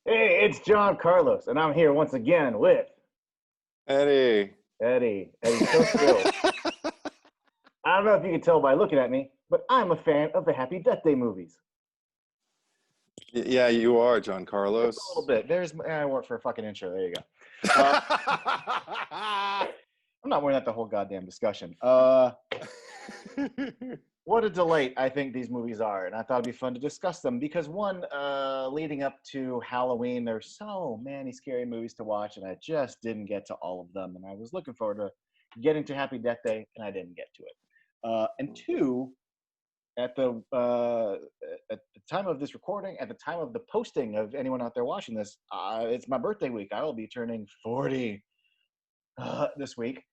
Hey, it's John Carlos, and I'm here once again with Eddie. Eddie. Eddie's so thrilled. I don't know if you can tell by looking at me, but I'm a fan of the Happy Death Day movies. Yeah, you are, John Just a little Carlos. bit. I work for a fucking intro. There you go. Uh, I'm not worrying about the whole goddamn discussion. What a delight I think these movies are, and I thought it'd be fun to discuss them because one, leading up to Halloween, there's so many scary movies to watch, and I just didn't get to all of them, and I was looking forward to getting to Happy Death Day, and I didn't get to it. And two, at the uh, at the time of this recording, at the time of the posting of anyone out there watching this, it's my birthday week. I will be turning 40 this week.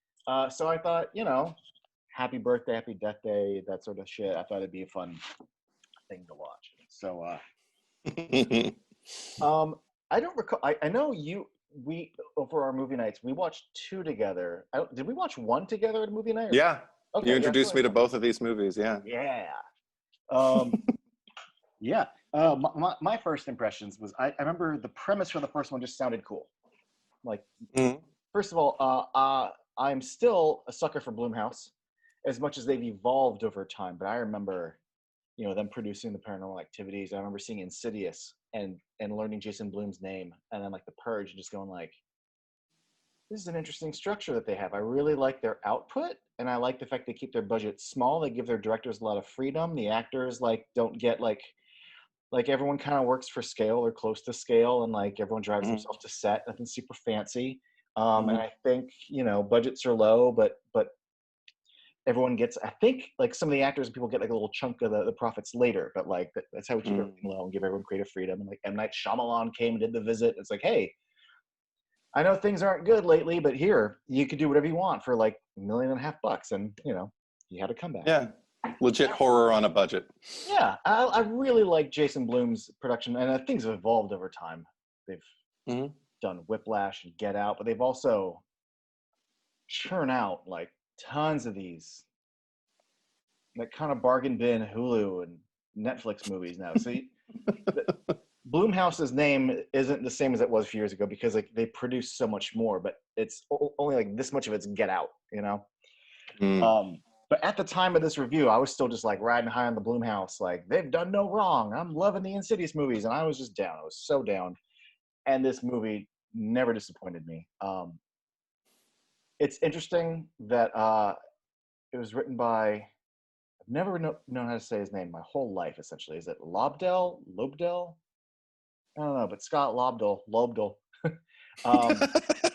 So I thought, happy birthday, happy death day, that sort of shit. I thought it'd be a fun thing to watch. So, I don't recall. I know you. We over our movie nights, we watched two together. Did we watch one together at a movie night? Yeah, you Okay, yeah, I feel introduced like me to so. both of these movies. Yeah. Yeah. Um, yeah. My first impressions was I remember the premise for the first one just sounded cool. Like, Mhm. first of all, I'm still a sucker for Blumhouse, as much as they've evolved over time. But I remember, them producing the Paranormal Activities. I remember seeing Insidious and learning Jason Blum's name, and then like The Purge, and just going like, this is an interesting structure that they have. I really like their output, and I like the fact they keep their budget small. They give their directors a lot of freedom. The actors don't get like everyone kind of works for scale or close to scale, and like everyone drives Mhm. themselves to set. Nothing super fancy. And Mhm. I think budgets are low, but everyone gets. I think like some of the actors and people get like a little chunk of the profits later, but like that's how we keep everything Mhm. low and give everyone creative freedom. And like M Night Shyamalan came and did The Visit. It's like, hey, I know things aren't good lately, but here you could do whatever you want for like $1.5 million, and you had a comeback. Yeah, legit horror on a budget. Yeah, I really like Jason Blum's production, and things have evolved over time. They've Mhm. done Whiplash and Get Out, but they've also churn out like tons of these like kind of bargain bin Hulu and Netflix movies now. So Bloomhouse's name isn't the same as it was a few years ago because like they produce so much more, but it's only like this much of it's Get Out. Mm. Um, but at the time of this review, I was still just like riding high on the Bloomhouse, like they've done no wrong. I'm loving the Insidious movies, and I was just down. I was so down, and this movie never disappointed me. It's interesting that it was written by I've never known how to say his name my whole life. Essentially, is it Lobdell? I don't know, but Scott Lobdell. um,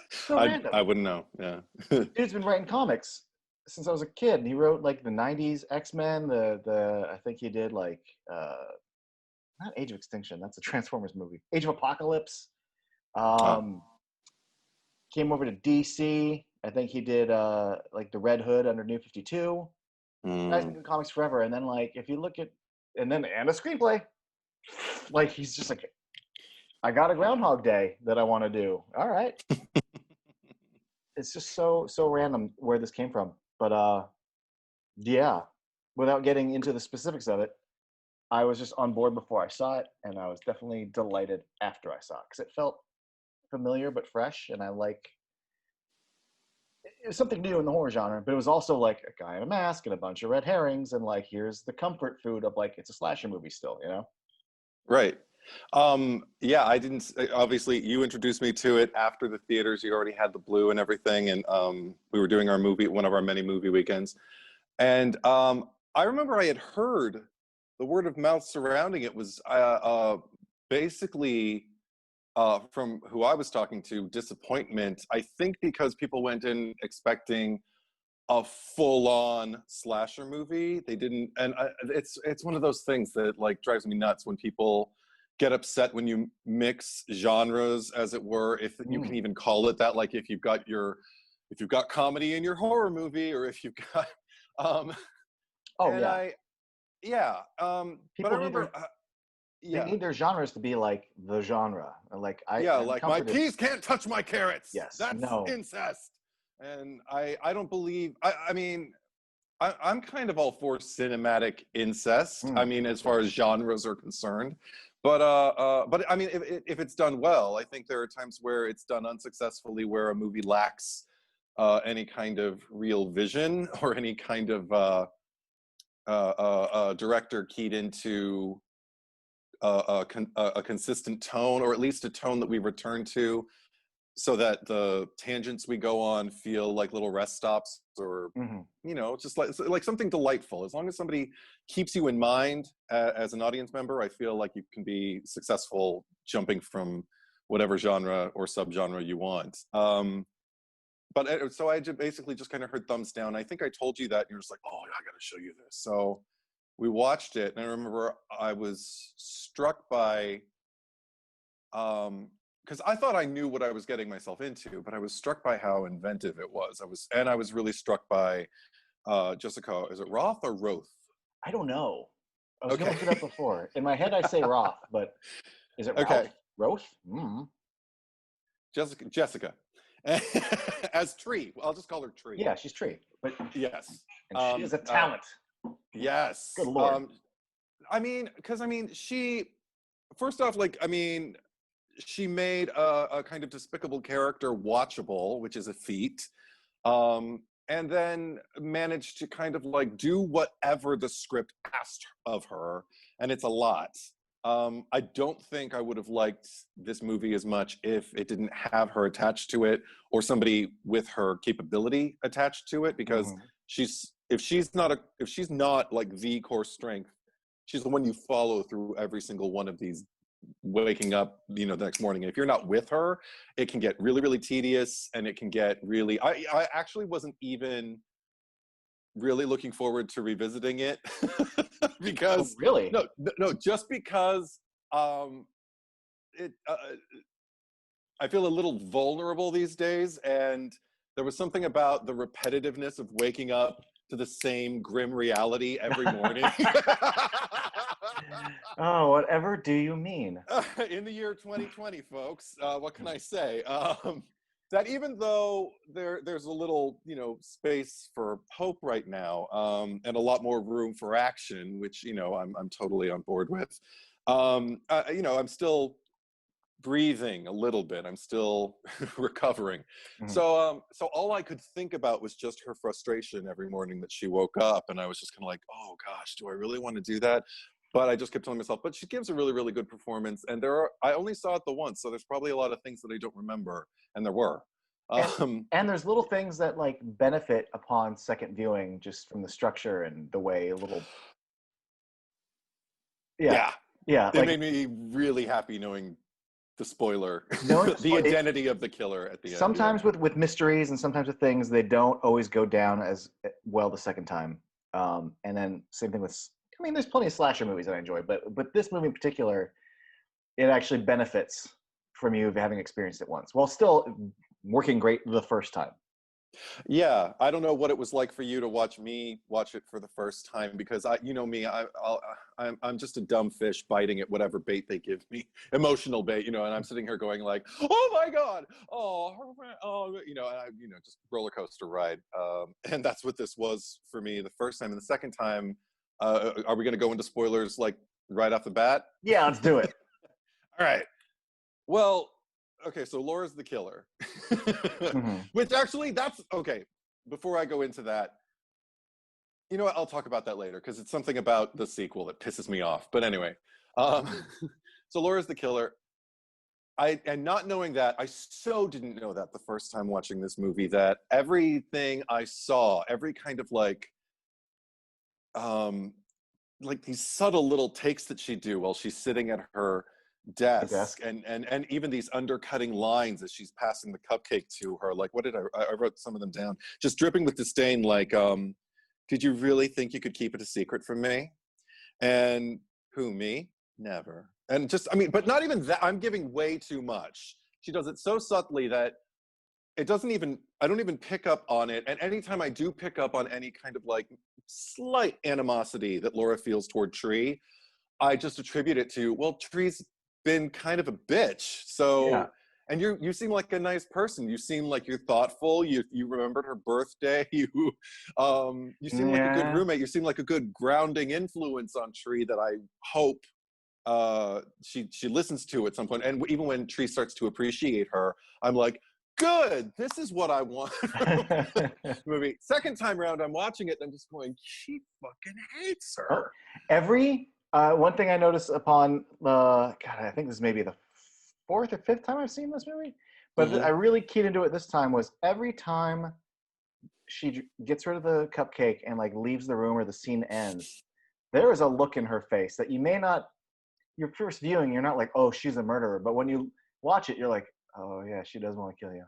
so random. I wouldn't know. Yeah. Dude's been writing comics since I was a kid, and he wrote like the '90s X-Men. The I think he did like not Age of Extinction. That's a Transformers movie. Age of Apocalypse. Oh. Um, Came over to DC. I think he did like the Red Hood under New 52. Guy's been Mm. doing comics forever. And then like if you look at and a screenplay, like he's just like, I got a Groundhog Day that I want to do. All right. It's just so random where this came from. But yeah, without getting into the specifics of it, I was just on board before I saw it, and I was definitely delighted after I saw it because it felt familiar but fresh, and I like it was something new in the horror genre, but it was also like a guy in a mask and a bunch of red herrings, and like here's the comfort food of like it's a slasher movie still. Right. Yeah, I didn't. Obviously, you introduced me to it after the theaters. You already had the blue and everything, and we were doing one of our many movie weekends. And I remember I had heard the word of mouth surrounding it was basically from who I was talking to, disappointment. I think because people went in expecting a full-on slasher movie. They didn't, and it's one of those things that like drives me nuts when people get upset when you mix genres, as it were, if you can Mm. even call it that. Like if you've got comedy in your horror movie, or if you've got um, Oh and yeah, I yeah, but I people need remember they yeah. need their genres to be like the genre. Like Yeah, I'm like my comforted. peas can't touch my carrots. Yes, That's no. incest. And I don't believe. I mean, I'm kind of all for cinematic incest. I Mm. mean, as far as genres are concerned, But I mean, if it's done well, I think there are times where it's done unsuccessfully, where a movie lacks any kind of real vision or any kind of director keyed into a consistent tone, or at least a tone that we return to, so that the tangents we go on feel like little rest stops, or Mm-hmm. just like something delightful. As long as somebody keeps you in mind as an audience member, I feel like you can be successful jumping from whatever genre or subgenre you want. But so I basically just kind of heard thumbs down. I think I told you that, and you're just like, oh, I got to show you this. So we watched it, and I remember I was struck by, because I thought I knew what I was getting myself into, but I was struck by how inventive it was. I was really struck by Jessica. Is it Roth or Roth? I don't know. I was gonna Okay. look it up before. In my head, I say Roth, but is it Ralph? Okay. Roth? Mm. Jessica. As Tree. I'll just call her Tree. Yeah, she's Tree, but Yes. and she is a talent. Yes. Good Lord. She, first off, she made a kind of despicable character watchable, which is a feat. And then managed to kind of do whatever the script asked of her, and it's a lot. I don't think I would have liked this movie as much if it didn't have her attached to it, or somebody with her capability attached to it, because if she's not like the core strength, she's the one you follow through every single one of these, waking up the next morning. And if you're not with her, it can get really, really tedious, and it can get really, I actually wasn't even really looking forward to revisiting it because really? no, just because it I feel a little vulnerable these days, and there was something about the repetitiveness of waking up to the same grim reality every morning. Oh, whatever do you mean? In the year 2020, folks, what can I say? That even though there's a little, space for hope right now, and a lot more room for action, which, I'm totally on board with, I'm still breathing a little bit. I'm still recovering. Mm-hmm. So all I could think about was just her frustration every morning that she woke up, and I was just kind of like, oh gosh, do I really want to do that? But I just kept telling myself, but she gives a really, really good performance. And I only saw it the once, so there's probably a lot of things that I don't remember, and there were. And there's little things that benefit upon second viewing, just from the structure and the way a little. Yeah. It made me really happy knowing the spoiler, the identity of the killer at the end. Sometimes with mysteries, and sometimes with things, they don't always go down as well the second time. And then same thing with, there's plenty of slasher movies that I enjoy, but this movie in particular, it actually benefits from you having experienced it once, while still working great the first time. Yeah, I don't know what it was like for you to watch me watch it for the first time, because me, I'm just a dumb fish biting at whatever bait they give me, emotional bait, and I'm sitting here going like, oh my god, just roller coaster ride, and that's what this was for me the first time. And the second time, are we going to go into spoilers right off the bat? Yeah, let's do it. All right. Well, okay, so Laura's the killer. Which actually, that's okay. Before I go into that, you know what? I'll talk about that later, because it's something about the sequel that pisses me off. But anyway, so Laura's the killer. And not knowing that, I so didn't know that the first time watching this movie, that everything I saw, every kind of these subtle little takes that she do while she's sitting at her desk, and even these undercutting lines as she's passing the cupcake to her, what did I wrote some of them down, just dripping with disdain, did you really think you could keep it a secret from me? And who, me? Never. And just, but not even that, I'm giving way too much. She does it so subtly that I don't even pick up on it. And anytime I do pick up on any kind of slight animosity that Laura feels toward Tree, I just attribute it to, well, Tree's been kind of a bitch. So, yeah. And you seem like a nice person. You seem like you're thoughtful. You remembered her birthday. You seem like a good roommate. You seem like a good grounding influence on Tree that I hope she listens to at some point, and even when Tree starts to appreciate her, I'm like, good, this is what I want from the movie. Second time around, I'm watching it and I'm just going, she fucking hates her. Oh, every one thing I noticed upon God, I think this is maybe the fourth or fifth time I've seen this movie, but I really keyed into it this time, was every time she gets rid of the cupcake and like leaves the room or the scene ends, there is a look in her face that you may not, your first viewing, you're not like, oh, she's a murderer, but when you watch it, you're like, oh yeah, she does want to kill you.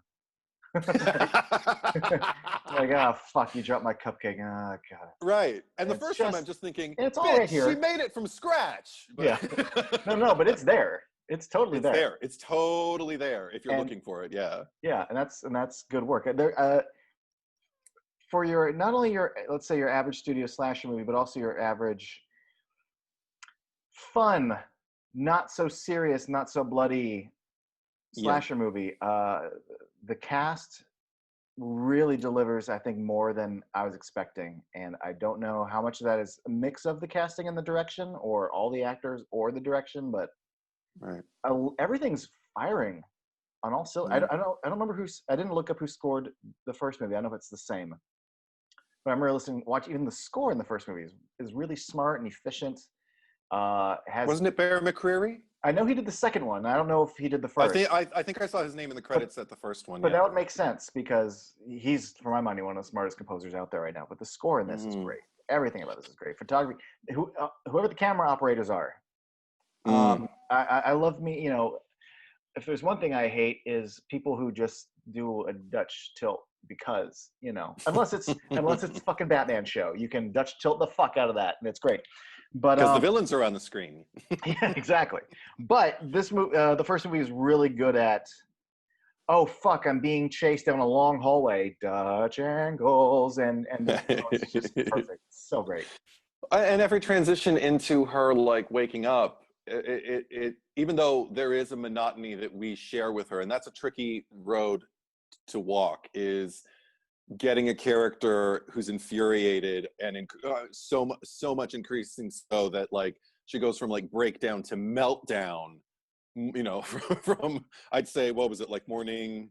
Like, oh fuck, you dropped my cupcake. Oh god. Right. And the It's first just, time I'm just thinking, it's all bitch, right here. she made it from scratch. But Yeah. No, but it's there. It's totally it's there. there. It's totally there if you're looking for it. Yeah. Yeah, and that's good work. There, for your, not only your, let's say your average studio slasher movie, but also your average fun, not so serious, not so bloody slasher movie. The cast really delivers, I think, more than I was expecting, and I don't know how much of that is a mix of the casting and the direction, or all the actors or the direction, but everything's firing on all cylinders. I don't remember I didn't look up who scored the first movie. I don't know if it's the same, but I remember watch even the score in the first movie is really smart and efficient. Wasn't it Bear McCreary? I know he did the second one. I don't know if he did the first. I think I saw his name in the credits at the first one. But that would make sense because he's, for my money, one of the smartest composers out there right now. But the score in this is great. Everything about this is great. Photography, whoever the camera operators are. I love me. If there's one thing I hate is people who just do a Dutch tilt because, unless it's fucking Batman show, you can Dutch tilt the fuck out of that and it's great. But because the villains are on the screen. Yeah, exactly. But this movie, the first movie, is really good at, oh fuck, I'm being chased down a long hallway, Dutch angles, and it's just perfect. So great. And every transition into her like waking up, it even though there is a monotony that we share with her, and that's a tricky road to walk, is getting a character who's infuriated and so much increasing so that like she goes from like breakdown to meltdown, from I'd say, what was it, like morning,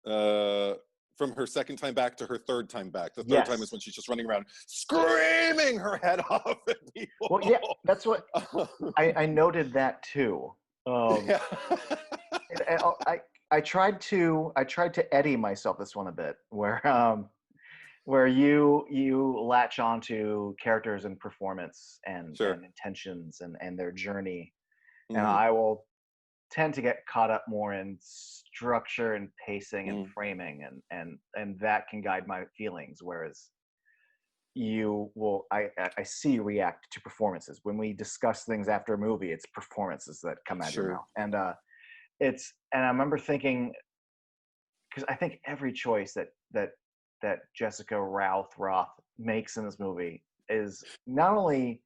from her second time back to her third time back. The third time is when she's just running around screaming her head off at people. Well, yeah, that's what I noted that too. I tried to Eddie myself this one a bit, where you latch onto characters and performance and intentions and their journey, and I will tend to get caught up more in structure and pacing and framing, and that can guide my feelings, whereas I see you react to performances. When we discuss things after a movie, it's performances that come out of your mouth. And I remember thinking, because I think every choice that Jessica Roth makes in this movie is not only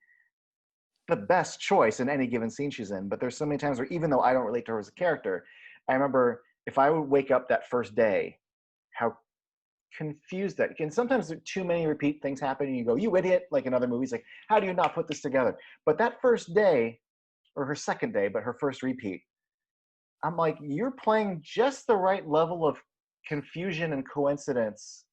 the best choice in any given scene she's in, but there's so many times where, even though I don't relate to her as a character, I remember if I would wake up that first day, how confused that can sometimes. Too many repeat things happen and you go, you idiot, like in other movies, like, how do you not put this together? But that first day, or her second day, but her first repeat, I'm like, you're playing just the right level of confusion and coincidence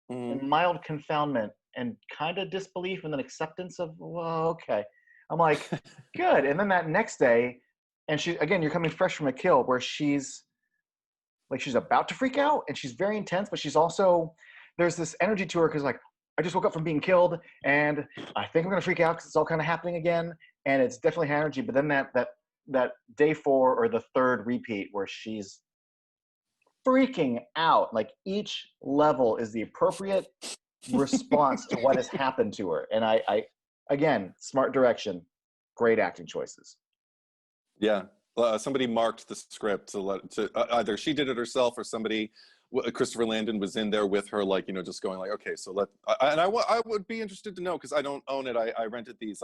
and mild confoundment and kind of disbelief and then acceptance of, well, okay. I'm like, good. And then that next day, and she, again, you're coming fresh from a kill where she's about to freak out and she's very intense, but she's also, there's this energy to her because, like, I just woke up from being killed and I think I'm going to freak out because it's all kind of happening again. And it's definitely her energy. But then that day 4 or the third repeat where she's freaking out, like each level is the appropriate response to what has happened to her. And I again, smart direction, great acting choices. Yeah. Somebody marked the script to either she did it herself or somebody, Christopher Landon was in there with her, like, just going like, okay, so I would be interested to know, because I don't own it. I rented these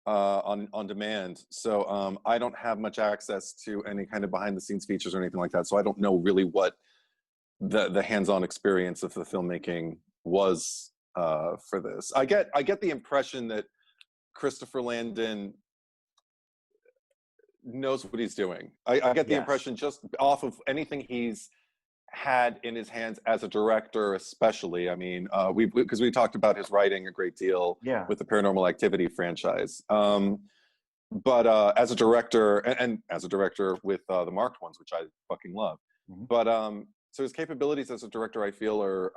on demand, so I don't have much access to any kind of behind the scenes features or anything like that, so I don't know really what the hands-on experience of the filmmaking was for this. I get the impression that Christopher Landon knows what he's doing. I get the Yes. impression just off of anything he's had in his hands as a director, especially. I mean, because we talked about his writing a great deal Yeah. with the Paranormal Activity franchise. But as a director, and as a director with the marked ones, which I fucking love. Mhm. But so his capabilities as a director, I feel, are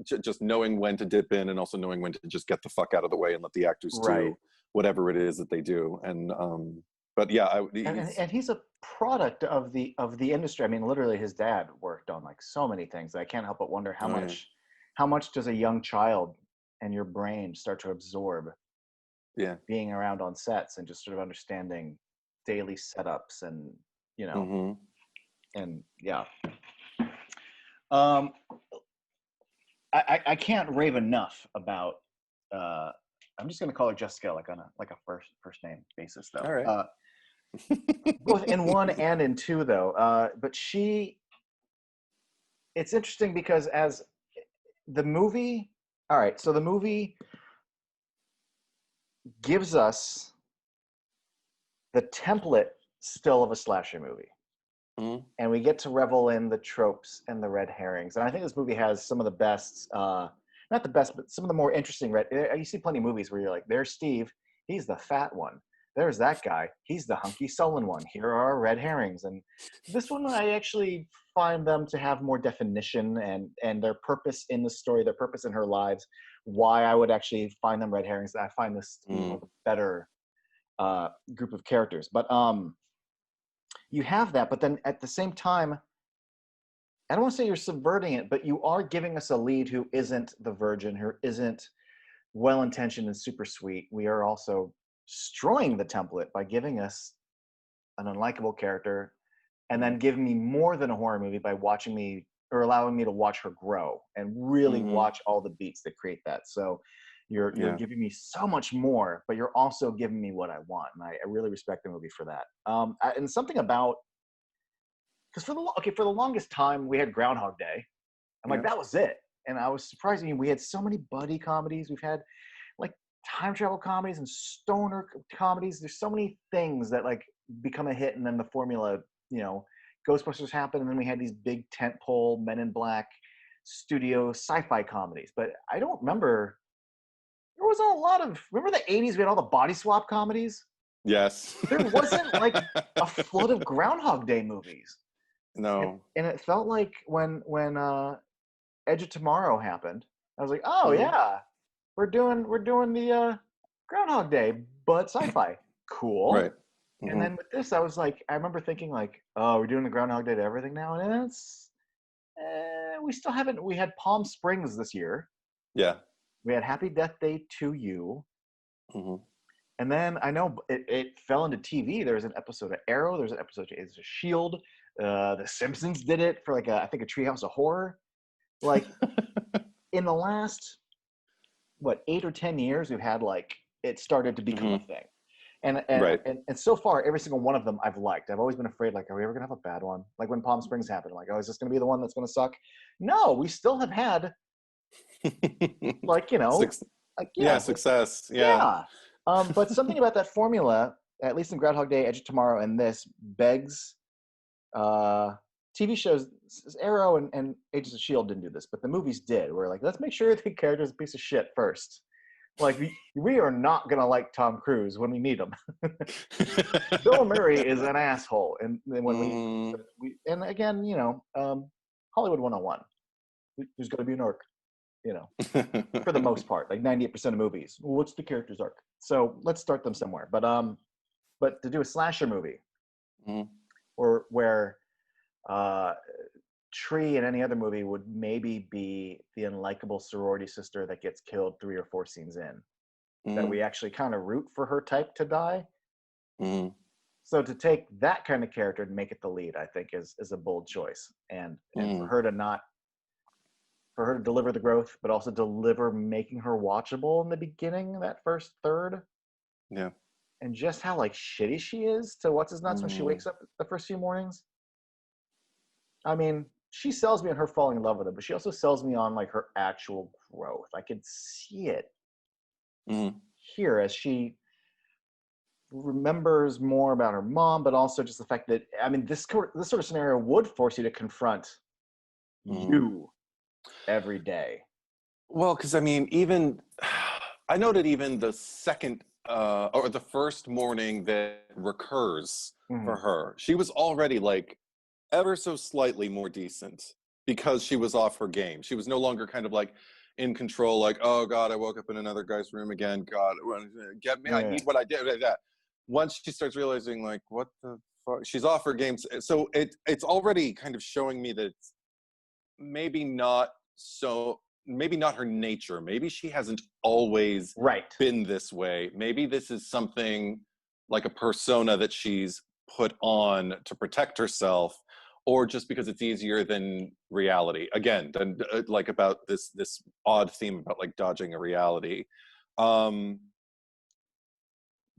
just knowing when to dip in and also knowing when to just get the fuck out of the way and let the actors Right. do whatever it is that they do. And but yeah, And he's a product of the industry. I mean, literally, his dad worked on like so many things. I can't help but wonder how much does a young child and your brain start to absorb yeah. being around on sets and just sort of understanding daily setups and Mm-hmm. and yeah. I can't rave enough about. I'm just gonna call her Jessica, like on a first name basis, though. All right. Both in 1 and in 2, though. But it's interesting because as the movie, all right, so the movie gives us the template still of a slasher movie. Mm-hmm. And we get to revel in the tropes and the red herrings. And I think this movie has some of the best, not the best, but some of the more interesting you see plenty of movies where you're like, there's Steve, he's the fat one. There's that guy, he's the hunky sullen one. Here are our red herrings. And this one, I actually find them to have more definition and their purpose in the story, their purpose in her lives, why I would actually find them red herrings. I find this to be a better group of characters. But you have that, but then at the same time, I don't want to say you're subverting it, but you are giving us a lead who isn't the virgin, who isn't well-intentioned and super sweet. We are also destroying the template by giving us an unlikable character and then giving me more than a horror movie by watching me or allowing me to watch her grow and really watch all the beats that create that. So you're giving me so much more, but you're also giving me what I want. And I really respect the movie for that. And something about, because for the longest time we had Groundhog Day. I'm like, that was it. And I was surprised. I mean, we had so many buddy comedies. We've had like time travel comedies and stoner comedies. There's so many things that like become a hit, and then the formula, Ghostbusters happened, and then we had these big tentpole Men in Black studio sci-fi comedies. But I don't remember. There wasn't a lot of. Remember the '80s? We had all the body swap comedies. Yes. There wasn't like a flood of Groundhog Day movies. No. And it felt like when Edge of Tomorrow happened, I was like, oh yeah, we're doing the Groundhog Day, but sci-fi. Cool. Right. And then with this, I was like, I remember thinking like, oh, we're doing the Groundhog Day to everything now, and it's we still haven't. We had Palm Springs this year. Yeah. We had Happy Death Day to You. Mm-hmm. And then I know it fell into TV. There was an episode of Arrow. There's an episode of Shield. The Simpsons did it for like I think a Treehouse of Horror. Like in the last 8 or 10 years, we've had like it started to become a thing. And so far, every single one of them I've liked. I've always been afraid, like, are we ever gonna have a bad one? Like when Palm Springs happened, like, oh, is this gonna be the one that's gonna suck? No, we still have had like success. Yeah. But something about that formula, at least in Groundhog Day, Edge of Tomorrow, and this begs TV shows. Arrow and Agents of S.H.I.E.L.D. didn't do this, but the movies did. We're like, let's make sure the character's a piece of shit first. Like, we are not going to like Tom Cruise when we meet him. Bill Murray is an asshole. And when we and again, Hollywood 101. There's going to be an arc, for the most part, like 98% of movies. Well, what's the character's arc? So let's start them somewhere. But to do a slasher movie, or where Tree in any other movie would maybe be the unlikable sorority sister that gets killed 3 or 4 scenes in, that we actually kind of root for her type to die. So to take that kind of character and make it the lead, I think is a bold choice. And for her to deliver the growth, but also deliver making her watchable in the beginning, that first third. Yeah. And just how like shitty she is to what's his nuts when she wakes up the first few mornings. I mean, she sells me on her falling in love with him, but she also sells me on like her actual growth. I could see it here as she remembers more about her mom, but also just the fact that, I mean, this sort of scenario would force you to confront Mm. you every day. Well, because I mean, even I noted even the second or the first morning that recurs for Mhm. her, she was already like ever so slightly more decent because she was off her game. She was no longer kind of like in control, like, oh God, I woke up in another guy's room again. God, get me, I Yeah. need what I did. Like that. Once she starts realizing, like, what the fuck, she's off her game. So it's already kind of showing me that it's maybe not so, maybe not her nature. Maybe she hasn't always Right. been this way. Maybe this is something like a persona that she's put on to protect herself, or just because it's easier than reality. Again, like about this odd theme about like dodging a reality. Um,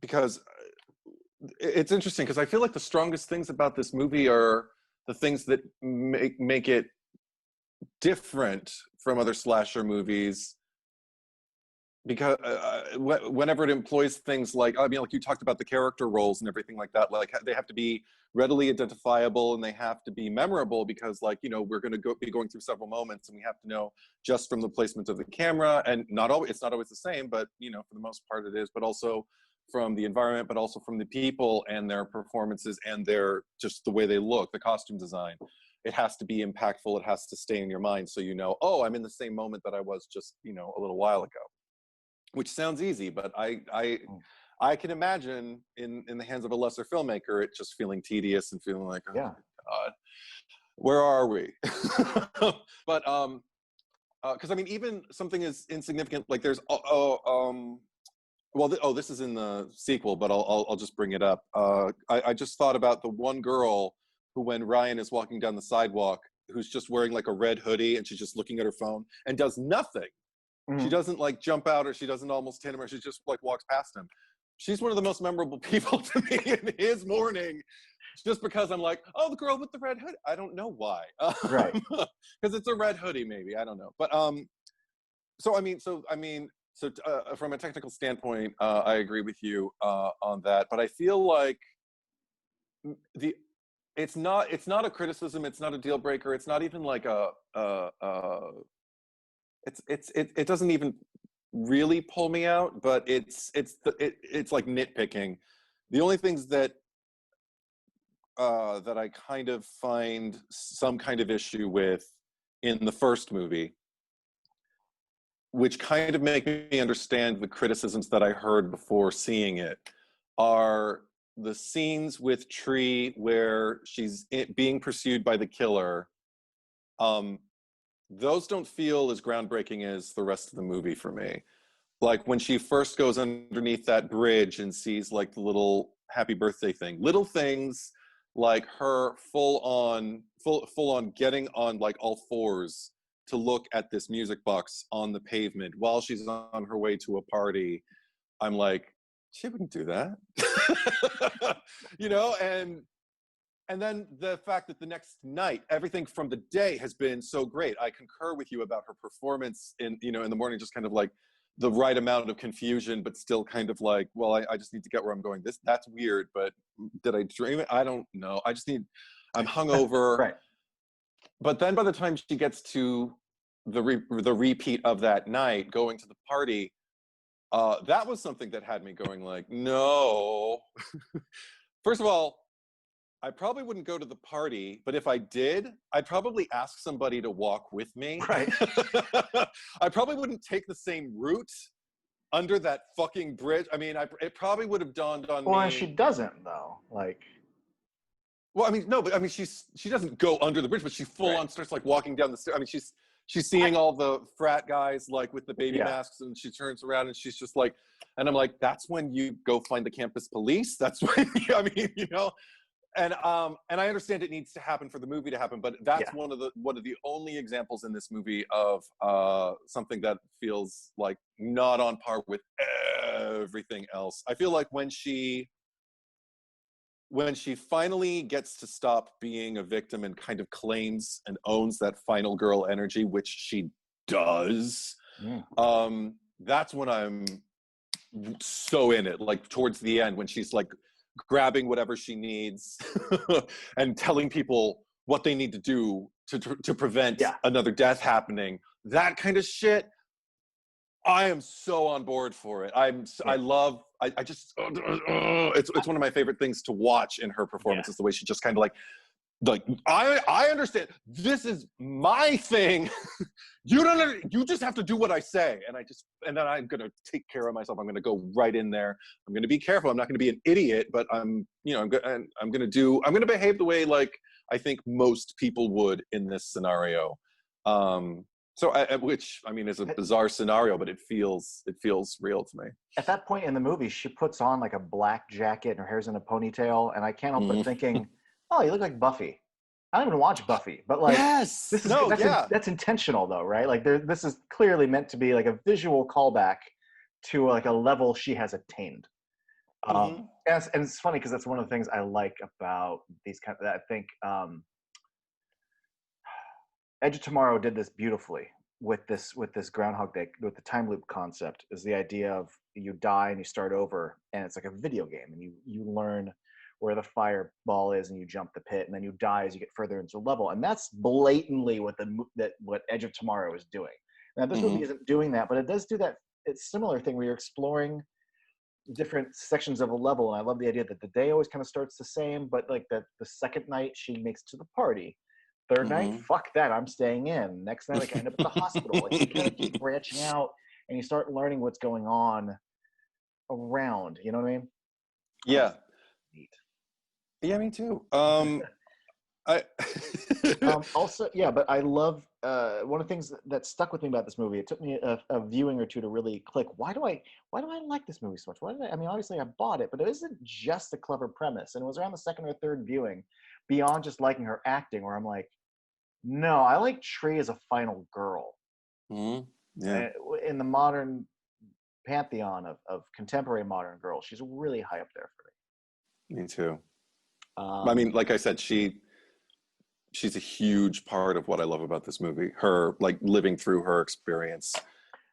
because it's interesting because I feel like the strongest things about this movie are the things that make it different from other slasher movies, because whenever it employs things like, I mean, like you talked about the character roles and everything like that, like they have to be readily identifiable and they have to be memorable, because like, you know, we're going to be going through several moments and we have to know just from the placement of the camera, and not always, it's not always the same, but you know, for the most part it is, but also from the environment, but also from the people and their performances and their just the way they look, the costume design. It has to be impactful, it has to stay in your mind, so you know, oh, I'm in the same moment that I was just, you know, a little while ago. Which sounds easy, but I can imagine in the hands of a lesser filmmaker, it just feeling tedious and feeling like, oh Yeah. my God, where are we? But because I mean, even something as insignificant like there's well, this is in the sequel, but I'll just bring it up. I just thought about the one girl who, when Ryan is walking down the sidewalk, who's just wearing like a red hoodie and she's just looking at her phone and does nothing. She Mhm. doesn't like jump out, or she doesn't almost hit him, or she just like walks past him. She's one of the most memorable people to me in his morning, just because I'm like, oh, the girl with the red hood. I don't know why, Right. because it's a red hoodie, maybe, I don't know. But from a technical standpoint, I agree with you on that. But I feel like the it's not a criticism. It's not a deal breaker. It's not even like it doesn't even really pull me out, but it's like nitpicking. The only things that I kind of find some kind of issue with in the first movie, which kind of make me understand the criticisms that I heard before seeing it, are the scenes with Tree where she's being pursued by the killer. Um, those don't feel as groundbreaking as the rest of the movie for me. Like when she first goes underneath that bridge and sees like the little happy birthday thing, little things like her full on getting on like all fours to look at this music box on the pavement while she's on her way to a party. I'm like, she wouldn't do that. You know, and then the fact that the next night, everything from the day has been so great. I concur with you about her performance in, you know, in the morning, just kind of like the right amount of confusion, but still kind of like, well, I just need to get where I'm going. That's weird, but did I dream it? I don't know. I'm hungover. Right. But then by the time she gets to the repeat of that night, going to the party, that was something that had me going like, no. First of all, I probably wouldn't go to the party, but if I did, I'd probably ask somebody to walk with me. Right. I probably wouldn't take the same route under that fucking bridge. I mean, it probably would have dawned on Well, and she me. doesn't though. Like, Well, I mean, no, but I mean, she doesn't go under the bridge, but she full right. on starts like walking down the stairs. I mean, she's I, seeing all the frat guys like with the baby yeah. masks, and she turns around and she's just like, and I'm like, that's when you go find the campus police. That's when I mean, you know. And I understand it needs to happen for the movie to happen, but that's Yeah. one of the only examples in this movie of something that feels like not on par with everything else. I feel like when she finally gets to stop being a victim and kind of claims and owns that final girl energy, which she does, Mm. that's when I'm so in it, like towards the end when she's like grabbing whatever she needs and telling people what they need to do to prevent Yeah. another death happening. That kind of shit, I am so on board for it. I just it's one of my favorite things to watch in her performance, is the way she just kind of like I understand this is my thing. You just have to do what I say, and then I'm gonna take care of myself. I'm gonna go right in there. I'm gonna be careful. I'm not gonna be an idiot, but I'm gonna behave the way like I think most people would in this scenario. Which I mean is a bizarre scenario, but it feels real to me. At that point in the movie, she puts on like a black jacket and her hair's in a ponytail, and I can't help but thinking, "Oh, you look like Buffy." I don't even watch Buffy, but like, yes, that's intentional though, right? Like, this is clearly meant to be like a visual callback to like a level she has attained. And it's funny because that's one of the things I like about these kind of. I think Edge of Tomorrow did this beautifully with this Groundhog Day, with the time loop concept. Is the idea of you die and you start over, and it's like a video game, and you learn where the fireball is, and you jump the pit, and then you die as you get further into the level, and that's blatantly what what Edge of Tomorrow is doing. Now this movie isn't doing that, but it does do that. It's a similar thing where you're exploring different sections of a level, and I love the idea that the day always kind of starts the same, but like the second night she makes to the party. Third night, fuck that, I'm staying in. Next night, like, I end up at the hospital. Like, you kind of keep branching out, and you start learning what's going on around. You know what I mean? Yeah. Neat. Yeah, me too. Also, yeah, but I love one of the things that stuck with me about this movie. It took me a viewing or two to really click. Why do I like this movie so much? I mean, obviously I bought it, but it isn't just a clever premise. And it was around the second or third viewing, beyond just liking her acting, where I'm like, no, I like Tree as a final girl. Yeah. In the modern pantheon of contemporary modern girls, she's really high up there for me too. I mean, like I said, she's a huge part of what I love about this movie. Her, like, living through her experience,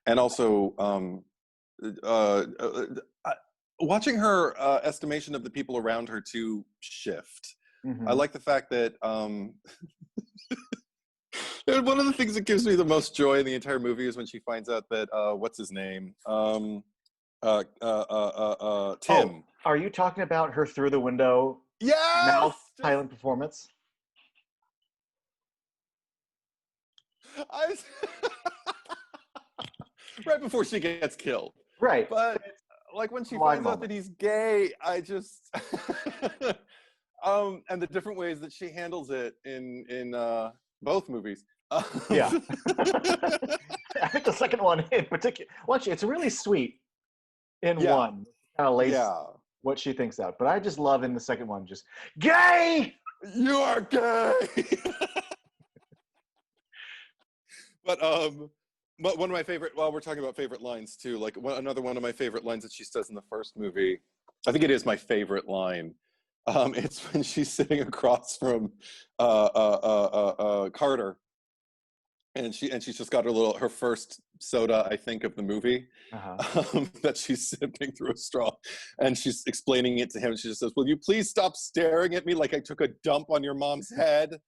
and also watching her estimation of the people around her to shift. I like the fact that one of the things that gives me the most joy in the entire movie is when she finds out that what's his name, Tim. Oh, are you talking about her through the window? Yes! Mouth silent performance. Right before she gets killed. Right. But like when she finds out that he's gay, I just and the different ways that she handles it in both movies. Yeah. I think the second one in particular. Well, actually, it's really sweet in one. Kind of lays what she thinks out. But I just love in the second one, just gay! You are gay! But one of my favorite, while we're talking about favorite lines too, like another one of my favorite lines that she says in the first movie, I think it is my favorite line. It's when she's sitting across from Carter, and she's just got her first soda, I think, of the movie, that she's sipping through a straw, and she's explaining it to him. And she just says, "Will you please stop staring at me like I took a dump on your mom's head?"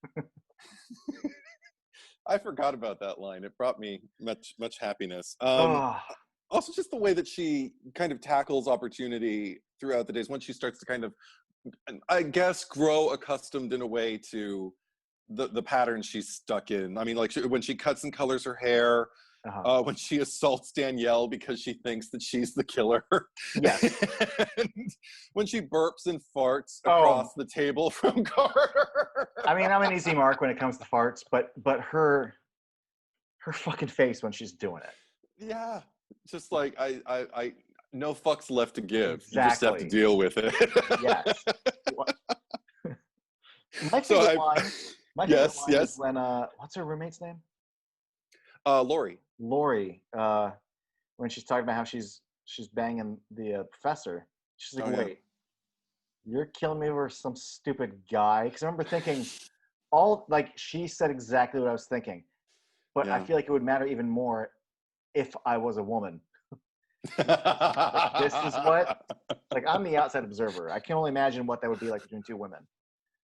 I forgot about that line. It brought me much happiness. Also, just the way that she kind of tackles opportunity throughout the days, once she starts to kind of, I guess, grow accustomed in a way to the pattern she's stuck in. I mean, like when she cuts and colors her hair, when she assaults Danielle because she thinks that she's the killer. Yes. And when she burps and farts across the table from Carter. I mean, I'm an easy mark when it comes to farts, but her fucking face when she's doing it. Yeah. Just like I no fucks left to give. Exactly. You just have to deal with it. Yes. My favorite line. My favorite line is when what's her roommate's name? Lori. Lori. When she's talking about how she's banging the professor. She's like, wait, you're killing me over some stupid guy? Because I remember thinking, she said exactly what I was thinking, but I feel like it would matter even more if I was a woman. Like, this is what, like, I'm the outside observer. I can only imagine what that would be like between two women.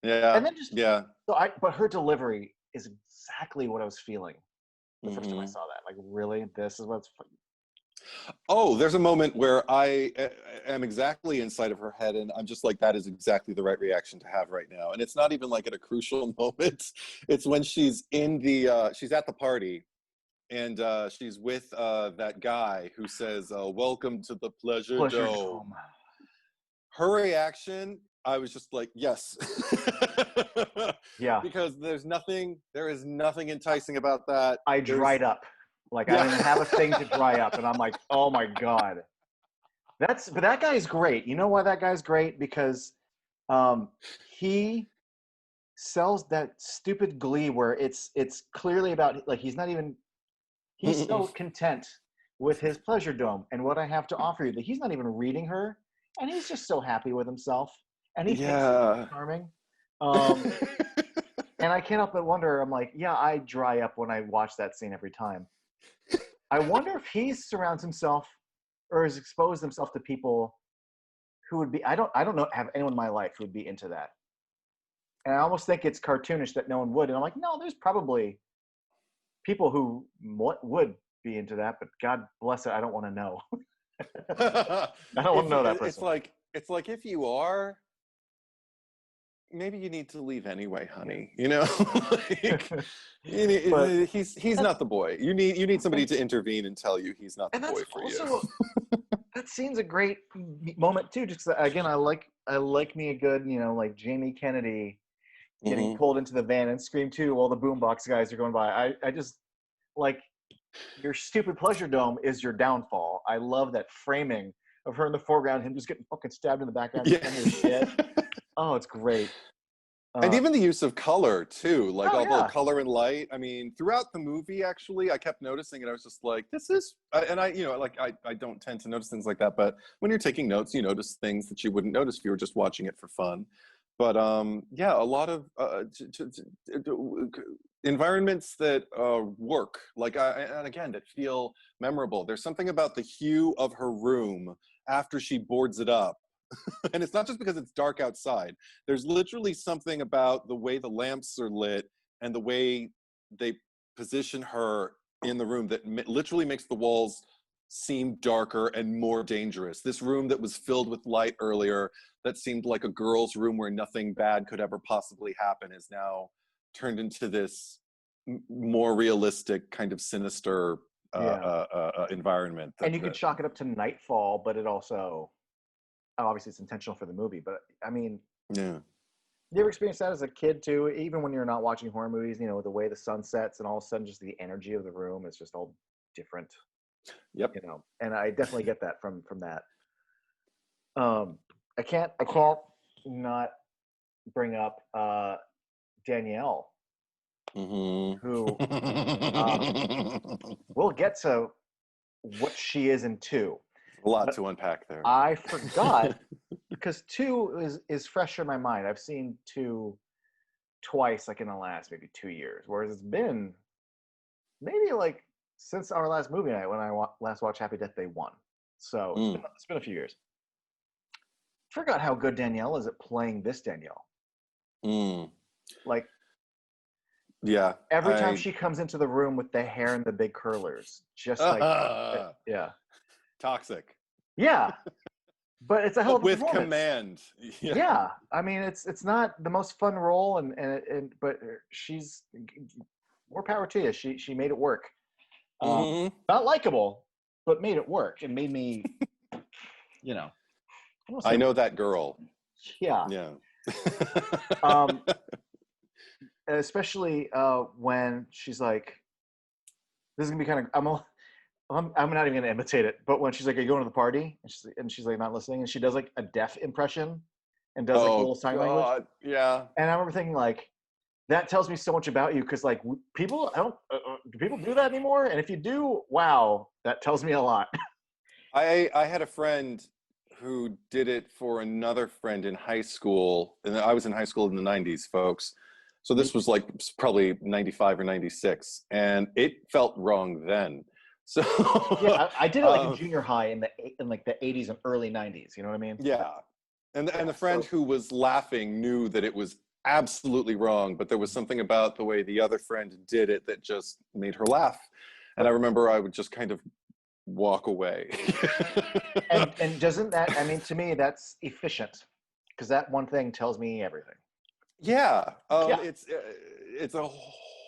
Yeah, And then just, yeah. but her delivery is exactly what I was feeling the first time I Hmm. saw that. Like, really? This is what's, Oh, there's a moment where I am exactly inside of her head, and I'm just like, that is exactly the right reaction to have right now. And it's not even like at a crucial moment. It's when she's in the, she's at the party, and she's with that guy who says, welcome to the Pleasure pleasure Dome. dome. Her reaction, I was just like, yes. Yeah. Because there is nothing enticing about that. I dried up. Like, I Yeah. don't even have a thing to dry up. And I'm like, oh my God. But that guy's great. You know why that guy's great? Because he sells that stupid glee where it's clearly about, like, he's so content with his pleasure dome and what I have to offer you that he's not even reading her, and he's just so happy with himself, and he thinks he's Yeah. charming. And I can't help but wonder, I'm like, yeah, I dry up when I watch that scene every time. I wonder if he surrounds himself or has exposed himself to people who would be, I don't know, have anyone in my life who would be into that. And I almost think it's cartoonish that no one would. And I'm like, no, there's probably people who would be into that, but God bless it, I don't want to know. I don't want to know that person. It's like if you are, maybe you need to leave anyway, honey. You know, like, But he's not the boy. You need somebody to intervene and tell you he's not the and that's boy for you. also that scene's a great moment too. Just again, I like me a good, like Jamie Kennedy getting Hmm. pulled into the van and Scream 2 while the boombox guys are going by. I just like, your stupid pleasure dome is your downfall. I love that framing of her in the foreground, him just getting fucking stabbed in the background, Yeah. funny as shit. Oh, it's great. And even the use of color too, like Oh all the yeah, color and light. I mean, throughout the movie, actually, I kept noticing it. I was just like, this is, and I don't tend to notice things like that. But when you're taking notes, you notice things that you wouldn't notice if you were just watching it for fun. But yeah, a lot of environments that work, like, and again, that feel memorable. There's something about the hue of her room after she boards it up. And it's not just because it's dark outside. There's literally something about the way the lamps are lit and the way they position her in the room that literally makes the walls seem darker and more dangerous. This room that was filled with light earlier, that seemed like a girl's room where nothing bad could ever possibly happen, is now turned into this more realistic, kind of sinister yeah. environment. And you could chalk it up to nightfall, but it also, obviously it's intentional for the movie. But I mean, Yeah. you ever experienced that as a kid too? Even when you're not watching horror movies, the way the sun sets and all of a sudden just the energy of the room is just all different. Yep. And I definitely get that from that. I can't not bring up Danielle, Mm-hmm. who we'll get to what she is in 2. A lot But to unpack there. I forgot because 2 is fresh in my mind. I've seen 2 twice, like in the last maybe 2 years, whereas it's been maybe like since our last movie night when I last watched Happy Death Day 1. So it's been a few years. Forgot how good Danielle is at playing this Danielle. Like, Yeah. every time she comes into the room with the hair and the big curlers, just like, yeah. Toxic. Yeah. But it's a hell of a With performance. command. Yeah. I mean, it's not the most fun role, but she's, more power to you. She made it work. Not likable, but made it work and made me, I know that girl. Yeah. Yeah. Especially when she's like, this is gonna be kind of, I'm not even gonna imitate it, but when she's like, "Are you going to the party?" and she's like not listening, and she does like a deaf impression and does like a little sign language. Yeah. And I remember thinking like, that tells me so much about you, because like people, do people do that anymore? And if you do, wow, that tells me a lot. I had a friend who did it for another friend in high school, and I was in high school in the 90s, folks. So this was like probably 95 or 96, and it felt wrong then. So Yeah, I did it like in um, junior high in like the 80s and early 90s. You know what I mean? yeah, and Yeah. the friend So who was laughing knew that it was absolutely wrong, but there was something about the way the other friend did it that just made her laugh. And I remember I would just kind of walk away. and doesn't that, I mean, to me that's efficient because that one thing tells me everything. Yeah, Yeah. it's a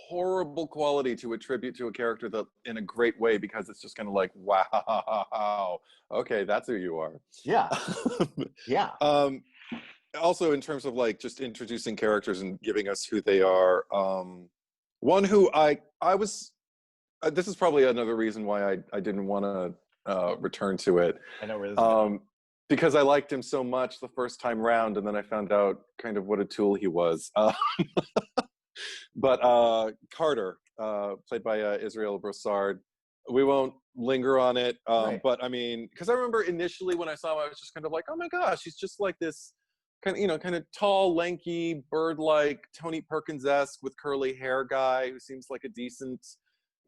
horrible quality to attribute to a character that in a great way, because it's just kind of like, wow, okay, that's who you are. Yeah. Yeah. um, Also, in terms of like just introducing characters and giving us who they are, one who I was this is probably another reason why I didn't want to return to it. I know where this is going. Because I liked him so much the first time round, and then I found out kind of what a tool he was. But Carter, played by Israel Broussard, we won't linger on it. Right. But I mean, because I remember initially when I saw him, I was just kind of like, oh my gosh, he's just like this kind of, kind of tall, lanky, bird-like, Tony Perkins-esque with curly hair guy who seems like a decent,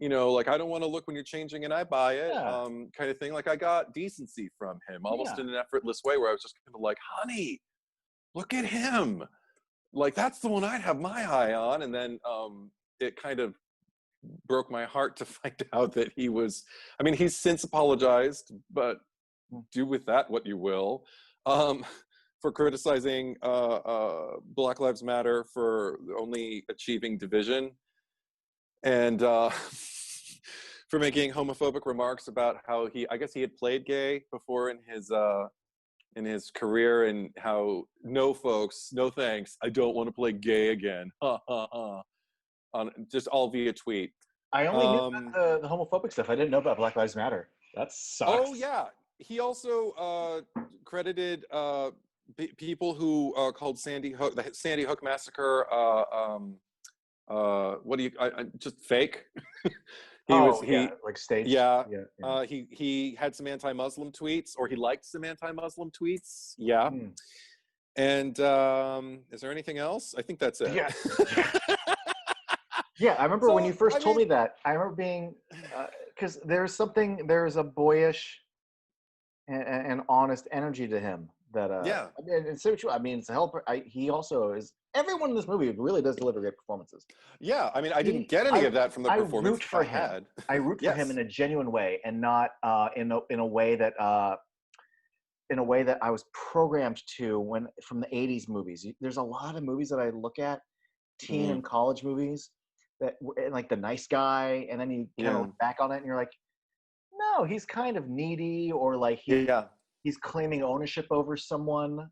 like, I don't want to look when you're changing and I buy it, Yeah. kind of thing. Like, I got decency from him, almost Yeah. in an effortless way, where I was just kind of like, honey, look at him. Like, that's the one I'd have my eye on. And then it kind of broke my heart to find out that he was, I mean, he's since apologized, but do with that what you will. For criticizing Black Lives Matter for only achieving division, and for making homophobic remarks about how I guess he had played gay before in his career, and how, no folks, no thanks, I don't want to play gay again. On just all via tweet. I only knew about the homophobic stuff. I didn't know about Black Lives Matter. That sucks. Oh yeah, he also credited people who called the Sandy Hook massacre. What do you? Just fake. Like staged. Yeah. Yeah. Yeah. He had some anti-Muslim tweets, or he liked some anti-Muslim tweets. Yeah. And is there anything else? I think that's it. Yeah. Yeah, I remember when you first told me that. I remember being, because there's a boyish and honest energy to him that. Yeah. I mean, it's so true. I mean, it's a helper. He also is. Everyone in this movie really does deliver great performances. Yeah, I mean, I didn't get any of that from the performance. I root for him. I root for him in a genuine way, and not in a way that I was programmed to from the '80s movies. There's a lot of movies that I look at, teen and college movies, that like The Nice Guy, and then you kind of look back on it and you're like, no, he's kind of needy, or like he's claiming ownership over someone,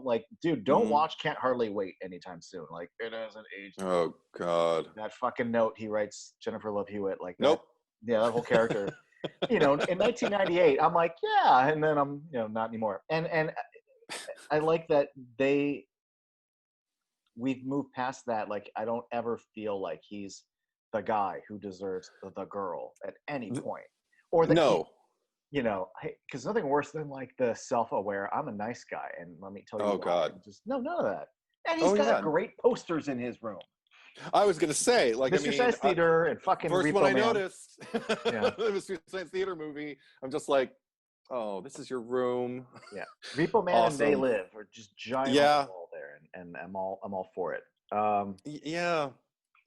like, dude, don't watch Can't Hardly Wait anytime soon. Like, it hasn't aged. Oh God. That fucking note he writes Jennifer Love Hewitt, like that. Nope. Yeah, that whole character. In 1998, I'm like, yeah, and then I'm, not anymore. And I like that we've moved past that. Like, I don't ever feel like he's the guy who deserves the girl at any point, or that because nothing worse than like the self-aware, I'm a nice guy, and let me tell you, God, just none of that. And he's got great posters in his room. I was gonna say, like, Mr. Science Theater and fucking first Repo one I Man. noticed, the Mr. Science Theater movie, I'm just like, oh, this is your room. Yeah, Repo Man and They Live are just giant on the wall there, and I'm all for it. Yeah.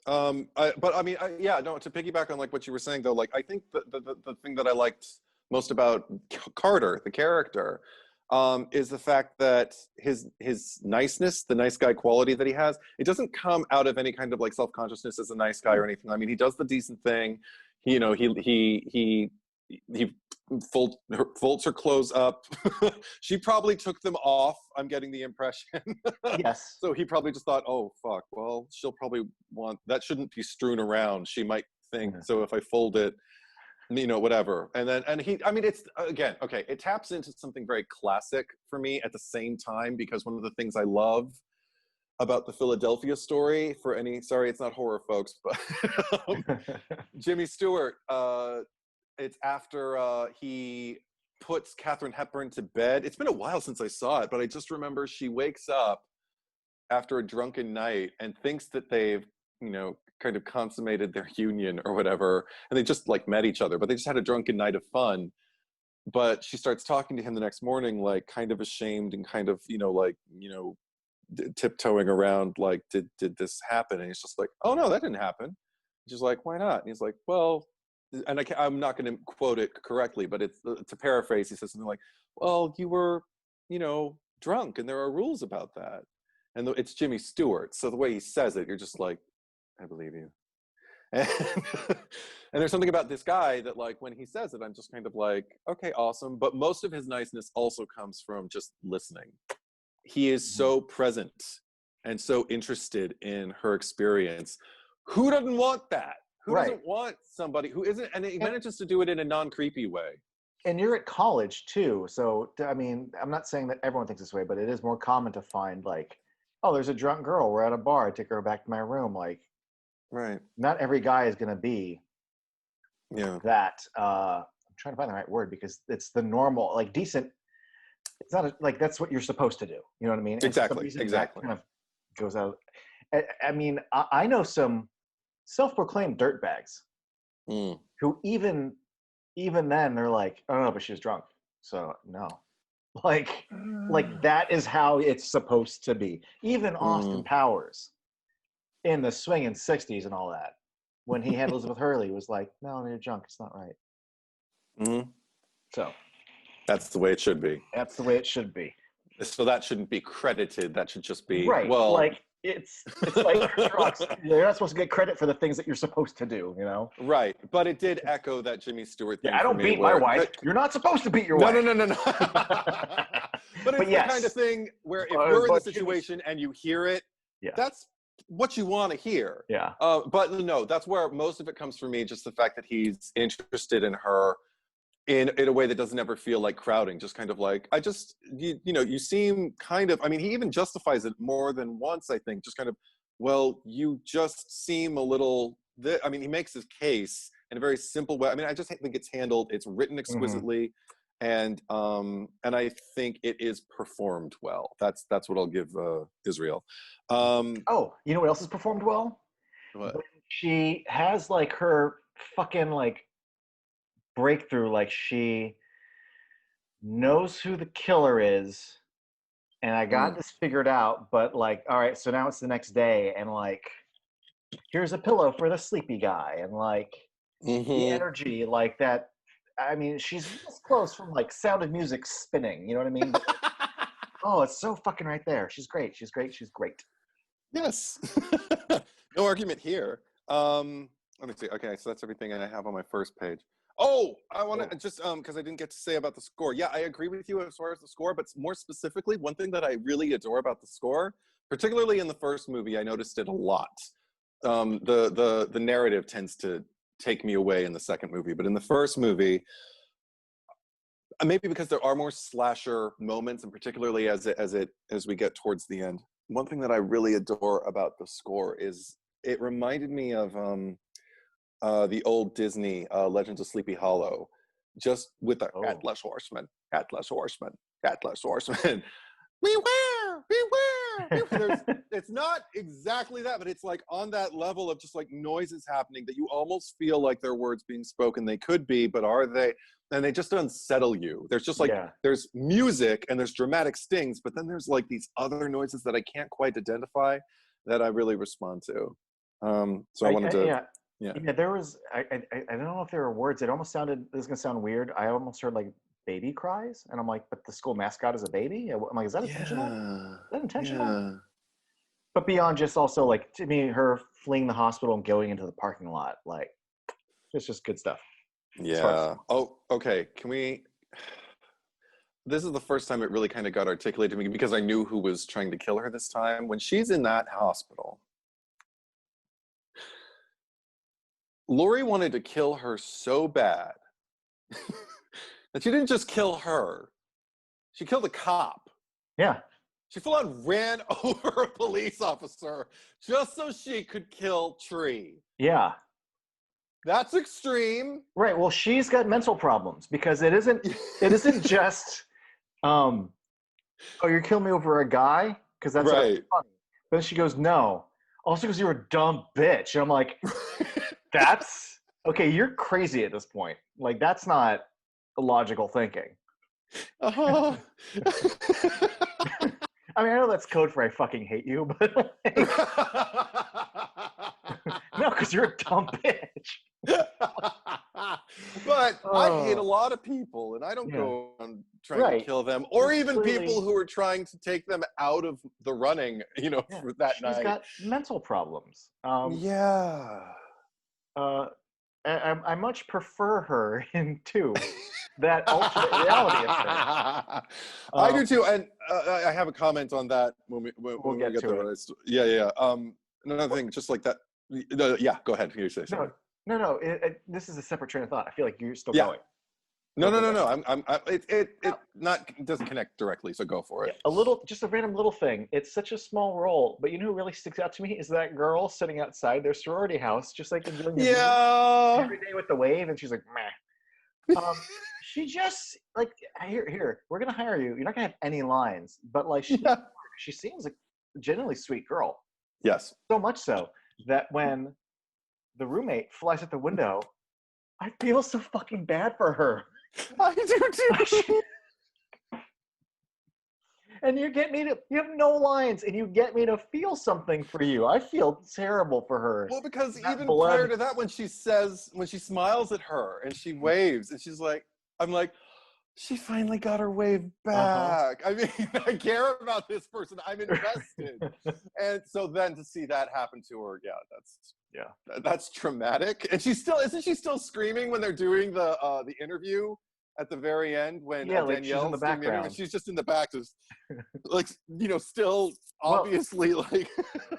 But I mean, to piggyback on like what you were saying though, like, I think the thing that I liked most about Carter, the character, is the fact that his niceness, the nice guy quality that he has, it doesn't come out of any kind of like self-consciousness as a nice guy or anything. I mean, he does the decent thing. He folds her clothes up. She probably took them off, I'm getting the impression. Yes. So he probably just thought, oh fuck, well, she'll probably want that, shouldn't be strewn around, she might think, so if I fold it, whatever. And it's, again, okay, it taps into something very classic for me at the same time, because one of the things I love about the Philadelphia story, sorry, it's not horror, folks, but Jimmy Stewart, it's after he puts Katharine Hepburn to bed. It's been a while since I saw it, but I just remember she wakes up after a drunken night and thinks that they've kind of consummated their union or whatever, and they just like met each other, but they just had a drunken night of fun. But she starts talking to him the next morning, like kind of ashamed and kind of, tiptoeing around, like, did this happen? And he's just like, oh no, that didn't happen. She's like, why not? And he's like, well, and I'm not going to quote it correctly, but it's to paraphrase. He says something like, well, you were, drunk, and there are rules about that. And it's Jimmy Stewart, so the way he says it, you're just like, I believe you. And, and there's something about this guy that, like, when he says it, I'm just kind of like, okay, awesome. But most of his niceness also comes from just listening. He is so present and so interested in her experience. Who doesn't want that? Who doesn't want somebody who isn't, and he manages to do it in a non-creepy way. And you're at college too, so I mean, I'm not saying that everyone thinks this way, but it is more common to find, like, oh, there's a drunk girl, we're at a bar, I take her back to my room. Like, right, not every guy is going to be that. I'm trying to find the right word, because it's the normal, like, decent. It's not like that's what you're supposed to do. You know what I mean? Exactly. That kind of goes out. I mean, I know some self-proclaimed dirtbags who even then they're like, oh no, but she was drunk, so no. Like that is how it's supposed to be. Even Austin Powers in the swinging 60s and all that, when he had Elizabeth Hurley, was like, no, you're drunk, it's not right. So that's the way it should be. That's the way it should be. So that shouldn't be credited. That should just be right. Well, like it's like drugs. You're not supposed to get credit for the things that you're supposed to do. Right. But it did echo that Jimmy Stewart thing. Yeah, I don't beat my wife. You're not supposed to beat your wife. No. But it's the kind of thing where if you're in the situation and you hear it, that's what you want to hear. Yeah. But no, that's where most of it comes for me. Just the fact that he's interested in her in a way that doesn't ever feel like crowding, just kind of like, you seem kind of, I mean, he even justifies it more than once, I think, just kind of, well, you just seem a little, I mean, he makes his case in a very simple way. I mean, I just think it's handled, it's written exquisitely, and I think it is performed well. That's what I'll give Israel. Oh, you know what else is performed well? What? When she has like her fucking like breakthrough, like she knows who the killer is, and I got this figured out, but like, all right, so now it's the next day, and like, here's a pillow for the sleepy guy, and like the energy like that. I mean, she's this close from like Sound of Music spinning, you know what I mean? But, oh, it's so fucking right there. She's great. Yes. No argument here. Let me see. Okay, so that's everything I have on my first page. Oh, I want to just, because I didn't get to say about the score. Yeah, I agree with you as far as the score, but more specifically, one thing that I really adore about the score, particularly in the first movie, I noticed it a lot. The narrative tends to take me away in the second movie, but in the first movie, maybe because there are more slasher moments, and particularly as we get towards the end, one thing that I really adore about the score is it reminded me of the old Disney Legends of Sleepy Hollow, just with the Atlas Horseman. Beware! It's not exactly that, but it's like on that level of just like noises happening that you almost feel like they're words being spoken. They could be, but are they? And they just unsettle you. There's just like, there's music and there's dramatic stings, but then there's like these other noises that I can't quite identify that I really respond to. So I wanted to... Yeah, there was, I don't know if there were words. It almost sounded, this is going to sound weird, I almost heard like baby cries. And I'm like, but the school mascot is a baby? I'm like, is that intentional? Is that intentional? Yeah. But beyond just also like, to me, her fleeing the hospital and going into the parking lot, like, it's just good stuff. Yeah. Oh, okay. Can we... This is the first time it really kind of got articulated to me, because I knew who was trying to kill her this time. When she's in that hospital, Laurie wanted to kill her so bad that she didn't just kill her. She killed a cop. Yeah. She full on ran over a police officer just so she could kill Tree. Yeah. That's extreme. Right. Well, she's got mental problems, because it isn't just, oh, you're killing me over a guy? Because that's funny. But then she goes, no, Also because you're a dumb bitch. And I'm like, that's okay. You're crazy at this point. Like that's not logical thinking. Uh-huh. I mean, I know that's code for I fucking hate you, but like, no, because you're a dumb bitch. But I hate a Oh, lot of people, and I don't yeah, go around trying to right. kill them, or Well, even people clearly, who are trying to take them out of the running, yeah, for that she's night. got mental problems. Yeah. Uh, I much prefer her into that alternate reality of her. I do Um, too, and I have a comment on that when we'll we get get to there. it. Yeah, yeah. Another thing, just like that. No, yeah, go ahead. You say No, sorry. no. This is a separate train of thought. I feel like you're still Yeah. going. No, Go, no, go, no, go. no. It No, not doesn't connect directly, so go for yeah, it. just a random little thing. It's such a small role, but you know who really sticks out to me is that girl sitting outside their sorority house, just like enjoying the view Yeah. every day with the wave, and she's like, meh. She just like here, we're gonna hire you. You're not gonna have any lines, but like Yeah. she seems like a genuinely sweet girl. Yes. So much so that when the roommate flies out the window, I feel so fucking bad for her. I do too. And you have no lines and you get me to feel something for you. I feel terrible for her. Well, because That even prior blood. to that, when she smiles at her and she waves and she's like, I'm like, she finally got her wave Uh-huh. back. I mean, I care about this person. I'm invested. And so then to see that happen to her, yeah, Yeah. that's traumatic. And isn't she still screaming when they're doing the interview at the very end when Yeah, like she's in the Danielle's doing the interview? background. She's just in the back, just like still Well, obviously like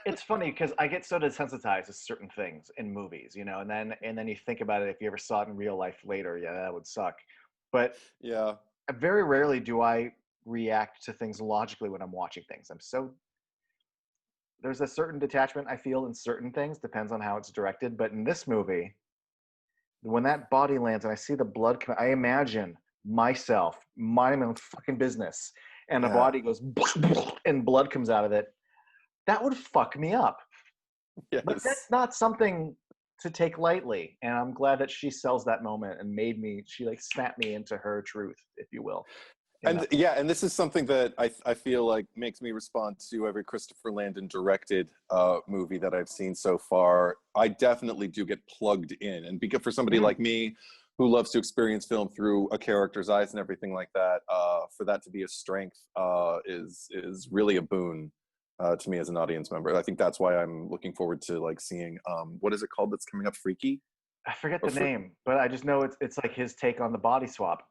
it's funny because I get so desensitized to certain things in movies, and then you think about it. If you ever saw it in real life later, yeah, that would suck. But yeah. very rarely do I react to things logically when I'm watching things. There's a certain detachment I feel in certain things, depends on how it's directed. But in this movie, when that body lands and I see the blood come, I imagine myself minding my own fucking business, and the Yeah. body goes and blood comes out of it. That would fuck me up. But Yes. that's not something to take lightly, and I'm glad that she sells that moment and she like snapped me into her truth, if you will, in And that moment. yeah, and this is something that I feel like makes me respond to every Christopher Landon directed movie that I've seen so far. I definitely do get plugged in, and because for somebody Mm. like me who loves to experience film through a character's eyes and everything like that, for that to be a strength is really a boon to me as an audience member. I think that's why I'm looking forward to like seeing what is it called that's coming up, Freaky I forget or the name, but I just know it's like his take on the body swap.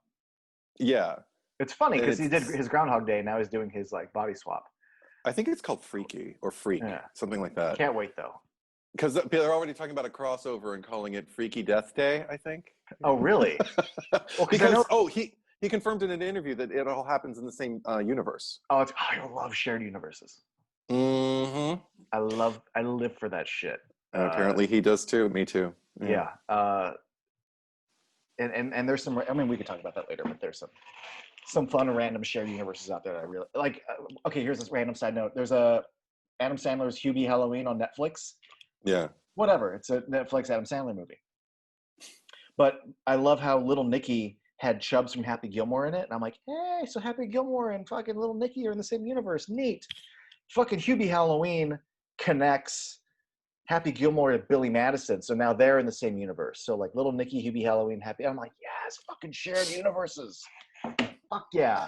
yeah, It's funny and because he did it's his Groundhog Day, now he's doing his like body swap. I think it's called Freaky or Freak, Yeah, something like that. can't wait though. Because they're already talking about a crossover and calling it Freaky Death Day, I think. Oh really? Well, because I know. Because he confirmed in an interview that it all happens in the same universe. I love shared universes. Mm-hmm. I live for that shit. And apparently he does too. Me too. Yeah. Yeah. And there's some. I mean, we could talk about that later, but there's some fun random shared universes out there that I really like. Okay, here's this random side note. There's a Adam Sandler's Hubie Halloween on Netflix. Yeah. Whatever, it's a Netflix Adam Sandler movie. But I love how Little Nicky had Chubbs from Happy Gilmore in it, and I'm like, hey, so Happy Gilmore and fucking Little Nicky are in the same universe. Neat. Fucking Hubie Halloween connects Happy Gilmore to Billy Madison, so now they're in the same universe. So like Little Nicky, Hubie Halloween, Happy. I'm like, yes, fucking shared universes. Fuck yeah.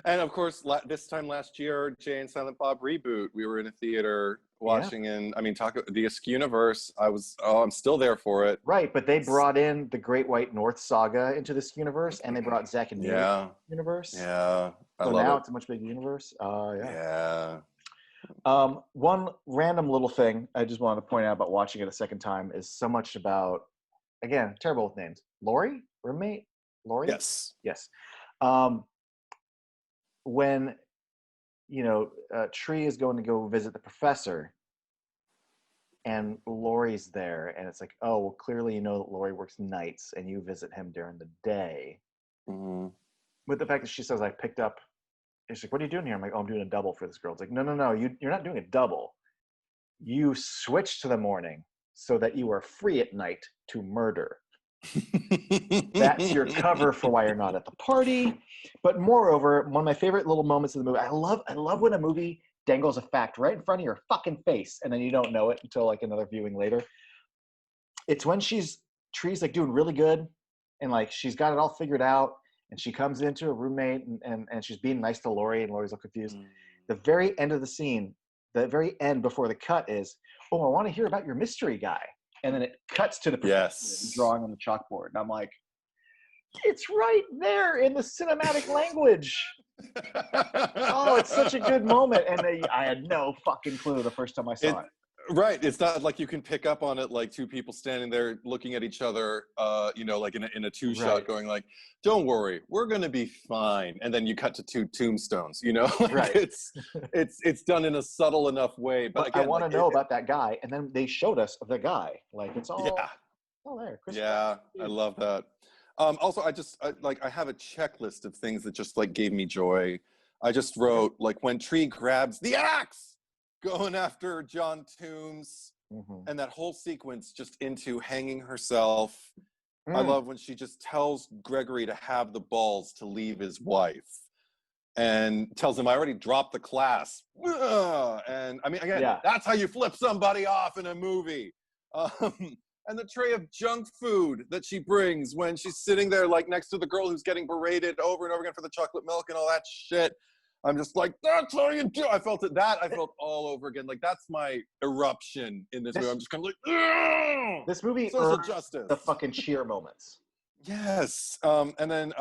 And of course, this time last year, Jay and Silent Bob reboot. We were in a theater Yeah. watching, and I mean, talk the Askew universe. I'm still there for it. Right, but they brought in the Great White North saga into this universe, and they brought Zack and Miri Yeah, universe. yeah, I So love now it. it's a much bigger universe. Yeah. Yeah, One random little thing I just wanted to point out about watching it a second time is so much about, again, terrible with names. Lori, roommate, Lori. yes, Yes. When Tree is going to go visit the professor, and Lori's there, and it's like, oh, well, clearly you know that Lori works nights, and you visit him during the day. mm-hmm. With the fact that she says, I picked up She's like, what are you doing here? I'm like, oh, I'm doing a double for this girl. It's like, no, you're not doing a double. You switch to the morning so that you are free at night to murder. That's your cover for why you're not at the party. But moreover, one of my favorite little moments of the movie, I love when a movie dangles a fact right in front of your fucking face and then you don't know it until like another viewing later. It's when Tree's like doing really good and like she's got it all figured out and she comes into her roommate and she's being nice to Laurie and Laurie's all confused. The very end of the scene, the very end before the cut is, oh, I want to hear about your mystery guy. And then it cuts to the Yes. drawing on the chalkboard. And I'm like, it's right there in the cinematic language. Oh, it's such a good moment. And I had no fucking clue the first time I saw it. Right. It's not like you can pick up on it like two people standing there looking at each other, you know, like in a two shot going like, don't worry, we're going to be fine. And then you cut to two tombstones, you know, like it's done in a subtle enough way. But again, I want to know about that guy. And then they showed us the guy. Like it's all there. I love that. Also, I have a checklist of things that just like gave me joy. I just wrote like when Tree grabs the axe going after John Toombs and that whole sequence just into hanging herself. I love when she just tells Gregory to have the balls to leave his wife and tells him, I already dropped the class. And I mean, again, that's how you flip somebody off in a movie. And the tray of junk food that she brings when she's sitting there like next to the girl who's getting berated over and over again for the chocolate milk and all that shit. I'm just like, that's how you do. I felt all over again. Like that's my eruption in this movie. I'm just kind of like, this movie social justice. The fucking cheer moments. Yes. And then,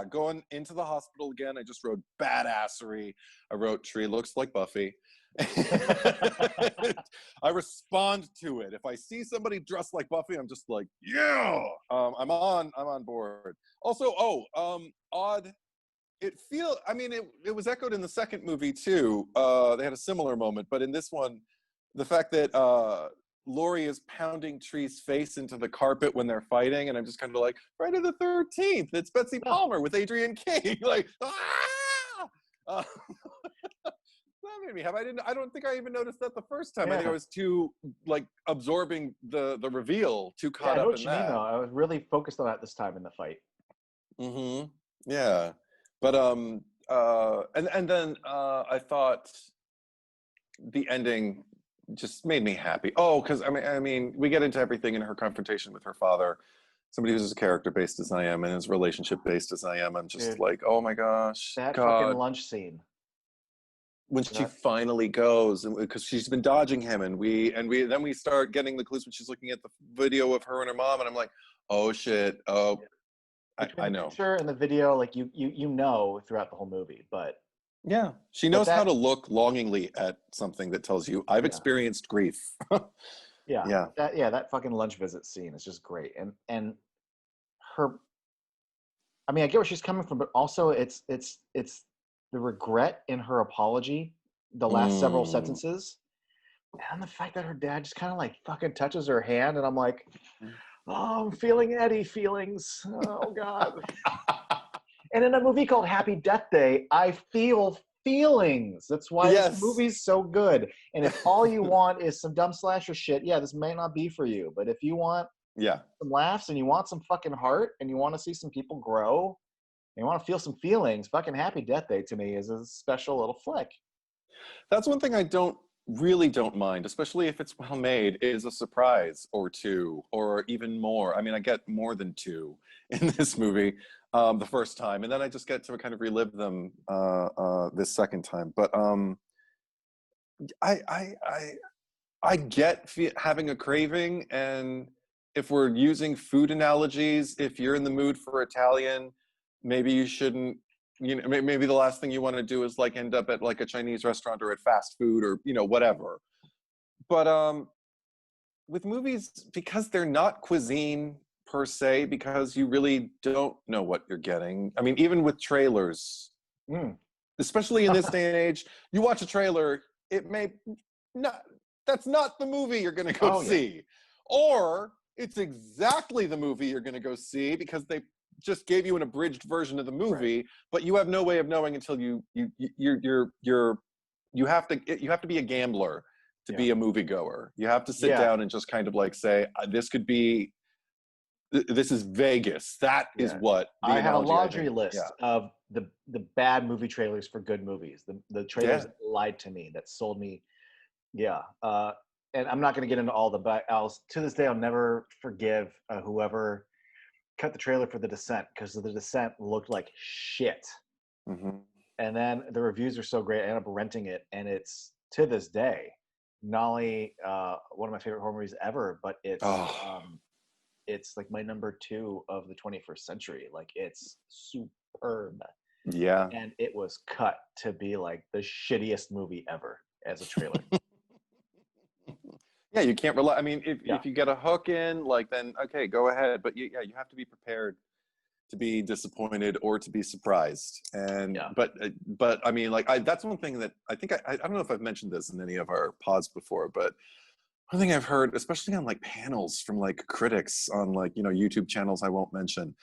going into the hospital again, I just wrote badassery. I wrote Tree looks like Buffy. I respond to it. If I see somebody dressed like Buffy, I'm just like, yeah, I'm on board. Also, odd. It was echoed in the second movie too. They had a similar moment, but in this one, the fact that Laurie is pounding Tree's face into the carpet when they're fighting, and I'm just kind of like, Friday the 13th, it's Betsy Palmer with Adrian King, like, that made me happy. I don't think I even noticed that the first time. I think I was too like absorbing the reveal, too caught up in that. Mean, though. I was really focused on that this time in the fight. Yeah. But and then I thought the ending just made me happy. Oh, because I mean, we get into everything in her confrontation with her father, somebody who's as character based as I am and as relationship based as I am. I'm just like, oh my gosh, that fucking lunch scene when she finally goes, because she's been dodging him, and then we start getting the clues when she's looking at the video of her and her mom, and I'm like, oh shit, I know. The picture and the video, like you know throughout the whole movie, but she knows how to look longingly at something that tells you I've experienced grief. That fucking lunch visit scene is just great, and her. I mean, I get where she's coming from, but also it's the regret in her apology, the last several sentences, and the fact that her dad just kind of like fucking touches her hand, and I'm like. Oh, I'm feeling Eddie feelings. Oh, God. And in a movie called Happy Death Day, I feel feelings. That's why this movie's so good. And if all you want is some dumb slasher shit, this may not be for you. But if you want some laughs and you want some fucking heart and you want to see some people grow and you want to feel some feelings, fucking Happy Death Day to me is a special little flick. That's one thing I really don't mind, especially if it's well made, is a surprise or two or even more. I mean, I get more than two in this movie the first time, and then I just get to kind of relive them this second time. But I get having a craving, and if we're using food analogies, if you're in the mood for Italian, maybe you shouldn't. You know, maybe the last thing you want to do is like end up at like a Chinese restaurant or at fast food or, you know, whatever. But with movies, because they're not cuisine per se, because you really don't know what you're getting. I mean, even with trailers, especially in this day and age, you watch a trailer, it may not, that's not the movie you're going to go see. Or it's exactly the movie you're going to go see because they just gave you an abridged version of the movie, but you have no way of knowing until you have to be a gambler to be a moviegoer. You have to sit down and just kind of like say, this is Vegas. That is what I have a laundry list of the bad movie trailers for good movies. The trailers that lied to me, that sold me. And I'm not going to get into all but to this day, I'll never forgive whoever cut the trailer for The Descent, because The Descent looked like shit. Mm-hmm. And then the reviews are so great, I ended up renting it, and it's, to this day, not only one of my favorite horror movies ever, but it's like my number 2 of the 21st century. Like, it's superb. Yeah. And it was cut to be like the shittiest movie ever as a trailer. Yeah, you can't rely. I mean, if you get a hook in, like, then okay, go ahead. But you have to be prepared to be disappointed or to be surprised. And but I mean, like, that's one thing that I think I don't know if I've mentioned this in any of our pods before, but one thing I've heard, especially on like panels from like critics on like, YouTube channels I won't mention,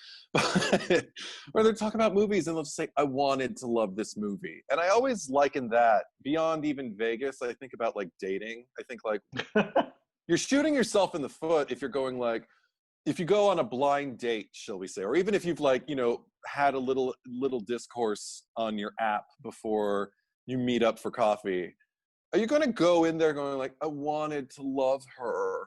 where they're talking about movies and they'll just say, I wanted to love this movie. And I always liken that beyond even Vegas. I think about like dating. I think like you're shooting yourself in the foot if you're going like, if you go on a blind date, shall we say, or even if you've like, had a little discourse on your app before you meet up for coffee. Are you going to go in there going like, I wanted to love her.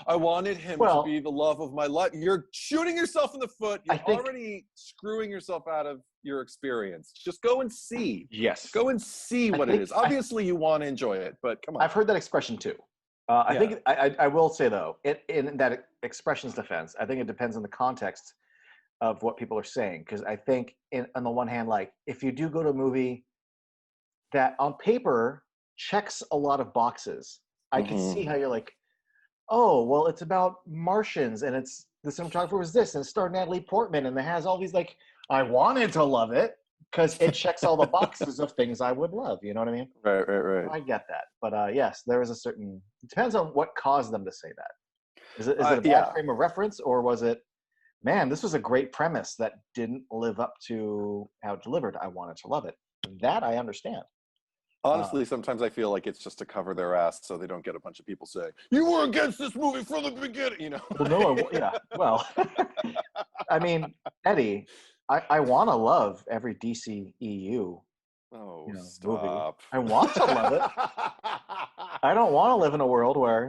I wanted him to be the love of my life. You're shooting yourself in the foot. You're already screwing yourself out of your experience. Just go and see. Yes. Go and see what it is. Obviously, you want to enjoy it, but come on. I've heard that expression too. I think I will say though, in that expression's defense, I think it depends on the context of what people are saying. Because I think on the one hand, like, if you do go to a movie that on paper checks a lot of boxes, I can see how you're like, oh, well, it's about Martians, and it's the cinematographer was this, and it starred Natalie Portman, and it has all these, like, I wanted to love it because it checks all the boxes of things I would love. You know what I mean? Right. I get that, but yes, there is a certain. It depends on what caused them to say that. Is it a bad frame of reference, or was it, man, this was a great premise that didn't live up to how it delivered? I wanted to love it. That I understand. Honestly, sometimes I feel like it's just to cover their ass so they don't get a bunch of people saying, you were against this movie from the beginning, Well, no, well, I mean, Eddie, I want to love every DCEU stop. movie. I want to love it. I don't want to live in a world where,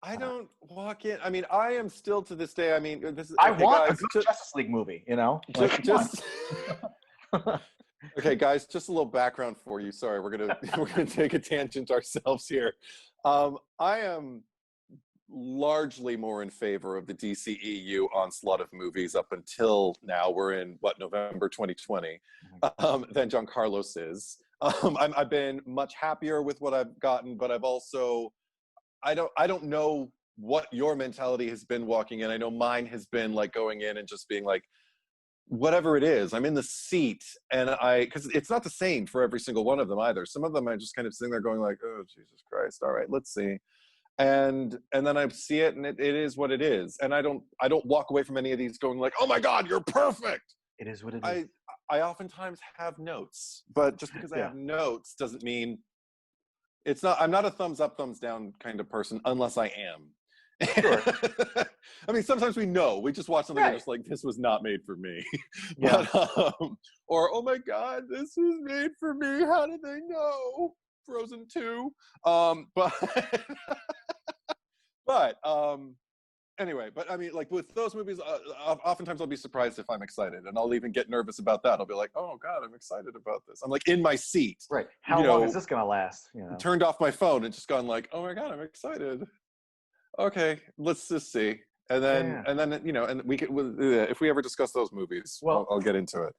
I don't walk in. I mean, I am still to this day. I mean, this is. I want a good Justice League movie, Just okay, guys, just a little background for you. Sorry, we're gonna take a tangent ourselves here. I am largely more in favor of the DCEU onslaught of movies up until now. We're in November 2020, than John Carlos is. I've been much happier with what I've gotten, but I've also I don't know what your mentality has been walking in. I know mine has been like going in and just being like, whatever it is, I'm in the seat, and because it's not the same for every single one of them either. Some of them I just kind of sitting there going like, oh Jesus Christ, all right, let's see, and then I see it, and it is what it is, and I don't walk away from any of these going like, oh my God, you're perfect. It is what it is. I oftentimes have notes, but just because I have notes doesn't mean it's not. I'm not a thumbs up, thumbs down kind of person unless I am. Sure. I mean, sometimes we just watch something and just like, this was not made for me. Yeah. But, or, oh my God, this was made for me. How did they know? Frozen 2. Anyway, but I mean, like with those movies, oftentimes I'll be surprised if I'm excited, and I'll even get nervous about that. I'll be like, oh God, I'm excited about this. I'm like in my seat. Right. How long is this going to last? Turned off my phone and just gone like, oh my God, I'm excited. Okay, let's just see. And then, and we could, if we ever discuss those movies, I'll get into it.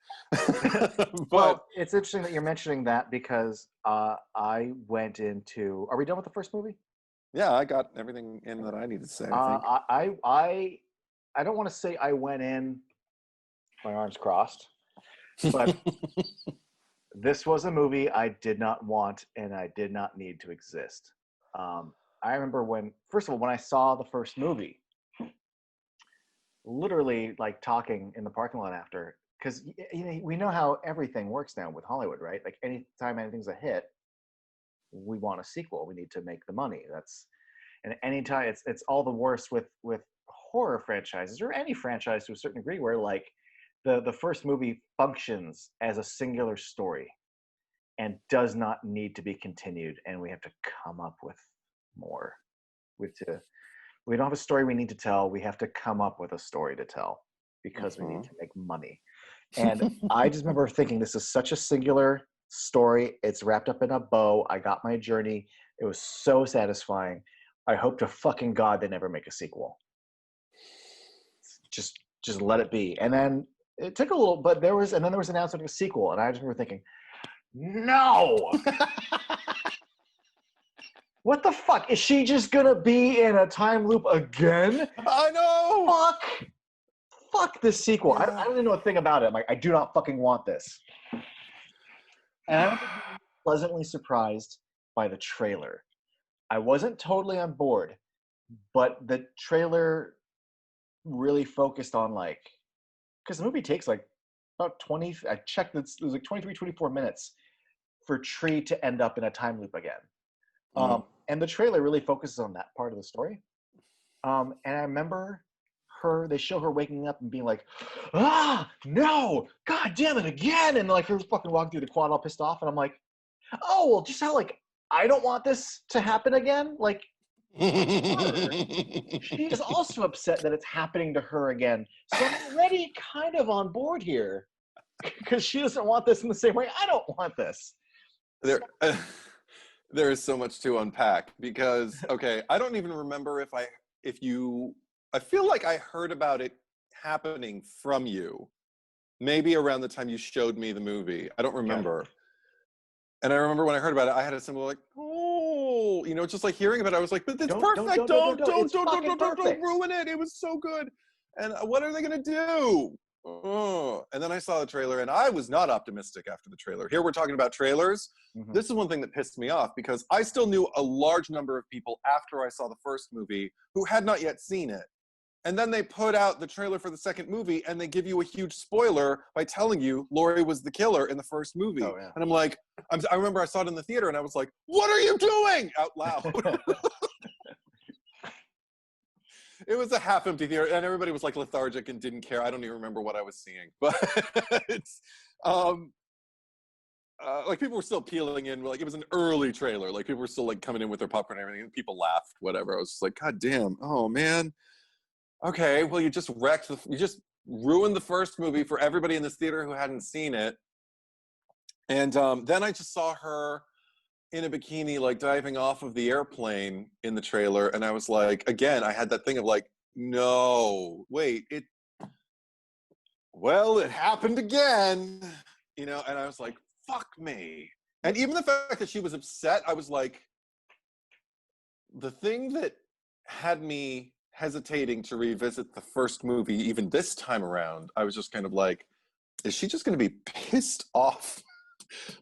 But well, it's interesting that you're mentioning that because I went into. Are we done with the first movie? Yeah, I got everything in that I needed to say. I don't want to say I went in, my arms crossed, but this was a movie I did not want and I did not need to exist. I remember when I saw the first movie, literally like talking in the parking lot after, because we know how everything works now with Hollywood, right? Like anytime anything's a hit, we want a sequel. We need to make the money. That's and anytime it's all the worse with horror franchises or any franchise to a certain degree, where like the first movie functions as a singular story and does not need to be continued, and we have to come up with more. We don't have a story we need to tell. We have to come up with a story to tell because we need to make money. And I just remember thinking, this is such a singular story. It's wrapped up in a bow. I got my journey. It was so satisfying. I hope to fucking God they never make a sequel. Just let it be. And then it took a little, but there was announcement of a sequel, and I just remember thinking, no. What the fuck? Is she just gonna be in a time loop again? I know. Fuck this sequel. Yeah. I don't even know a thing about it. I'm like, I do not fucking want this. And I was pleasantly surprised by the trailer. I wasn't totally on board, but the trailer really focused on like, because the movie takes like about 20, I checked, it was like 23, 24 minutes for Tree to end up in a time loop again. And the trailer really focuses on that part of the story. And I remember they show her waking up and being like, no, God damn it, again. And like her fucking walking through the quad all pissed off. And I'm like, oh, well, just how like, I don't want this to happen again. Like, she is also upset that it's happening to her again. So I'm already kind of on board here because she doesn't want this in the same way I don't want this. There is so much to unpack because, okay, I don't even remember I feel like I heard about it happening from you, maybe around the time you showed me the movie. I don't remember. Okay. And I remember when I heard about it, I had a similar like, oh, just like hearing about it, I was like, but it's perfect. Don't ruin it. It was so good. And what are they going to do? Oh. And then I saw the trailer and I was not optimistic after the trailer. Here we're talking about trailers. Mm-hmm. This is one thing that pissed me off because I still knew a large number of people after I saw the first movie who had not yet seen it. And then they put out the trailer for the second movie and they give you a huge spoiler by telling you Laurie was the killer in the first movie. Oh, yeah. And I'm like, I remember I saw it in the theater and I was like, what are you doing? Out loud. It was a half-empty theater, and everybody was like lethargic and didn't care. I don't even remember what I was seeing, but it's like people were still peeling in. Like it was an early trailer. Like people were still like coming in with their popcorn and everything. And people laughed, whatever. I was just like, God damn! Oh man. Okay, well you just ruined the first movie for everybody in this theater who hadn't seen it. And then I just saw her in a bikini, like diving off of the airplane in the trailer. And I was like, again, I had that thing of like, no, wait, it happened again, and I was like, fuck me. And even the fact that she was upset, I was like, the thing that had me hesitating to revisit the first movie, even this time around, I was just kind of like, is she just going to be pissed off?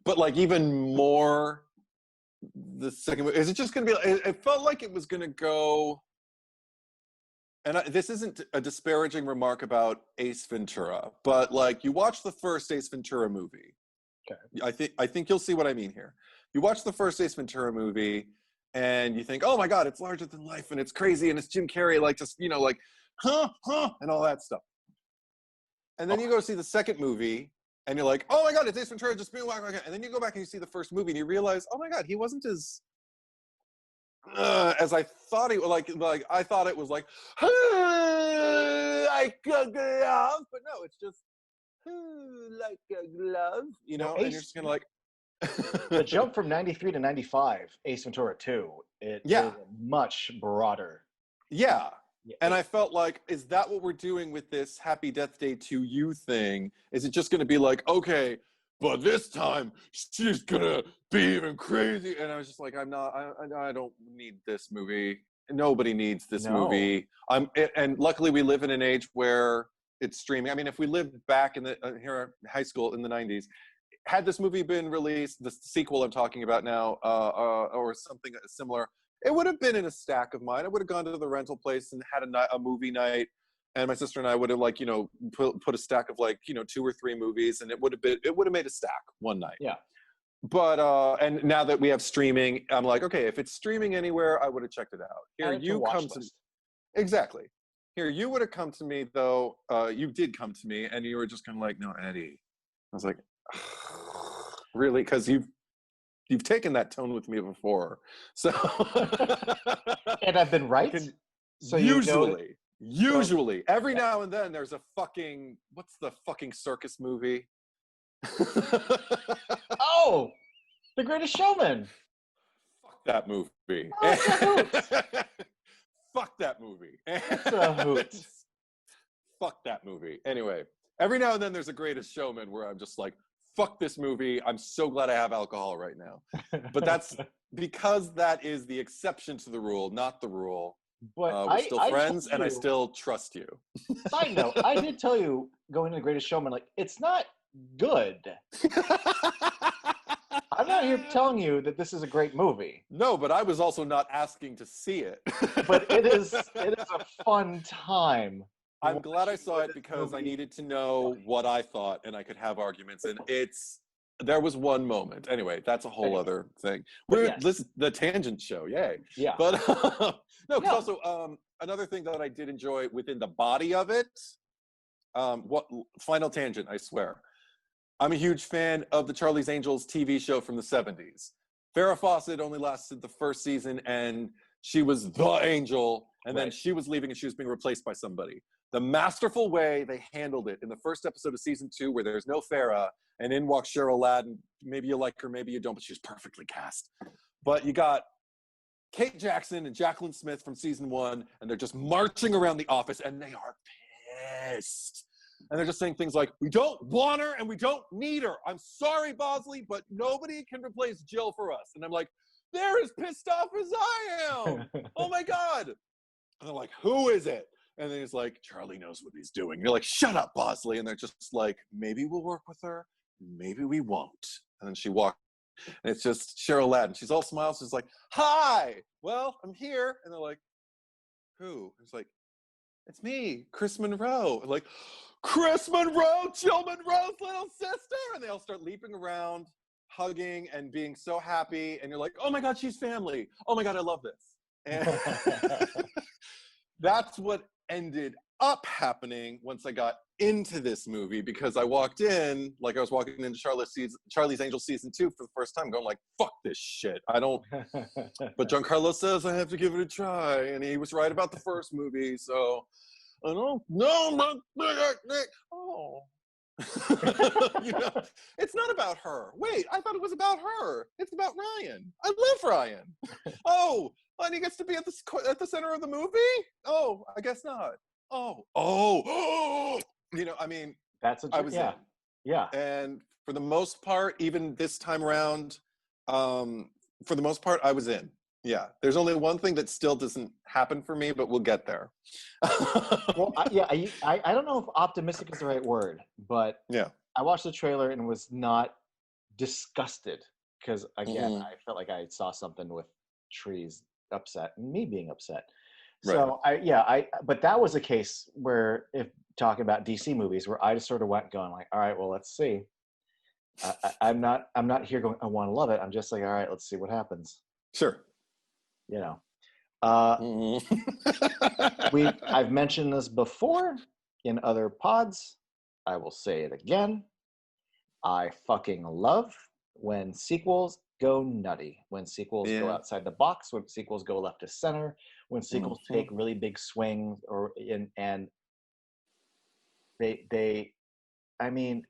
But like even more the second movie, is it just going to be, it felt like it was going to go, and this isn't a disparaging remark about Ace Ventura, but like you watch the first Ace Ventura movie. Okay. I think you'll see what I mean here. You watch the first Ace Ventura movie and you think, oh my God, it's larger than life and it's crazy and it's Jim Carrey, like just, like, and all that stuff. And then you go see the second movie and you're like, oh my God, it's Ace Ventura just being whack. And then you go back and you see the first movie and you realize, oh my God, he wasn't as I thought he like I thought it was like like a glove, but no, it's just like a glove, Ace, and you're just gonna like the jump from 93 to 95, Ace Ventura 2, it is much broader. Yeah. And I felt like, is that what we're doing with this Happy Death Day to You thing? Is it just going to be like, okay, but this time she's going to be even crazy? And I was just like, I don't need this movie. Nobody needs this movie. And luckily we live in an age where it's streaming. I mean, if we lived back in here in high school in the 90s, had this movie been released, the sequel I'm talking about now, or something similar, it would have been in a stack of mine. I would have gone to the rental place and had a movie night and my sister and I would have like, put a stack of like, 2 or 3 movies, and it would have made a stack one night. Yeah. But and now that we have streaming, I'm like, okay, if it's streaming anywhere, I would have checked it out. Here you come to exactly. Here you would have come to me though. You did come to me, and you were just kind of like, no, Eddie. I was like, really? Because you've taken that tone with me before, so. And I've been right. So usually, every now and then there's a fucking, what's the fucking circus movie? Oh, The Greatest Showman. Fuck that movie. Oh, fuck that movie. It's a hoot. Fuck that movie. Anyway, every now and then there's a Greatest Showman where I'm just like, fuck this movie. I'm so glad I have alcohol right now. But that's because that is the exception to the rule, not the rule. But we're still friends, and I still trust you. Side note, I did tell you going to The Greatest Showman, like, it's not good. I'm not here telling you that this is a great movie. No, but I was also not asking to see it. But it is a fun time. I'm glad I saw it because I needed to know what I thought, and I could have arguments. And there was one moment. Anyway, that's a whole other thing. The tangent show, yay. Yeah. But no, because also another thing that I did enjoy within the body of it, what final tangent, I swear. I'm a huge fan of the Charlie's Angels TV show from the 70s. Farrah Fawcett only lasted the first season, and she was the angel, and then she was leaving and she was being replaced by somebody. The masterful way they handled it in the first episode of season 2, where there's no Farrah, and in walks Cheryl Ladd. Maybe you like her, maybe you don't, but she's perfectly cast. But you got Kate Jackson and Jacqueline Smith from season 1, and they're just marching around the office, and they are pissed. And they're just saying things like, we don't want her and we don't need her. I'm sorry, Bosley, but nobody can replace Jill for us. And I'm like, they're as pissed off as I am. Oh my God. And they're like, who is it? And then he's like, Charlie knows what he's doing. And you're like, shut up, Bosley. And they're just like, maybe we'll work with her. Maybe we won't. And then she walks. And it's just Cheryl Ladd. And she's all smiles. She's like, hi. Well, I'm here. And they're like, who? It's like, it's me, Chris Monroe. And like, Chris Monroe, Jill Monroe's little sister. And they all start leaping around, hugging, and being so happy. And you're like, oh my God, she's family. Oh my God, I love this. And that's what ended up happening once I got into this movie, because I walked in like I was walking into Charlie's Angels season 2 for the first time, going like, fuck this shit. I don't, but Giancarlo says I have to give it a try. And he was right about the first movie. So I don't know. Oh. It's not about her. Wait, I thought it was about her. It's about Ryan. I love Ryan. Oh, and he gets to be at the center of the movie? Oh, I guess not. Oh. I mean, I was in. Yeah. And for the most part, even this time around, for the most part, I was in. Yeah, there's only one thing that still doesn't happen for me, but we'll get there. Well, I don't know if optimistic is the right word, but yeah, I watched the trailer and was not disgusted because, again, I felt like I saw something with trees upset and me being upset. So but that was a case where, if talking about DC movies, where I just sort of went going like, all right, well, let's see. I'm not here going, I want to love it. I'm just like, all right, let's see what happens. Sure. I've mentioned this before in other pods. I will say it again. I fucking love when sequels go nutty, when sequels go outside the box, when sequels go left to center, when sequels take really big swings, and I mean,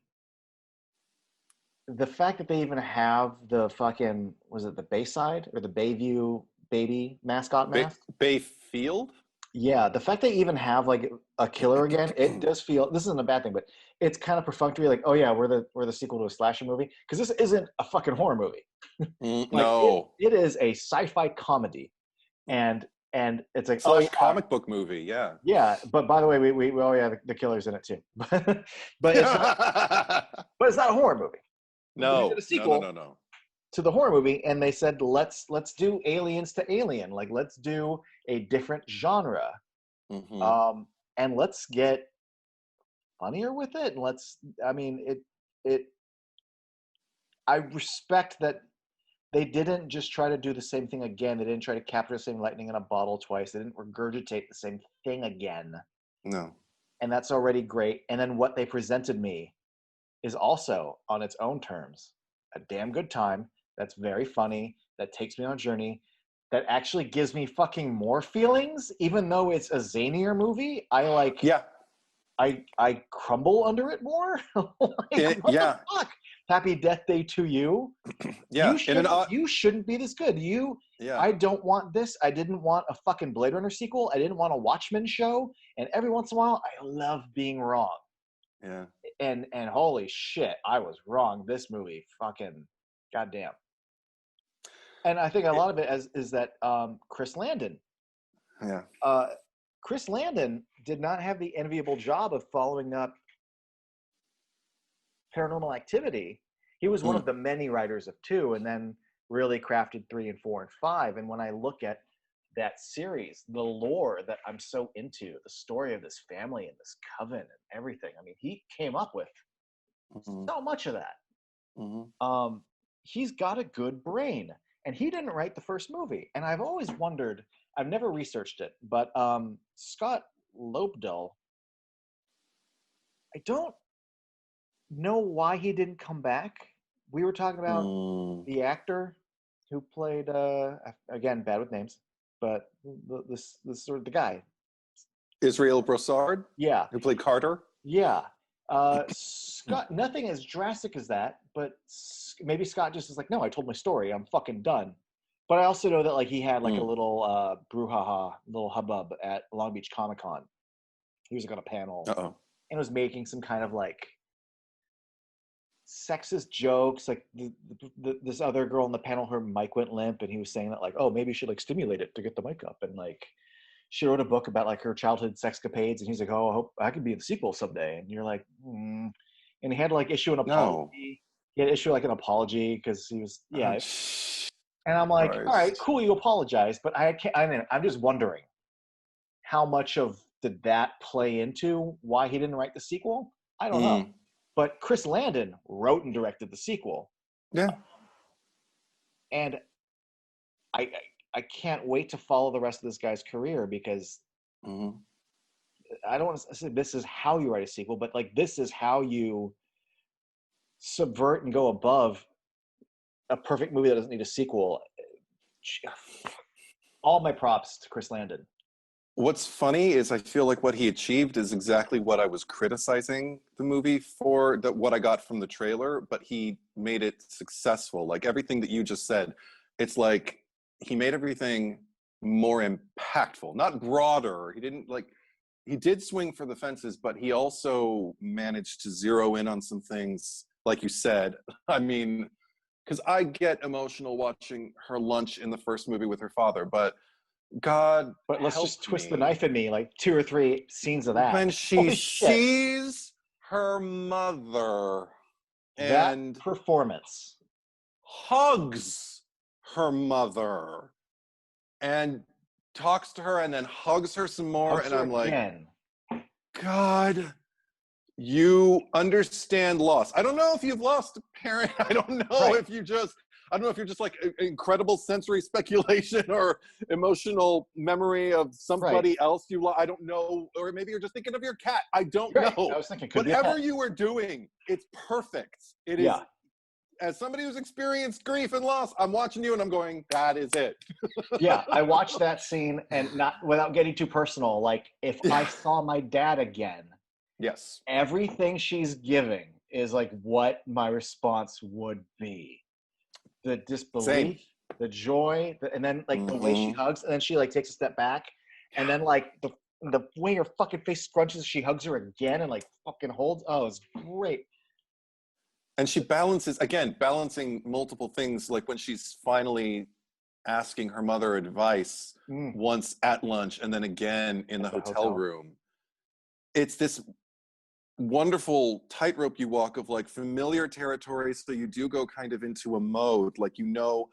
the fact that they even have the fucking, was it the Bayside or the Bayview baby mascot mask? Bayfield? Yeah, the fact they even have like a killer again, it does feel, this isn't a bad thing, but it's kind of perfunctory, like, oh yeah, we're the sequel to a slasher movie, because this isn't a fucking horror movie. No. It is a sci-fi comedy, and it's like comic book movie, yeah. Yeah, but by the way, we have the killer's in it too. but it's not a horror movie. No. We did a sequel No. to the horror movie, and they said let's do Aliens to Alien, like let's do a different genre. and let's get funnier with it. And I respect that they didn't just try to do the same thing again. They didn't try to capture the same lightning in a bottle twice. They didn't regurgitate the same thing again. No. And that's already great. And then what they presented me is also on its own terms a damn good time. That's very funny. That takes me on a journey. That actually gives me fucking more feelings, even though it's a zanier movie. I crumble under it more. What the fuck? Happy Death Day to You. Yeah. You shouldn't be this good. I don't want this. I didn't want a fucking Blade Runner sequel. I didn't want a Watchmen show. And every once in a while, I love being wrong. Yeah. And holy shit, I was wrong. This movie, fucking goddamn. And I think a lot of it is that Chris Landon. Yeah. Chris Landon did not have the enviable job of following up Paranormal Activity. He was one of the many writers of 2, and then really crafted 3 and 4 and 5. And when I look at that series, the lore that I'm so into, the story of this family and this coven and everything, I mean, he came up with so much of that. He's got a good brain, and he didn't write the first movie. And I've always wondered, I've never researched it, but Scott Lobdell, I don't know why he didn't come back. We were talking about the actor who played, again, bad with names, but this sort of the guy. Israel Broussard? Yeah. Who played Carter? Yeah. Scott, nothing as drastic as that, but maybe Scott just is like, no, I told my story. I'm fucking done. But I also know that like he had like a little brouhaha, little hubbub at Long Beach Comic Con. He was like on a panel and was making some kind of like sexist jokes. Like this other girl on the panel, her mic went limp, and he was saying that like, oh, maybe you should like stimulate it to get the mic up. And like she wrote a book about like her childhood sexcapades, and he's like, oh, I hope I could be in the sequel someday. And you're like, And he had to like issue an apology. He had to issue like an apology because he was And I'm like, all right, cool, you apologize, but I'm just wondering how much did that play into why he didn't write the sequel? I don't know. But Chris Landon wrote and directed the sequel. Yeah. And I can't wait to follow the rest of this guy's career because I don't want to say this is how you write a sequel, but like this is how you subvert and go above a perfect movie that doesn't need a sequel. All my props to Chris Landon. What's funny is I feel like what he achieved is exactly what I was criticizing the movie for, what I got from the trailer, but he made it successful. Like everything that you just said, it's like he made everything more impactful, not broader. He did swing for the fences, but he also managed to zero in on some things, like you said. I mean, because I get emotional watching her lunch in the first movie with her father, but God, but let's just twist the knife in me, like 2 or 3 scenes of that. When she sees her mother and that performance, hugs her mother and talks to her and then hugs her some more, and I'm like, God, you understand loss. I don't know if you've lost a parent. I don't know if you're just like incredible sensory speculation or emotional memory of somebody else you love. I don't know. Or maybe you're just thinking of your cat. I don't know. I was thinking, whatever you were doing, it's perfect. It is. As somebody who's experienced grief and loss, I'm watching you and I'm going, that is it. I watched that scene, and not without getting too personal. Like if I saw my dad again, everything she's giving is like what my response would be. The disbelief, the joy, and then like the way she hugs, and then she like takes a step back, and then like the way her fucking face scrunches, she hugs her again and like fucking holds. Oh, it's great. And she balancing multiple things, like when she's finally asking her mother advice once at lunch and then again in the hotel room. It's this wonderful tightrope you walk of like familiar territory, so you do go kind of into a mode, like you know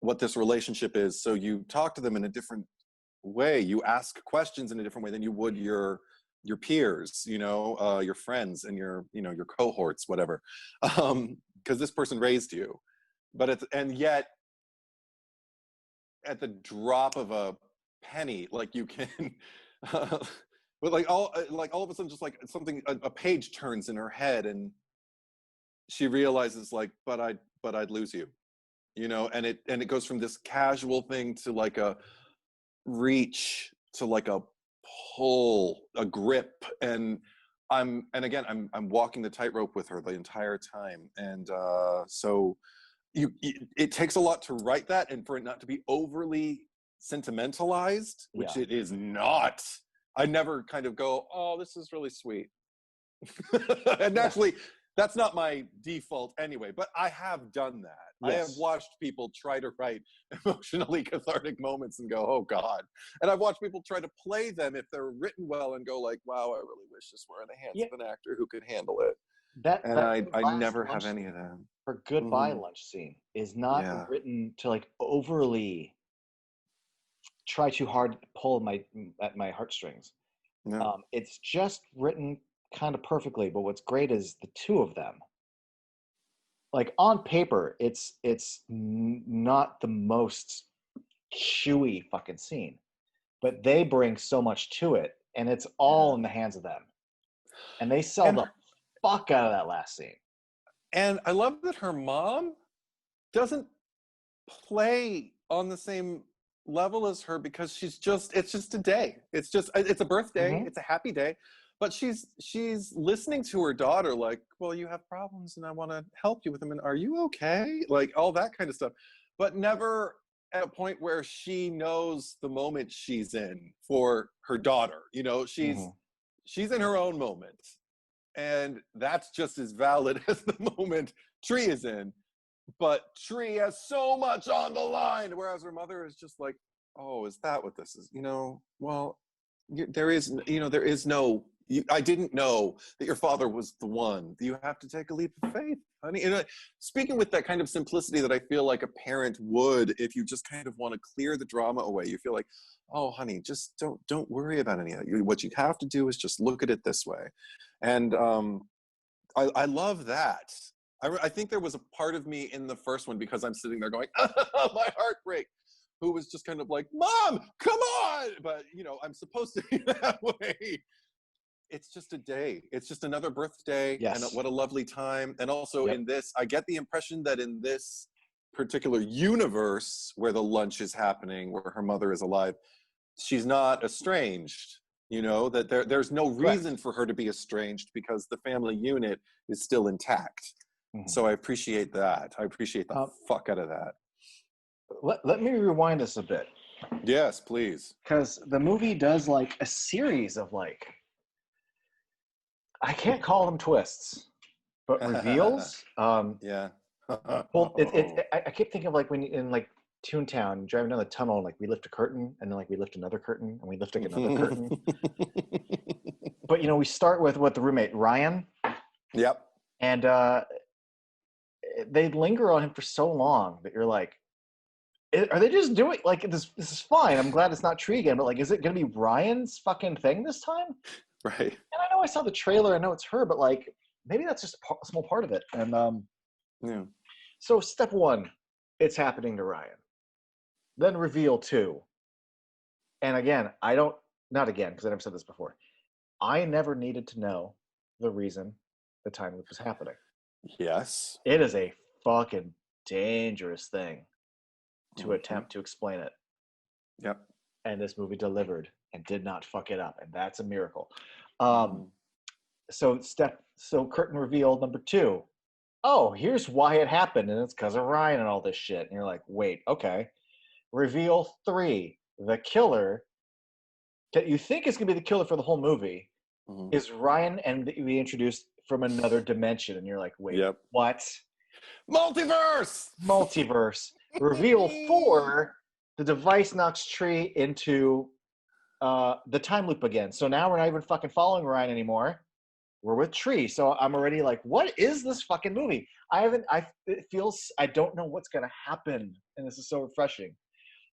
what this relationship is, so you talk to them in a different way, you ask questions in a different way than you would your your peers, your friends and your cohorts, whatever, because this person raised you. And yet at the drop of a penny, like you can, but like all of a sudden, just like something, a page turns in her head, and she realizes like, but I'd lose you, and it goes from this casual thing to like a reach to like a pull, a grip, and again I'm walking the tightrope with her the entire time, and so it takes a lot to write that, and for it not to be overly sentimentalized, which Yeah. it is not. I never kind of go, oh, this is really sweet. And naturally, that's not my default anyway, but I have done that. Yes. I have watched people try to write emotionally cathartic moments and go, oh God. And I've watched people try to play them if they're written well and go like, wow, I really wish this were in the hands of an actor who could handle it. And I never have any of them. Her goodbye lunch scene is not written to like overly try too hard to pull at my heartstrings. No. It's just written kind of perfectly, but what's great is the two of them. Like on paper, it's not the most chewy fucking scene, but they bring so much to it, and it's all in the hands of them, and they sell the fuck out of that last scene. And I love that her mom doesn't play on the same level as her, because it's just a day. It's a birthday. It's a happy day. But she's listening to her daughter like, well, you have problems and I want to help you with them. And are you okay? Like all that kind of stuff. But never at a point where she knows the moment she's in for her daughter. She's in her own moment. And that's just as valid as the moment Tree is in. But Tree has so much on the line, whereas her mother is just like, oh, is that what this is? Well, there is no, I didn't know that your father was the one. You have to take a leap of faith, honey. And speaking with that kind of simplicity that I feel like a parent would, if you just kind of want to clear the drama away, you feel like, oh, honey, just don't worry about any of that. What you have to do is just look at it this way. And I love that. I think there was a part of me in the first one, because I'm sitting there going, oh, my heart break, who was just kind of like, Mom, come on! But, I'm supposed to be that way. It's just a day. It's just another birthday. Yes. And what a lovely time. And also in this, I get the impression that in this particular universe where the lunch is happening, where her mother is alive, she's not estranged. That there's no reason for her to be estranged, because the family unit is still intact. So I appreciate that. I appreciate the fuck out of that. Let me rewind this a bit. Yes, please. Because the movie does like a series of like, I can't call them twists, but reveals. Yeah. Well, I keep thinking of like when in like Toontown, driving down the tunnel, and like we lift a curtain, and then like we lift another curtain, and we lift like another curtain. But we start with the roommate Ryan. Yep. And they linger on him for so long that you're like, are they just doing like this? This is fine. I'm glad it's not Tree again, but like, is it going to be Ryan's fucking thing this time? Right. And I know I saw the trailer. I know it's her, but like, maybe that's just a small part of it. And so step one, it's happening to Ryan. Then reveal 2. And again, not again, because I never said this before. I never needed to know the reason the time loop was happening. Yes. It is a fucking dangerous thing to attempt to explain it. Yep. And this movie delivered and did not fuck it up. And that's a miracle. So curtain reveal number 2. Oh, here's why it happened. And it's because of Ryan and all this shit. And you're like, wait, okay. Reveal 3, the killer that you think is going to be the killer for the whole movie is Ryan, and we introduced from another dimension. And you're like, wait, what? Multiverse. Reveal 4, the device knocks Tree into the time loop again. So now we're not even fucking following Ryan anymore. We're with Tree. So I'm already like, what is this fucking movie? I don't know what's going to happen. And this is so refreshing.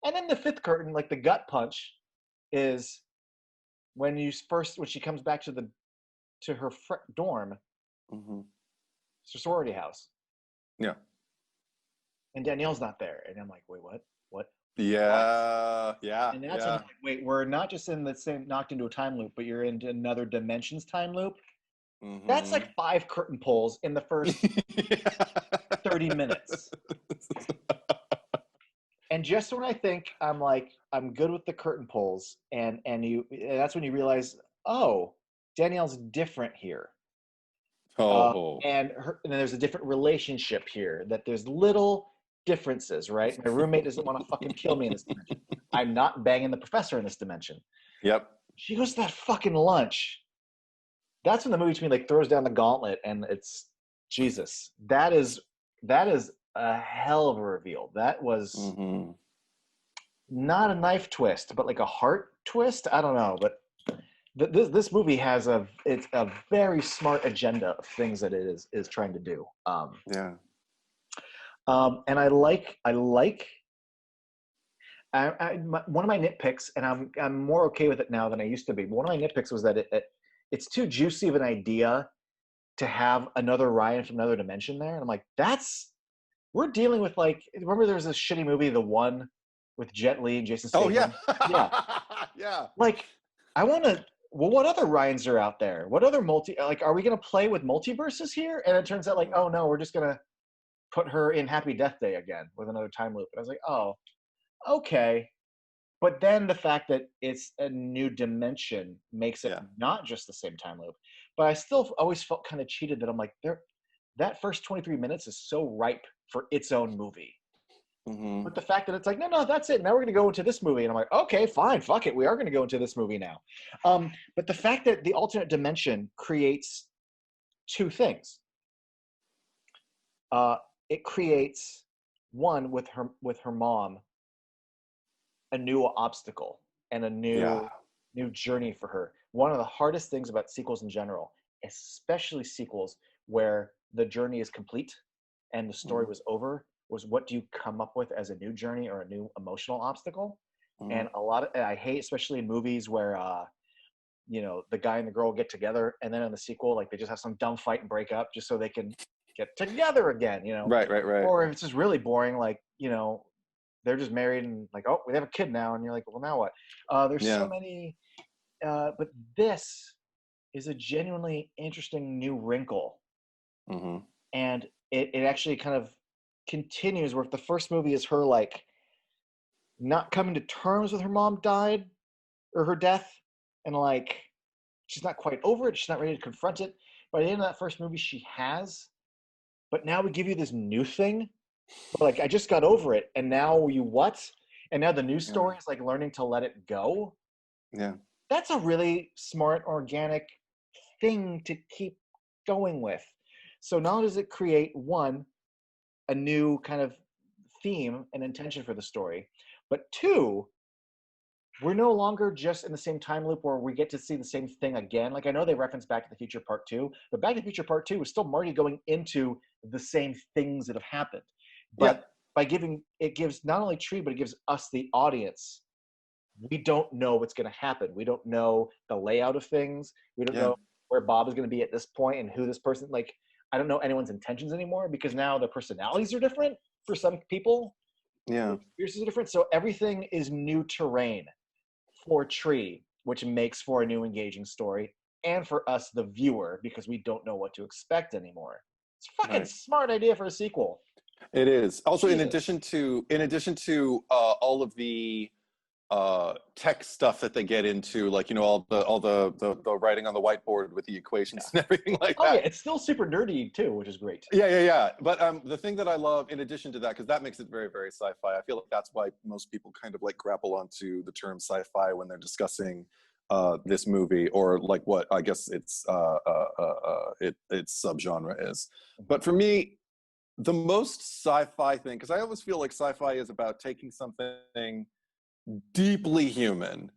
And then the 5th curtain, like the gut punch, is when she comes back to her dorm, Mm-hmm. it's her sorority house, Yeah. and Danielle's not there, and I'm like, wait, what? Yeah. Yeah. And that's when I'm Yeah. like, wait, we're not just in the same knocked into a time loop, but you're into another dimension's time loop. That's Mm-hmm. like 5 curtain pulls in the first 30 minutes. And just when I think I'm like, I'm good with the curtain pulls, and that's when you realize, oh, Danielle's different here. Oh. And then there's a different relationship here, that there's little differences, right? My roommate doesn't want to fucking kill me in this dimension. I'm not banging the professor in this dimension. Yep. She goes to that fucking lunch. That's when the movie to me like throws down the gauntlet, and it's Jesus. That is a hell of a reveal. That was Mm-hmm. not a knife twist, but like a heart twist. I don't know, but this movie has it's a very smart agenda of things that it is trying to do. Yeah. And I like one of my nitpicks, and I'm more okay with it now than I used to be. But one of my nitpicks was that it's too juicy of an idea to have another Ryan from another dimension there. And I'm like, we're dealing with, like, remember there was this shitty movie, The One, with Jet Li and Jason Oh Statham? yeah. Yeah. Yeah. Like, I want to. Well, what other Ryans are out there? What other are we going to play with multiverses here? And it turns out, like, oh no, we're just going to put her in Happy Death Day again with another time loop. And I was like, oh, okay. But then the fact that it's a new dimension makes it Yeah. not just the same time loop. But I still always felt kind of cheated that I'm like, that first 23 minutes is so ripe for its own movie. Mm-hmm. But the fact that it's like, no, that's it. Now we're going to go into this movie. And I'm like, okay, fine, fuck it. We are going to go into this movie now. But the fact that the alternate dimension creates two things. It creates, one, with her mom, a new obstacle and a Yeah. new journey for her. One of the hardest things about sequels in general, especially sequels where the journey is complete and the story was over, was what do you come up with as a new journey or a new emotional obstacle? Mm-hmm. And I hate, especially in movies where the guy and the girl get together, and then in the sequel, like, they just have some dumb fight and break up just so they can get together again, Right. Right. Right. or if it's just really boring, like, they're just married and like, oh, we have a kid now, and you're like, well, now what? There's so Yeah. many, but this is a genuinely interesting new wrinkle, Mm-hmm. and it actually kind of continues where if the first movie is her, like, not coming to terms with her mom died or her death, and, like, she's not quite over it, she's not ready to confront it. By the end of that first movie, she has, but now we give you this new thing. But, like, I just got over it, and now you what? And now the news Yeah. story is like learning to let it go. Yeah. That's a really smart, organic thing to keep going with. So not only does it create, one, a new kind of theme and intention for the story, but two, we're no longer just in the same time loop where we get to see the same thing again. Like, I know they reference Back to the Future Part 2, but Back to the Future Part 2 is still Marty going into the same things that have happened. Yeah. But by it gives not only Tree, but it gives us, the audience, we don't know what's going to happen. We don't know the layout of things. We don't Yeah. know where Bob is going to be at this point and who this person, like, I don't know anyone's intentions anymore because now their personalities are different for some people. Yeah. Experiences are different. So everything is new terrain for Tree, which makes for a new engaging story, and for us, the viewer, because we don't know what to expect anymore. It's a fucking smart idea for a sequel. It is. Also, Jesus. in addition to all of the tech stuff that they get into, like, all the writing on the whiteboard with the equations and everything like that. Oh yeah, it's still super nerdy too, which is great. Yeah. But the thing that I love, in addition to that, because that makes it very, very sci-fi. I feel like that's why most people kind of like grapple onto the term sci-fi when they're discussing this movie, or like what I guess its subgenre is. But for me, the most sci-fi thing, because I always feel like sci-fi is about taking something deeply human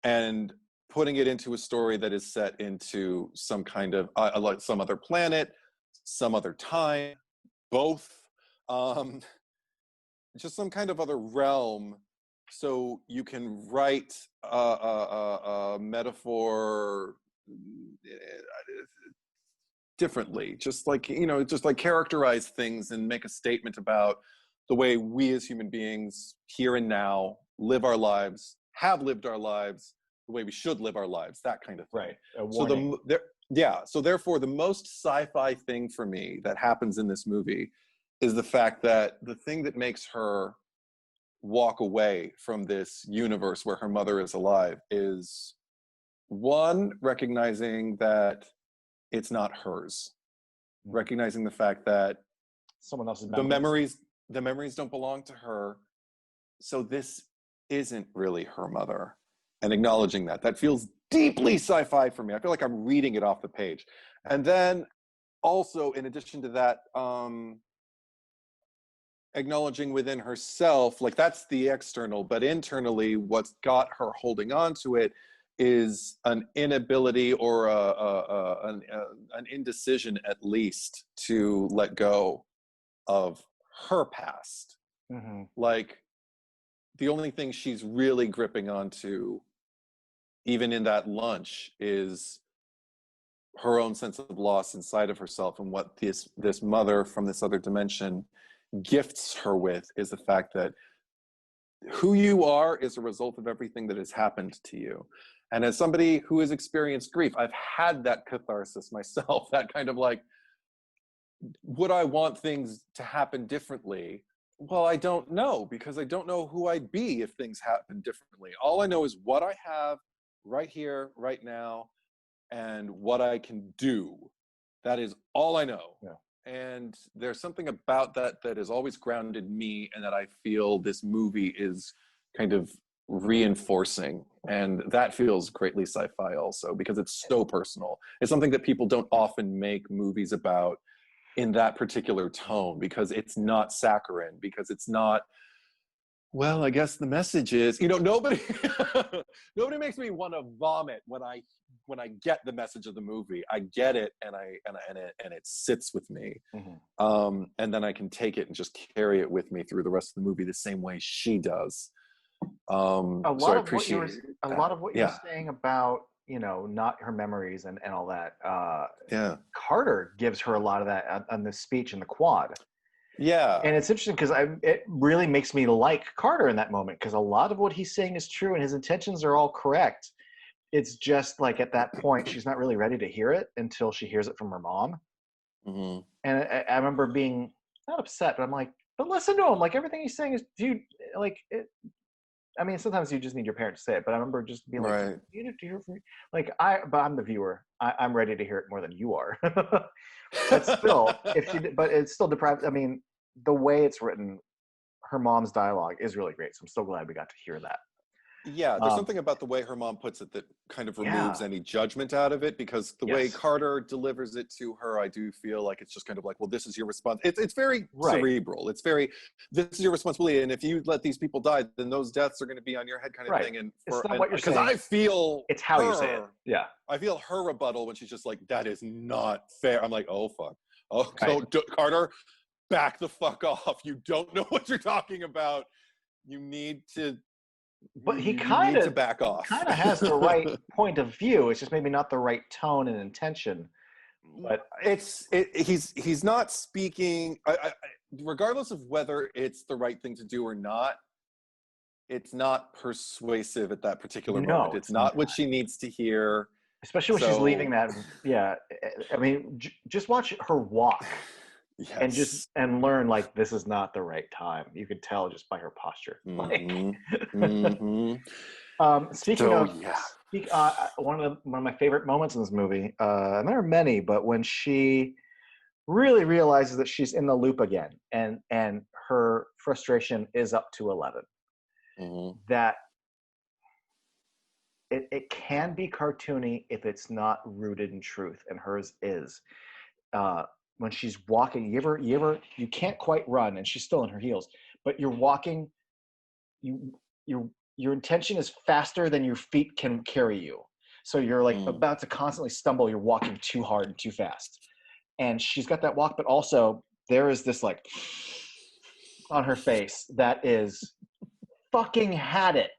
and putting it into a story that is set into some kind of like some other planet, some other time, both, just some kind of other realm so you can write a metaphor differently, just like, just like characterize things and make a statement about the way we as human beings here and now live our lives, have lived our lives, the way we should live our lives, that kind of thing. Right. A warning. So therefore the most sci-fi thing for me that happens in this movie is the fact that the thing that makes her walk away from this universe where her mother is alive is, one, recognizing that it's not hers, recognizing the fact that Someone else's the memories don't belong to her, so this isn't really her mother, and acknowledging that feels deeply sci-fi for me. I feel like I'm reading it off the page. And then also, in addition to that, acknowledging within herself, like that's the external, but internally what's got her holding on to it is an inability or an indecision, at least, to let go of her past. Mm-hmm. Like, the only thing she's really gripping onto, even in that lunch, is her own sense of loss inside of herself. And what this mother from this other dimension gifts her with is the fact that who you are is a result of everything that has happened to you. And as somebody who has experienced grief, I've had that catharsis myself, that kind of like, would I want things to happen differently? Well, I don't know, because I don't know who I'd be if things happen differently. All I know is what I have right here, right now, and what I can do. That is all I know. Yeah. And there's something about that has always grounded me, and that I feel this movie is kind of reinforcing. And that feels greatly sci-fi also, because it's so personal. It's something that people don't often make movies about in that particular tone, because it's not saccharine, because it's not, well, I guess the message is, nobody nobody makes me want to vomit when I get the message of the movie. I get it, and it sits with me. Mm-hmm. And then I can take it and just carry it with me through the rest of the movie the same way she does. A lot of what you're Yeah. saying about, not her memories and all that. Yeah. Carter gives her a lot of that on this speech in the quad. Yeah. And it's interesting because it really makes me like Carter in that moment, because a lot of what he's saying is true and his intentions are all correct. It's just like at that point, she's not really ready to hear it until she hears it from her mom. Mm-hmm. And I remember being not upset, but I'm like, but listen to him. Like, everything he's saying is, dude, like, I mean, sometimes you just need your parents to say it, but I remember just being like, Right. you need to hear from me. Like, but I'm the viewer. I'm ready to hear it more than you are. But still, but it's still deprived. I mean, the way it's written, her mom's dialogue is really great. So I'm so glad we got to hear that. Yeah, there's something about the way her mom puts it that kind of removes any judgment out of it, because the way Carter delivers it to her, I do feel like it's just kind of like, well, this is your response. It's very cerebral. It's very, this is your responsibility, and if you let these people die, then those deaths are going to be on your head, kind of thing. And it's not what you're saying. Because I feel it's how you say it. Yeah, I feel her rebuttal when she's just like, that is not fair. I'm like, oh fuck, Carter, back the fuck off. You don't know what you're talking about. You need to. But he kind of back off. Kind of has the right point of view. It's just maybe not the right tone and intention. But he's not speaking. Regardless of whether it's the right thing to do or not, it's not persuasive at that particular moment. It's not what she needs to hear. Especially when she's leaving that. Yeah, I mean, just watch her walk. Yes. And learn, like, this is not the right time. You could tell just by her posture. Speaking of, one of my favorite moments in this movie, and there are many, but when she really realizes that she's in the loop again, and her frustration is up to 11, that it can be cartoony if it's not rooted in truth, and hers is. When she's walking, you can't quite run, and she's still in her heels, but you're walking, your intention is faster than your feet can carry you. So you're like about to constantly stumble. You're walking too hard and too fast. And she's got that walk, but also there is this like on her face that is fucking had it.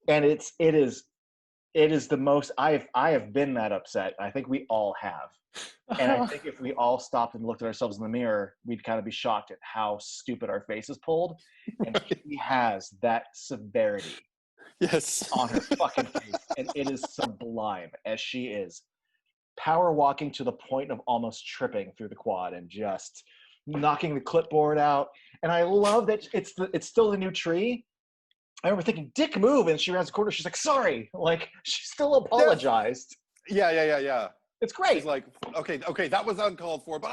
And it is the most I have been that upset. I think we all have. And I think if we all stopped and looked at ourselves in the mirror, we'd kind of be shocked at how stupid our faces pulled. And she has that severity Yes. on her fucking face. And it is sublime as she is power walking to the point of almost tripping through the quad and just knocking the clipboard out. And I love that it's still the new tree. I remember thinking, dick move, and she rounds the corner, she's like, sorry. Like, she still apologized. Yeah. It's great. She's like, okay, that was uncalled for, but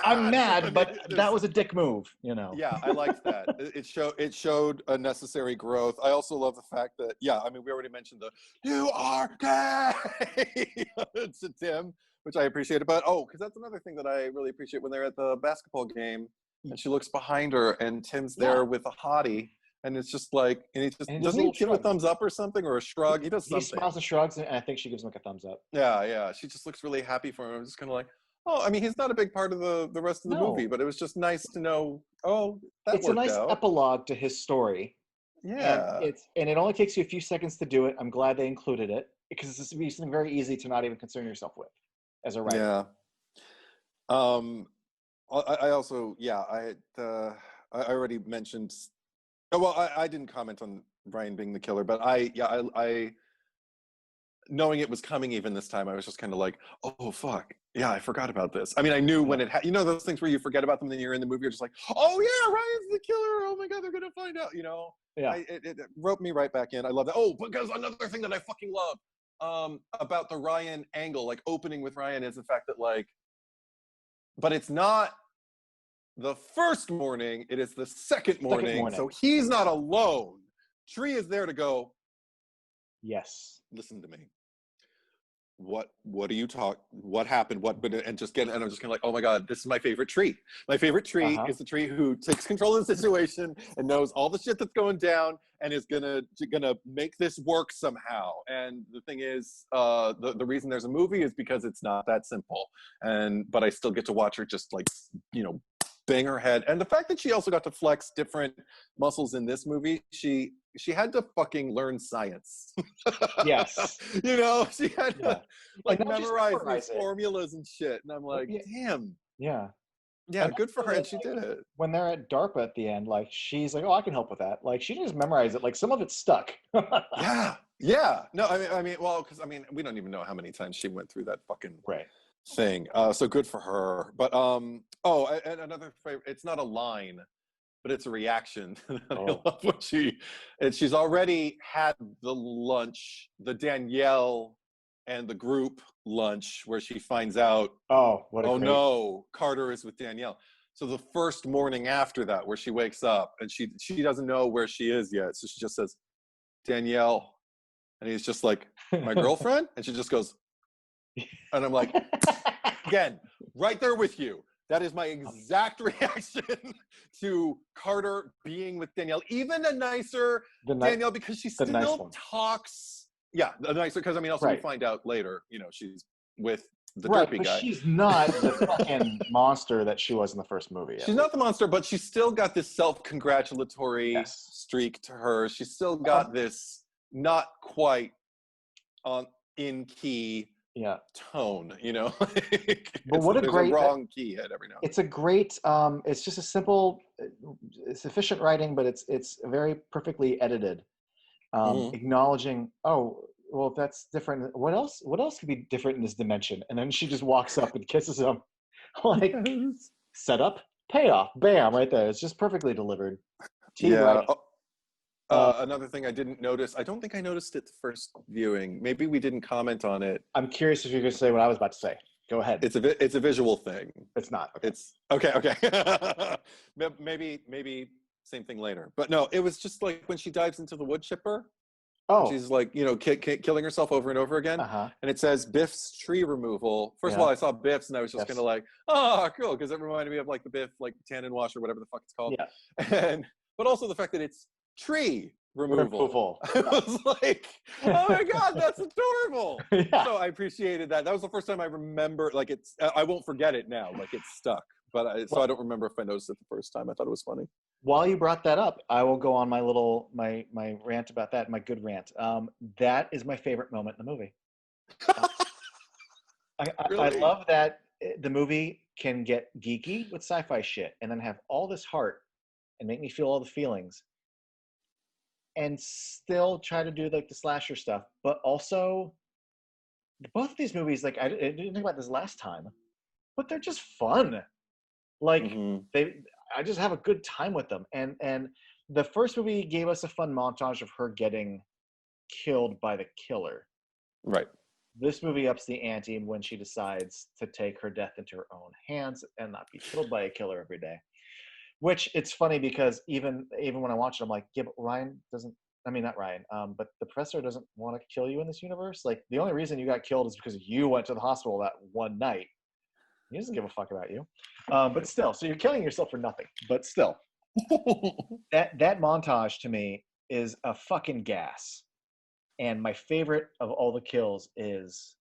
I'm mad, but that was a dick move, you know. Yeah, I liked that. It showed a necessary growth. I also love the fact that, I mean, we already mentioned the "you are gay" to Tim, which I appreciated. But because that's another thing that I really appreciate when they're at the basketball game, and she looks behind her, and Tim's there with a hottie. And it's just like, and he just doesn't he give a thumbs up or something, or a shrug? He does something. He smiles and shrugs, and I think she gives him like a thumbs up. Yeah. She just looks really happy for him. I'm just kind of like, I mean, he's not a big part of the rest of the movie, but it was just nice to know. It's a nice epilogue to his story. Yeah, and it only takes you a few seconds to do it. I'm glad they included it because it's something very easy to not even concern yourself with as a writer. Yeah. I also I already mentioned. Oh, well, I didn't comment on Ryan being the killer, but I knowing it was coming even this time, I was just kind of like, oh, fuck. Yeah, I forgot about this. I mean, I knew when it those things where you forget about them, then you're in the movie, you're just like, oh, yeah, Ryan's the killer. Oh, my God, they're going to find out, Yeah. It roped me right back in. I love that. Oh, because another thing that I fucking love about the Ryan angle, like opening with Ryan, is the fact that, like, but it's not the first morning, it is the second morning. So he's not alone. Tree is there to go, yes, listen to me. What do you what happened? And I'm just kind of like, oh my God, this is my favorite Tree. My favorite Tree is the Tree who takes control of the situation and knows all the shit that's going down and is gonna make this work somehow. And the thing is, the reason there's a movie is because it's not that simple. But I still get to watch her just like, bang her head. And the fact that she also got to flex different muscles in this movie, she had to fucking learn science. Yes. She had to memorize these formulas and shit. And I'm like, damn. Yeah. Yeah, good for her. And she did it. When they're at DARPA at the end, like, she's like, oh, I can help with that. Like, she didn't just memorize it. Like, some of it's stuck. Yeah. No, I mean, we don't even know how many times she went through that fucking thing. So good for her. But and another favorite, it's not a line, but it's a reaction. I love what she's already had the lunch, the Danielle and the group lunch, where she finds out, no, Carter is with Danielle. So the first morning after that, where she wakes up and she doesn't know where she is yet, so she just says, Danielle, and he's just like, my girlfriend? And she just goes, and I'm like, again, right there with you. That is my exact reaction to Carter being with Danielle. Even a nicer Danielle, because she still talks. Yeah, a nicer, because I mean, also we find out later, she's with the derpy guy. She's not the fucking monster that she was in the first movie. She's not the monster, but she's still got this self-congratulatory streak to her. She's still got this not quite in key tone, but what a great wrong key hit every now and then. It's a great it's just a simple, it's efficient writing, but it's very perfectly edited, acknowledging, well, that's different. What else could be different in this dimension? And then she just walks up and kisses him. Like, set up, payoff, bam, right there. It's just perfectly delivered. Another thing I didn't notice, I don't think I noticed it the first viewing. Maybe we didn't comment on it. I'm curious if you're going to say what I was about to say. Go ahead. It's a visual thing. It's not. Okay. It's okay. maybe same thing later. But no, it was just like when she dives into the wood chipper. She's like, killing herself over and over again. And it says Biff's tree removal. First of all, I saw Biff's and I was just kind of like, cool, because it reminded me of like the Biff, like tannin wash or whatever the fuck it's called. Yeah. But also the fact that it's tree removal. I was like, oh my God, that's adorable. So I appreciated that. That was the first time I remember, like, I won't forget it now, like it's stuck. But so I don't remember if I noticed it the first time. I thought it was funny. while you brought that up, I will go on my rant about that, my good rant. That is my favorite moment in the movie. Uh, I Really? love that the movie can get geeky with sci-fi shit and then have all this heart and make me feel all the feelings and still try to do like the slasher stuff, but also both of these movies, like I didn't think about this last time, but they're just fun. Like Hmm. they, I just have a good time with them. And the first movie gave us a fun montage of her getting killed by the killer. Right. This movie ups the ante when she decides to take her death into her own hands and not be killed by a killer every day. Which it's funny because even when I watch it, I'm like, yeah, but Ryan doesn't. I mean, not Ryan, but the professor doesn't want to kill you in this universe. Like the only reason you got killed is because you went to the hospital that one night. He doesn't give a fuck about you. But still, so you're killing yourself for nothing. But still, that montage to me is a fucking gas. And my favorite of all the kills is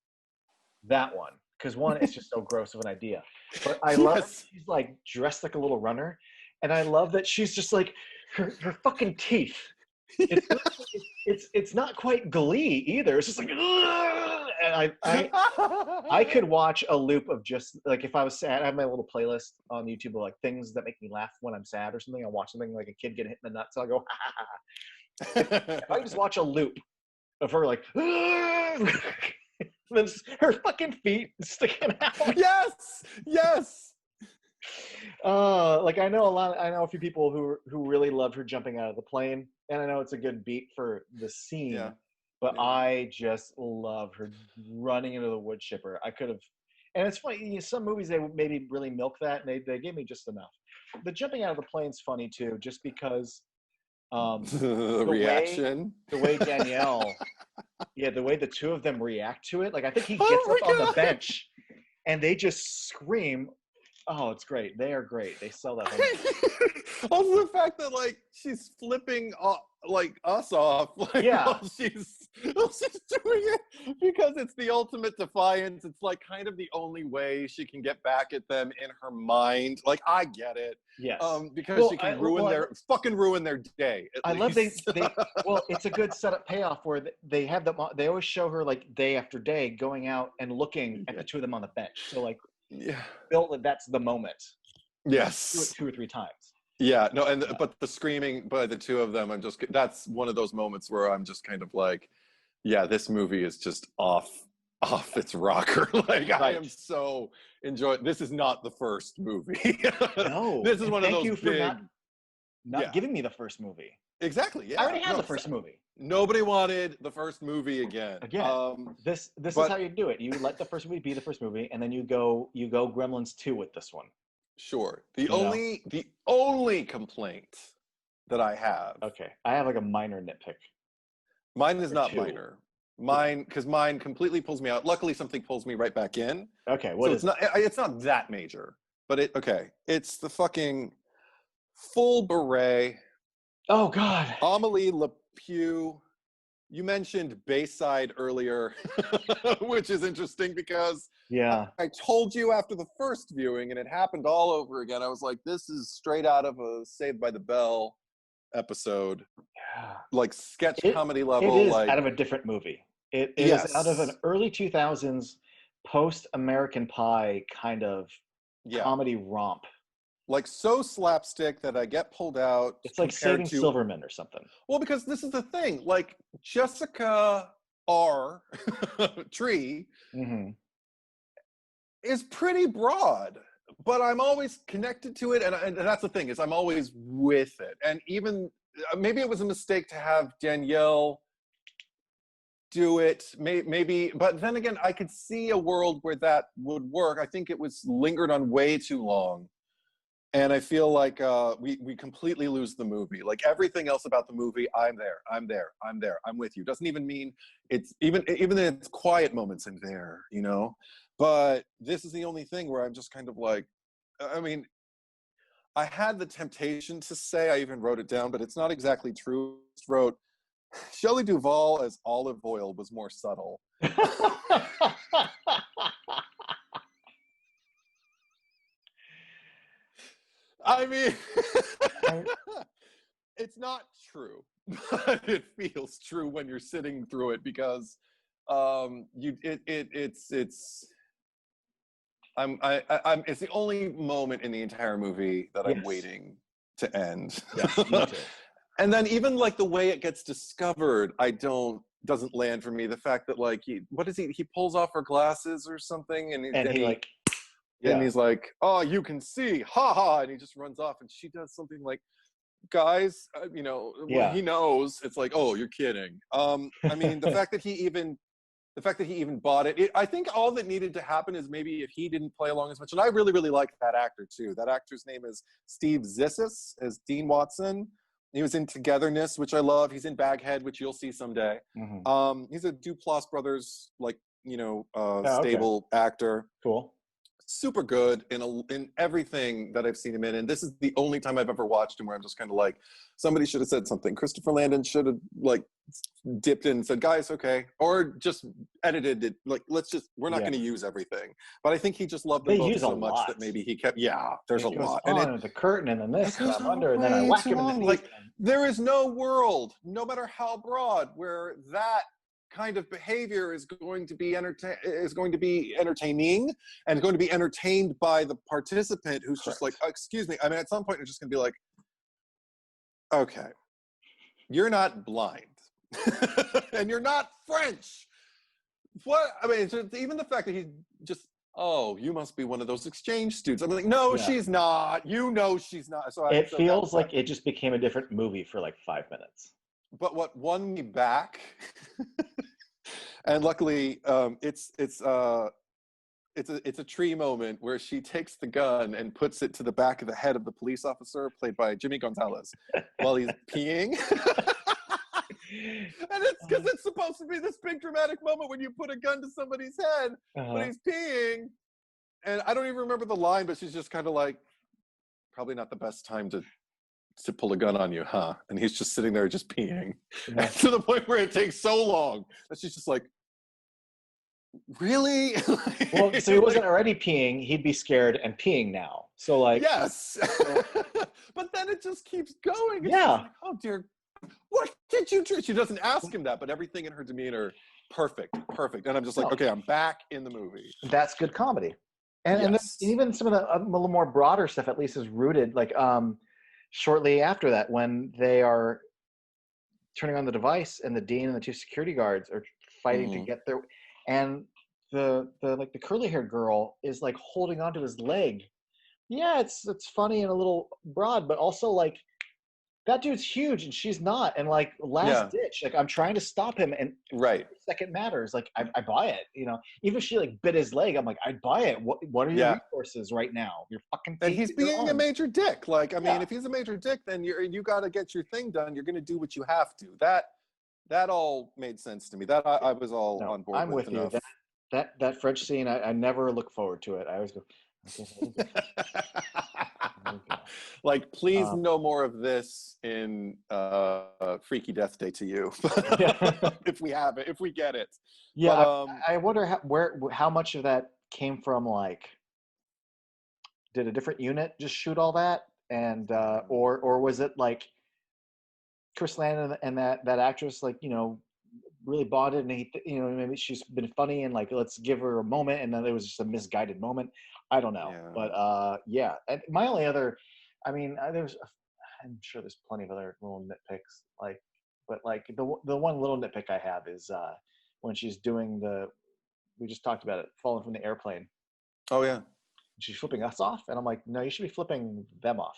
that one. Because one, it's just so gross of an idea. But I love that Yes. she's like dressed like a little runner. And I love that she's just like her fucking teeth. It's it's not quite Glee either. It's just like, "Ugh!" And I could watch a loop of just like if I was sad. I have my little playlist on YouTube of like things that make me laugh when I'm sad or something. I'll watch something like a kid get hit in the nuts. So I'll go, ha, ha, ha. If I just watch a loop of her like, "Ugh!" then her fucking feet sticking out. Yes. Yes. Like I know a few people who really loved her jumping out of the plane, and I know it's a good beat for the scene, Yeah. but Yeah. I just love her running into the wood chipper. I could have, and it's funny. Some movies they maybe really milk that, and they gave me just enough. The jumping out of the plane's funny too, just because The the way reaction. Danielle, yeah, the way the two of them react to it. Like I think he gets Oh up on my the god. bench, and they just scream. Oh, it's great. They are great. They sell that whole movie. Also, the fact that like she's flipping like us off, like Yeah. while she's doing it because it's the ultimate defiance. It's like kind of the only way she can get back at them in her mind. Like I get it, Yes. because she can ruin their day. At I love least. they well, it's a good setup payoff where they have they always show her like day after day going out and looking at the two of them on the bench. So like Yeah. built that that's the moment. Yes. Do it 2 or 3 times. Yeah, no, but the screaming by the two of them, that's one of those moments where I'm just kind of like, yeah, this movie is just off its rocker. Like I am so enjoying. This is not the first movie. No, This is one of thank those you for big. not giving me the first movie. Exactly. Yeah. I already had the first movie. Nobody wanted the first movie again. This is how you do it. You let the first movie be the first movie, and then you go Gremlins 2 with this one. Sure. The only complaint that I have. Okay, I have like a minor nitpick. Mine is not minor. Because mine completely pulls me out. Luckily, something pulls me right back in. Okay, it's not that major, but it's the fucking full beret. Oh God, Amelie Le Pew. You mentioned Bayside earlier, which is interesting because I told you after the first viewing, and it happened all over again. I was like, this is straight out of a Saved by the Bell episode, like sketch comedy level. It is like out of a different movie. It is out of an early 2000s post American Pie kind of comedy romp. Like so slapstick that I get pulled out. It's like Saving Silverman or something. Well, because this is the thing. Like Jessica R. Tree is pretty broad, but I'm always connected to it, and that's the thing is I'm always with it. And even maybe it was a mistake to have Danielle do it, maybe, but then again, I could see a world where that would work. I think it was lingered on way too long. And I feel like we completely lose the movie. Like everything else about the movie, I'm there, I'm with you. Doesn't even mean it's even in its quiet moments, I'm there, you know? But this is the only thing where I'm just kind of like, I mean, I had the temptation to say, I even wrote it down, but it's not exactly true. I just wrote, Shelley Duvall as olive oil was more subtle. I mean, not true, but it feels true when you're sitting through it because it's the only moment in the entire movie that I'm Yes. waiting to end. Yes, me too. And then even like the way it gets discovered, doesn't land for me. The fact that like he pulls off her glasses or something, And he like, and he's like, oh, you can see, ha ha, and he just runs off, and she does something like, guys, when he knows, it's like, oh, you're kidding. I mean, the fact that he even bought it, I think all that needed to happen is maybe if he didn't play along as much. And I really, really like that actor too. That actor's name is Steve Zissis as Dean Watson. He was in Togetherness, which I love. He's in Baghead, which you'll see someday. mm-hmm. He's a Duplass Brothers, Okay. stable actor. Cool. Super good in everything that I've seen him in. And this is the only time I've ever watched him where I'm just kind of like, somebody should have said something. Christopher Landon should have like dipped in and said, guys, okay. Or just edited it. Like, we're not going to use everything. But I think he just loved them both so much that maybe he kept, there's a lot. And the curtain and then this and I'm under and then I whack him in the knee. Like, there is no world, no matter how broad, where that kind of behavior is going to be entertaining and going to be entertained by the participant who's just like, excuse me. I mean, at some point, it's just going to be like, okay, you're not blind and you're not French. What? I mean, even the fact that he just, oh, you must be one of those exchange students. I'm like, no, she's not. She's not. So it feels like it just became a different movie for like 5 minutes. But what won me back, and luckily, it's a tree moment where she takes the gun and puts it to the back of the head of the police officer, played by Jimmy Gonzalez, while he's peeing. And it's because it's supposed to be this big dramatic moment when you put a gun to somebody's head when he's peeing. And I don't even remember the line, but she's just kind of like, probably not the best time to pull a gun on you, huh? And he's just sitting there just peeing. To the point where it takes so long that she's just like, really? Well, so he wasn't already peeing, he'd be scared and peeing now. So like, yes. But then it just keeps going. It's like, oh dear, what did you do? She doesn't ask him that, but everything in her demeanor, perfect. And I'm just like, okay, I'm back in the movie. That's good comedy. And even some of the a little more broader stuff at least is rooted, like shortly after that, when they are turning on the device and the dean and the two security guards are fighting to get there, and the curly haired girl is like holding onto his leg. Yeah, it's funny and a little broad, but also like that dude's huge and she's not, and like last ditch, like I'm trying to stop him, and every second matters. Like I buy it, even if she like bit his leg, I'm like, I'd buy it. What are your resources right now? You're fucking. And he's being a major dick. Like, I mean, if he's a major dick, then you got to get your thing done. You're going to do what you have to. That all made sense to me. That I was all on board. I'm with you. That French scene, I never look forward to it. I always go. Like, please no more of this in Freaky Death Day to You. If we have it, if we get it. Yeah, but, I wonder how much of that came from, like, did a different unit just shoot all that, and or was it like Chris Landon and that actress, like, really bought it, and he, maybe she's been funny and like, let's give her a moment, and then it was just a misguided moment. I don't know, but and my only other, I mean, I'm sure there's plenty of other little nitpicks, like, but like the one little nitpick I have is when she's doing we just talked about it, falling from the airplane. Oh yeah. She's flipping us off, and I'm like, no, you should be flipping them off.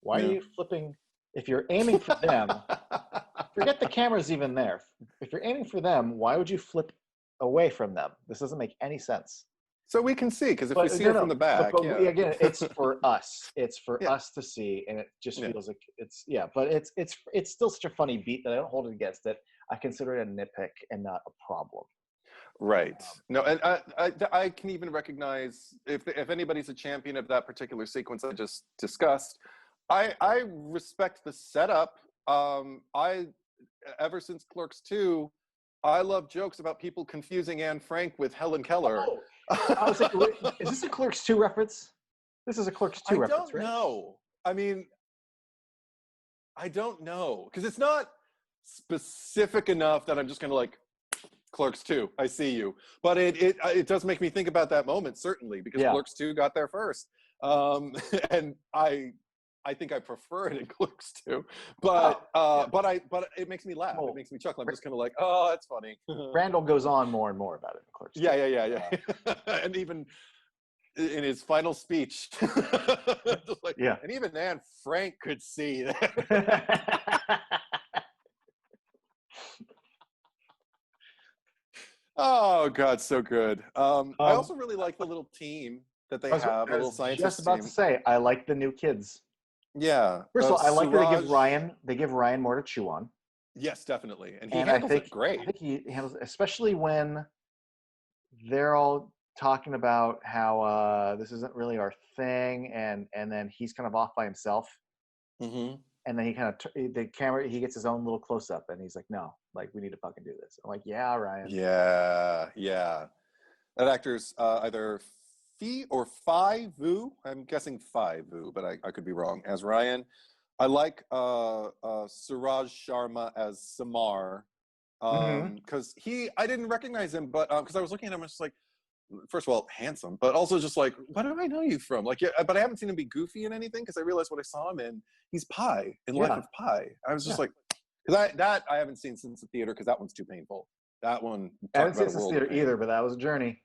Why are you flipping? If you're aiming for them, forget the camera's even there. If you're aiming for them, why would you flip away from them? This doesn't make any sense. So we can see, because if we see her from the back, but again, it's for us. It's for us to see, and it just feels like it's but it's still such a funny beat that I don't hold it against it. I consider it a nitpick and not a problem. Right. No, and I can even recognize if anybody's a champion of that particular sequence I just discussed. I respect the setup. Ever since Clerks 2, I love jokes about people confusing Anne Frank with Helen Keller. Oh, I was like, is this a Clerks 2 reference? This is a Clerks 2 reference, right? I don't know. I mean, I don't know, because it's not specific enough that I'm just gonna like Clerks 2. I see you, but it does make me think about that moment, certainly, because Yeah. Clerks 2 got there first, and I think I prefer it in Clerks 2, but Yeah. but it makes me laugh. Well, It makes me chuckle. I'm just kind of like, oh, that's funny. Randall goes on more and more about it in Clerks too. Yeah. And even in his final speech, just like, Yeah. and even Anne Frank could see that. Oh God, so good. I also really like the little team that they have, the I little was just scientist about to team. say, I like the new kids. Yeah, First of all, I like that Suraj. they give Ryan more to chew on, Yes, definitely, and he and handles it I great. think he handles, especially when they're all talking about how this isn't really our thing, and then he's kind of off by himself, Hmm. and then he kind of the camera, he gets his own little close up, and he's like, no, like we need to fucking do this. I'm like, yeah, Ryan. Yeah. That actor's either Fee or Phi Vu. I'm guessing Phi Vu, but I could be wrong. As Ryan, I like Suraj Sharma as Samar, Mm-hmm. because I didn't recognize him, but because I was looking at him, I was just like, first of all, handsome, but also just like, what do I know you from? Like, yeah, but I haven't seen him be goofy in anything, because I realized what I saw him in. He's Pi in Life Yeah, of Pi. I was yeah. just like, because I haven't seen since the theater, because that one's too painful. That one, I talk haven't seen about it a since world of theater pain. either, but that was a journey.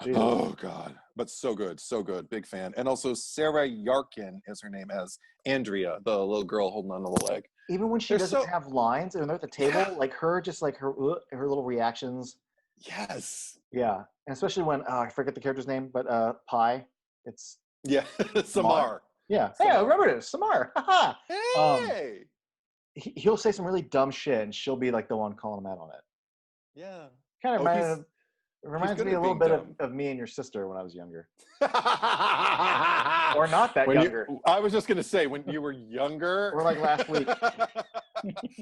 Jesus. Oh God, but so good, so good. Big fan. And also Sarah Yarkin is her name, as Andrea, the little girl holding on to the leg. Even when she They're doesn't so, have lines and they're at the yeah, table, like her, just like her little reactions. yes, Yeah, and especially when I forget the character's name, but Pi, it's yeah. Samar. Samar, Yeah, hey, I Samar. remember this, Samar. Haha. um, Hey, he'll say some really dumb shit, and she'll be like the one calling him out on it. yeah. Kind of Oh, he's reminds good me a at little being bit dumb. of me and your sister when I was younger, or not that When you, younger, I was just gonna say, when you were younger. or like last week.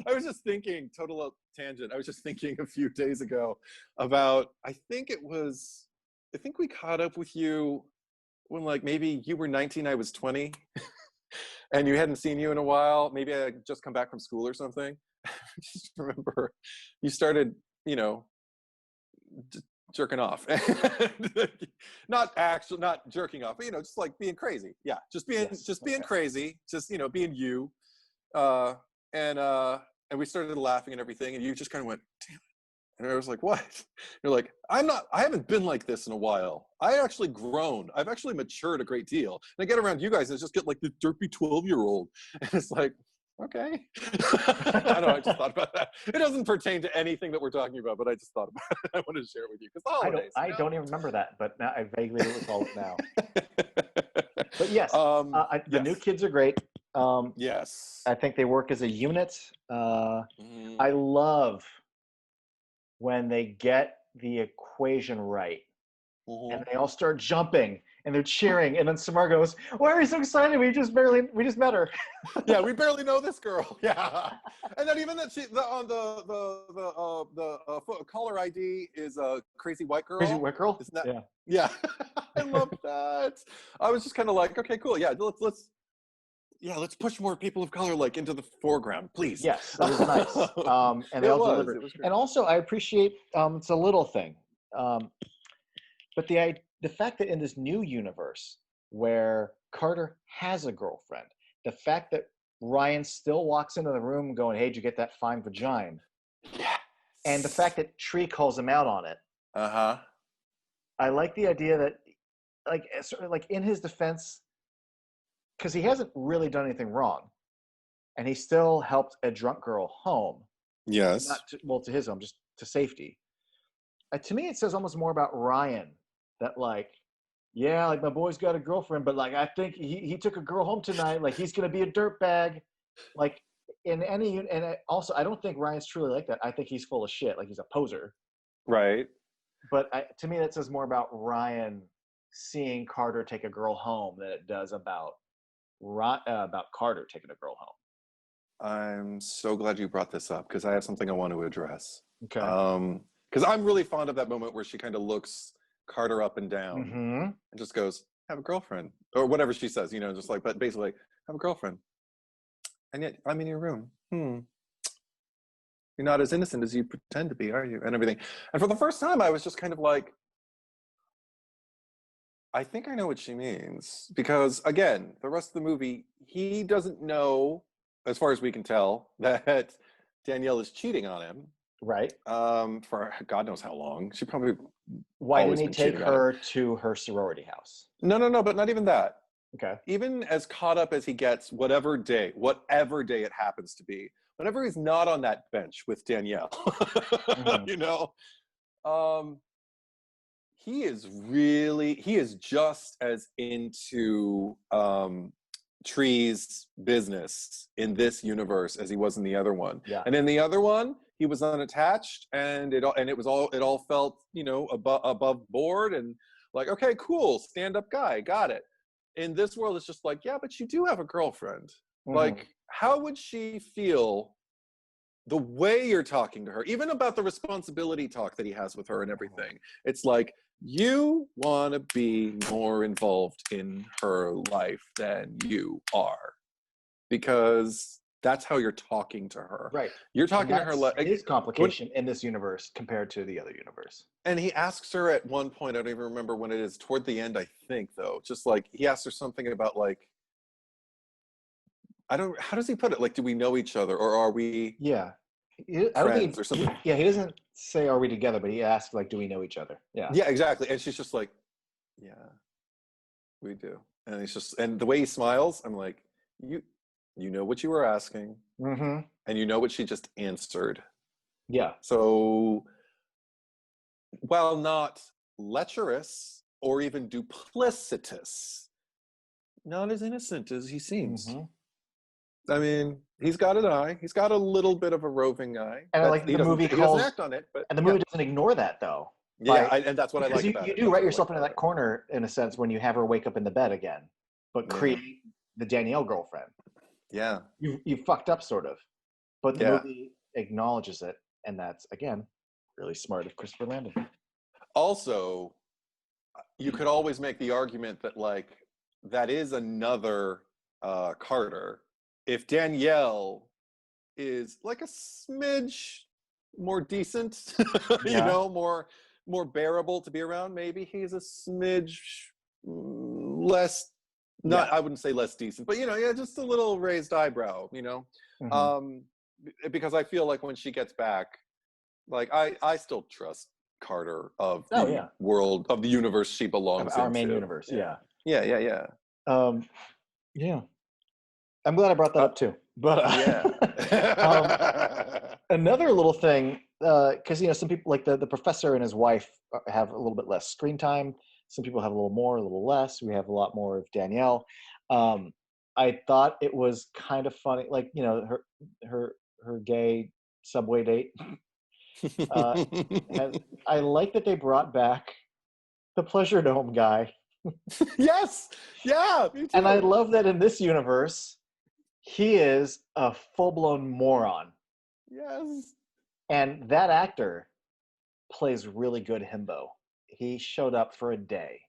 I was just thinking, total tangent. I was just thinking a few days ago about, I think we caught up with you when like maybe you were 19, I was 20, and you hadn't seen you in a while. Maybe I had just come back from school or something. I just remember you started, you know, jerking off. Not jerking off, but just like being crazy. Yeah, just being Yes. being Okay. crazy, just being you. uh and uh and we started laughing and everything, and you just kind of went, damn it. And I was like, what? You're like, I haven't been like this in a while. I actually grown. I've actually matured a great deal. And I get around you guys and it's just get like the derpy 12-year-old. And it's like, okay. I don't know, I just thought about that. It doesn't pertain to anything that we're talking about, but I just thought about it. I wanted to share it with you, because the holidays, I don't even remember that, but now I vaguely recall it now. But yes, the new Yes. kids are great. Yes. I think they work as a unit. Mhm. I love when they get the equation right and Mhm. they all start jumping and they're cheering, and then Samar goes, "Why are you so excited? We just met her." Yeah, we barely know this girl. Yeah, and then even that the caller ID is a crazy white Crazy girl. white girl. Isn't that? Yeah. Yeah, I love that. I was just kind of like, okay, cool. Yeah, let's push more people of color like into the foreground, please. Yes, it was nice. And they It all was. delivered. It was great. And also, I appreciate it's a little thing, um, but the fact that in this new universe where Carter has a girlfriend, the fact that Ryan still walks into the room going, "Hey, did you get that fine vagina?" And the fact Yes. that Tree calls him out on it, Uh-huh. I like the idea that, like, sort of like in his defense, because he hasn't really done anything wrong, and he still helped a drunk girl home, Yes. not to, well, to his home, just to safety. To me, it says almost more about Ryan, that like, yeah, like my boy's got a girlfriend, but like I think he took a girl home tonight. Like he's gonna be a dirtbag. Like also I don't think Ryan's truly like that. I think he's full of shit. Like he's a poser. Right. But to me, that says more about Ryan seeing Carter take a girl home than it does about Carter taking a girl home. I'm so glad you brought this up, because I have something I want to address. Okay. Because I'm really fond of that moment where she kind of looks Carter up and down Mm-hmm. and just goes, have a girlfriend, or whatever she says, just like, but basically, have a girlfriend. And yet I'm in your room. You're not as innocent as you pretend to be, are you? And everything. And for the first time, I was just kind of like, I think I know what she means. Because again, the rest of the movie, he doesn't know, as far as we can tell, that Danielle is cheating on him. Right. For God knows how long. She probably Why didn't always he been take cheating on him. her to her sorority house? No, but not even that. Okay. Even as caught up as he gets, whatever day it happens to be, whenever he's not on that bench with Danielle, you know, he is just as into Tree's business in this universe as he was in the other one. Yeah. And in the other one, he was unattached, and it all felt, you know, above board, and like, okay, cool, stand-up guy, got it. In this world, it's just like, yeah, but you do have a girlfriend. Like, how would she feel the way you're talking to her, even about the responsibility talk that he has with her and everything? It's like, you want to be more involved in her life than you are, because that's how you're talking to her. Right. You're talking to her like his complication in this universe compared to the other universe. And he asks her at one point, I don't even remember when it is, toward the end, I think, though, just like, he asks her something about, like, how does he put it? Like, do we know each other, or are we friends or something? He doesn't say, are we together, but he asks, like, do we know each other? Yeah. Yeah, exactly. And she's just like, yeah, we do. And he's just, and the way he smiles, I'm like, you know what you were asking, and you know what she just answered. Yeah. So, while not lecherous or even duplicitous, not as innocent as he seems. I mean, he's got an eye. He's got a little bit of a roving eye. And I like he doesn't act on it, but and the movie doesn't ignore that, though. And that's what I like about it. You do write yourself into that corner, in a sense, when you have her wake up in the bed again, but create the Danielle girlfriend. Yeah. You fucked up, sort of. But the movie acknowledges it, and that's, again, really smart of Christopher Landon. Also, you could always make the argument that, like, that is another Carter. If Danielle is like a smidge more decent, you know, more bearable to be around, maybe he's a smidge less, I wouldn't say less decent, but, you know, just a little raised eyebrow, you know. Because I feel like when she gets back, like, I still trust Carter of the world, of the universe she belongs into. Our main universe, Yeah. I'm glad I brought that up too. But another little thing, because, you know, some people, like the professor and his wife, have a little bit less screen time. Some people have a little more, a little less. We have a lot more of Danielle. I thought it was kind of funny, like, you know, her gay subway date. I like that they brought back the Pleasure Dome guy. Yes, yeah, me too. And I love that in this universe, he is a full-blown moron. Yes. And that actor plays really good himbo. He showed up for a day,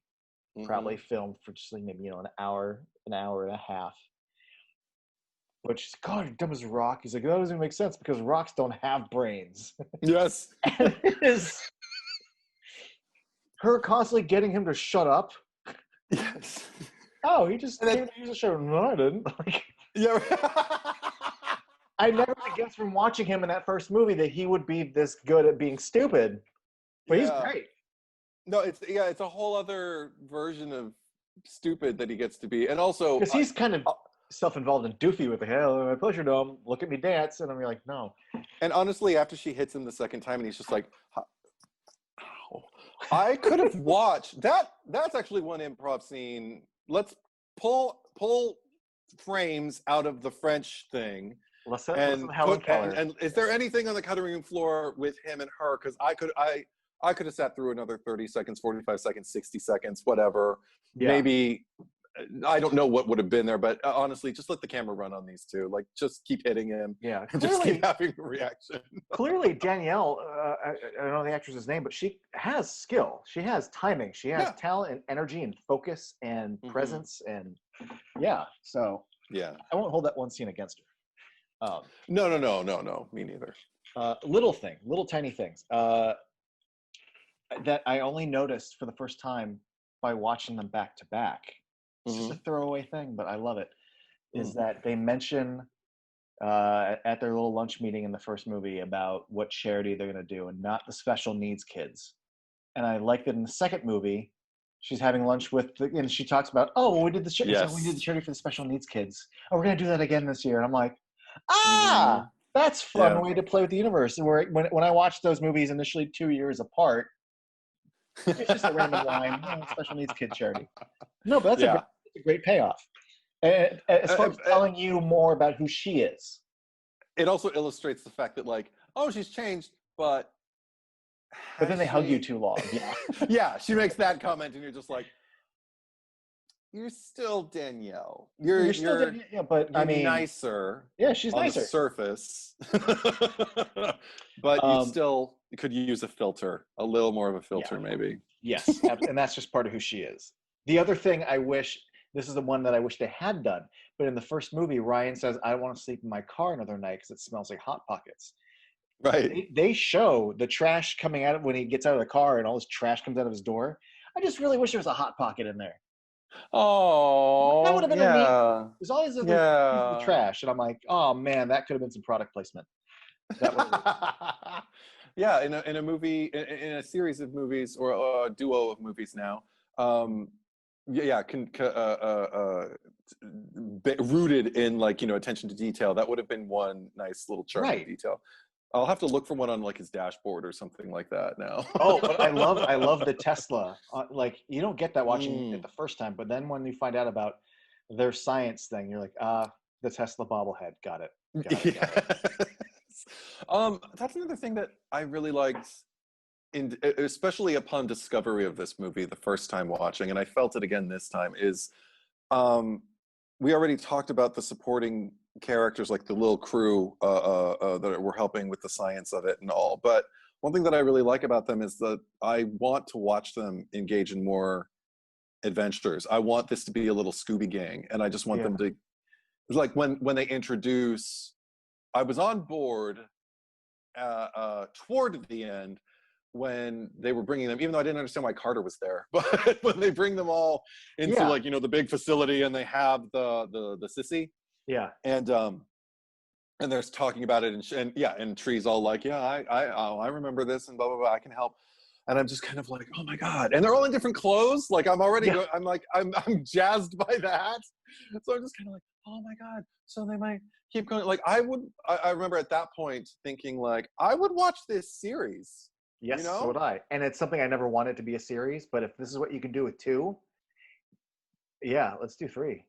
probably filmed for just like maybe, you know, an hour and a half. Which, God, dumb as a rock. He's like, that doesn't make sense because rocks don't have brains. Yes. And it is her constantly getting him to shut up. Yes. Oh, he just came to use a show. No, I didn't. Like, yeah. I never guessed from watching him in that first movie that he would be this good at being stupid. But he's great. No, it's a whole other version of stupid that he gets to be. And also, because he's kind of self-involved and doofy with the hell, my Pleasure Dome, look at me dance, and I'm like, no. And honestly, after she hits him the second time, and he's just like, ow. I could have watched that. That's actually one improv scene. Let's pull frames out of the French thing. And is there anything on the cutting room floor with him and her? Because I could have sat through another 30 seconds, 45 seconds, 60 seconds, whatever. Yeah. Maybe, I don't know what would have been there, but honestly, just let the camera run on these two. Like, just keep hitting him. Yeah. Just keep having a reaction. Clearly, Danielle, I don't know the actress's name, but she has skill. She has timing. She has talent and energy and focus and presence. And so I won't hold that one scene against her. No. Me neither. Little tiny things that I only noticed for the first time by watching them back to back. It's just a throwaway thing, but I love it. Is that they mention at their little lunch meeting in the first movie about what charity they're going to do, and not the special needs kids. And I like that in the second movie, she's having lunch with, and she talks about, oh, well, we did the charity for the special needs kids. Oh, we're going to do that again this year. And I'm like, that's fun way to play with the universe. Where when I watched those movies initially 2 years apart, it's just a random line, special needs kid charity. No, but that's a great payoff. As far as telling you more about who she is. It also illustrates the fact that, like, oh, she's changed, but then they hug you too long. Yeah. Yeah, she makes that comment, and you're just like, you're still Danielle. You're still Danielle, yeah, but I mean, nicer. Yeah, she's on nicer. The surface. But you still could use a filter, a little more of a filter, maybe. Yes, and that's just part of who she is. The other thing I wish, this is the one that I wish they had done, but in the first movie, Ryan says, I don't want to sleep in my car another night because it smells like Hot Pockets. Right. They show the trash coming out of when he gets out of the car and all this trash comes out of his door. I just really wish there was a Hot Pocket in there. Oh, that would have been a neat. There's always pieces of trash, and I'm like, oh man, that could have been some product placement. Yeah, in a movie, in a series of movies, or a duo of movies now, rooted in, like, attention to detail. That would have been one nice little charming detail. I'll have to look for one on, like, his dashboard or something like that now. Oh, but I love the Tesla. Like, you don't get that watching it the first time, but then when you find out about their science thing, you're like, the Tesla bobblehead. Got it. Got it. That's another thing that I really liked, especially upon discovery of this movie the first time watching, and I felt it again this time, is we already talked about the supporting characters, like the little crew that were helping with the science of it and all. But one thing that I really like about them is that I want to watch them engage in more adventures. I want this to be a little Scooby Gang, and I just want them to, like, when they introduce, I was on board toward the end when they were bringing them, even though I didn't understand why Carter was there, but when they bring them all into like, the big facility, and they have the sissy. Yeah. And they're talking about it, and Tree's all like, I remember this, and blah, blah, blah, I can help. And I'm just kind of like, oh my God. And they're all in different clothes. Like, I'm already, I'm jazzed by that. So I'm just kind of like, oh my God. So they might keep going. Like, I remember at that point thinking, like, I would watch this series. Yes, so would I. And it's something I never wanted to be a series, but if this is what you can do with 2, let's do 3.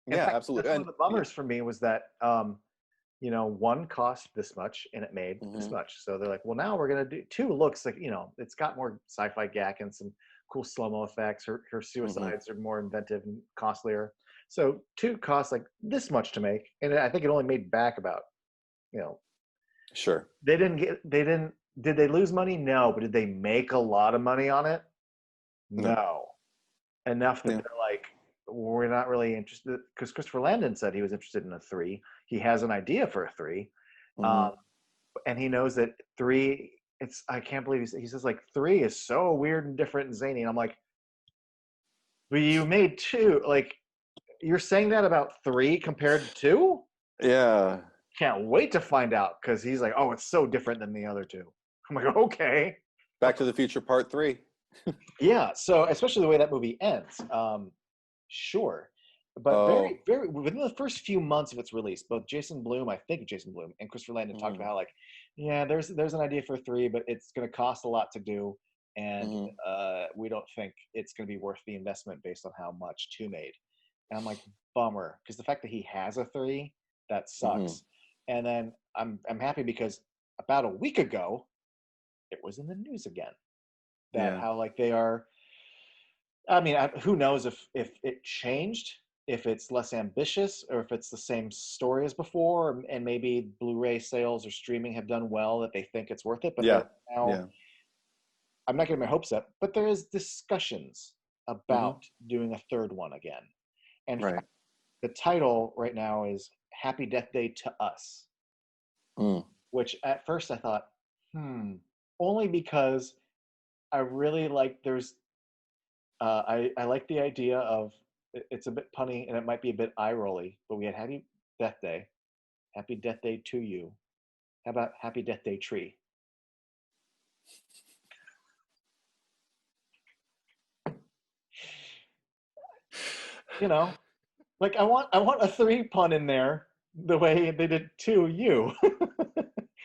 In fact, absolutely. That's one of the bummers for me was that, 1 cost this much and it made this much. So they're like, well, now we're going to do 2. Looks like, it's got more sci-fi gack and some cool slow-mo effects. Her suicides are more inventive and costlier. So 2 costs like this much to make. And I think it only made back about, Sure. Did they lose money? No. But did they make a lot of money on it? No. Enough that they're like, we're not really interested, because Christopher Landon said he was interested in a 3. He has an idea for a 3. And he knows that 3, I can't believe he says, like, 3 is so weird and different and zany. And I'm like, but you made 2. Like, you're saying that about 3 compared to 2? Yeah. Can't wait to find out, because he's like, oh, it's so different than the other 2. I'm like, okay. Back to the Future Part 3. Yeah, so especially the way that movie ends. Sure. But very, very, within the first few months of its release, both Jason Blum and Christopher Landon talked about how, like, there's an idea for 3, but it's going to cost a lot to do, and we don't think it's going to be worth the investment based on how much 2 made. And I'm like, bummer, because the fact that he has a 3, that sucks. And then I'm happy because about a week ago, it was in the news again that how, like, they are. I mean, who knows if it changed, if it's less ambitious, or if it's the same story as before, and maybe Blu-ray sales or streaming have done well that they think it's worth it. But now, I'm not getting my hopes up, but there is discussions about doing a 3rd one again. And the title right now is Happy Death Day to Us. which at first I thought, only because I really like I like the idea of it's a bit punny and it might be a bit eye rolly, but we had Happy Death Day, Happy Death Day to you. How about Happy Death Day Tree? You know, like I want a 3 pun in there the way they did to you.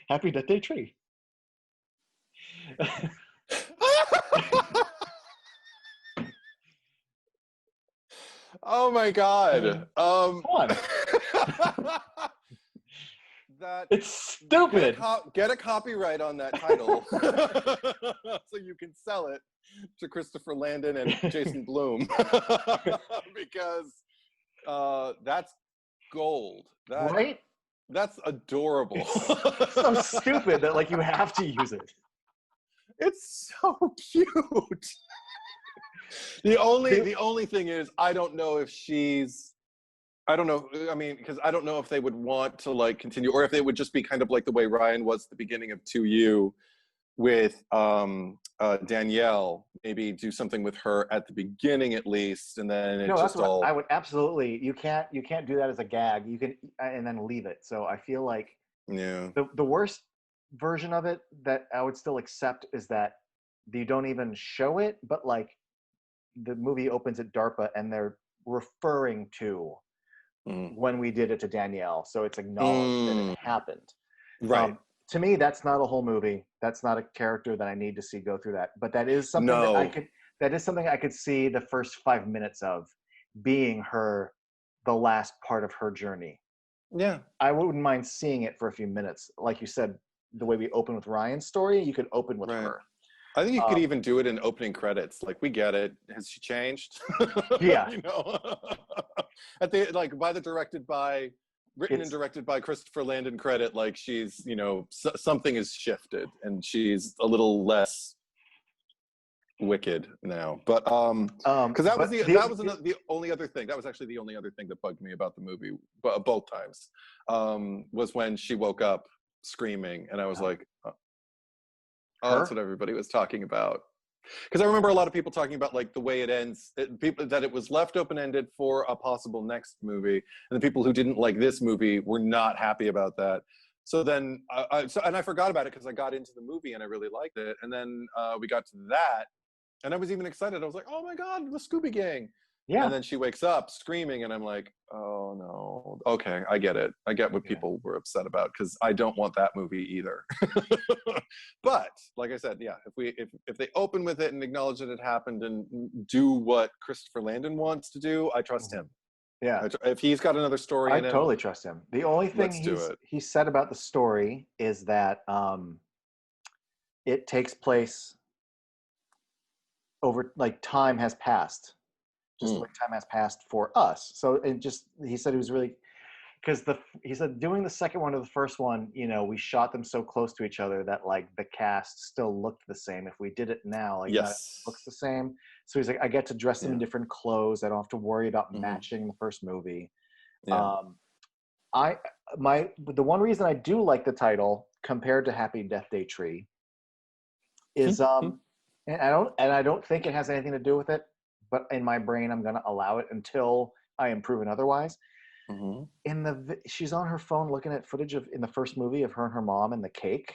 Happy Death Day Tree. Oh my God. Come on. That It's stupid. Get a copyright on that title so you can sell it to Christopher Landon and Jason Blum because that's gold. Right? That's adorable. It's so stupid that like you have to use it. It's so cute. The only thing is I don't know if I don't know. I mean, because I don't know if they would want to like continue, or if they would just be kind of like the way Ryan was at the beginning of 2U with Danielle. Maybe do something with her at the beginning at least, and then I would absolutely. You can't do that as a gag. You can and then leave it. So I feel like the worst version of it that I would still accept is that you don't even show it, but like the movie opens at DARPA and they're referring to when we did it to Danielle, so it's acknowledged that it happened. Right. To me, that's not a whole movie. That's not a character that I need to see go through that. But that is something that I could. That is something I could see the first 5 minutes of being the last part of her journey. Yeah, I wouldn't mind seeing it for a few minutes. Like you said, the way we open with Ryan's story, you could open with her. I think you could even do it in opening credits. Like, we get it. Has she changed? Yeah. You know, at the written and directed by Christopher Landon credit. Like, she's, you know, something has shifted and she's a little less wicked now. But because that was the only other thing. That was actually the only other thing that bugged me about the movie, both times, was when she woke up screaming, and I was like. Oh, that's what everybody was talking about. Because I remember a lot of people talking about like the way it ends, that it was left open-ended for a possible next movie, and the people who didn't like this movie were not happy about that. So then, and I forgot about it because I got into the movie and I really liked it, and then we got to that, and I was even excited. I was like, "Oh my God, the Scooby Gang!" Yeah. And then she wakes up screaming, and I'm like, "Oh no, okay, I get it. I get what people were upset about because I don't want that movie either." But like I said, yeah, if they open with it and acknowledge that it happened and do what Christopher Landon wants to do, I trust him. Yeah, if he's got another story, I totally trust him. The only thing he said about the story is that it takes place over like time has passed. Just the way time has passed for us. So he said he was really, because he said doing the second one or the first one, you know, we shot them so close to each other that like the cast still looked the same. If we did it now, like that looks the same. So he's like, I get to dress them in different clothes. I don't have to worry about matching the first movie. Yeah. The one reason I do like the title compared to Happy Death Day Tree is and I don't think it has anything to do with it. But in my brain, I'm going to allow it until I am proven otherwise. She's on her phone looking at footage in the first movie of her and her mom and the cake.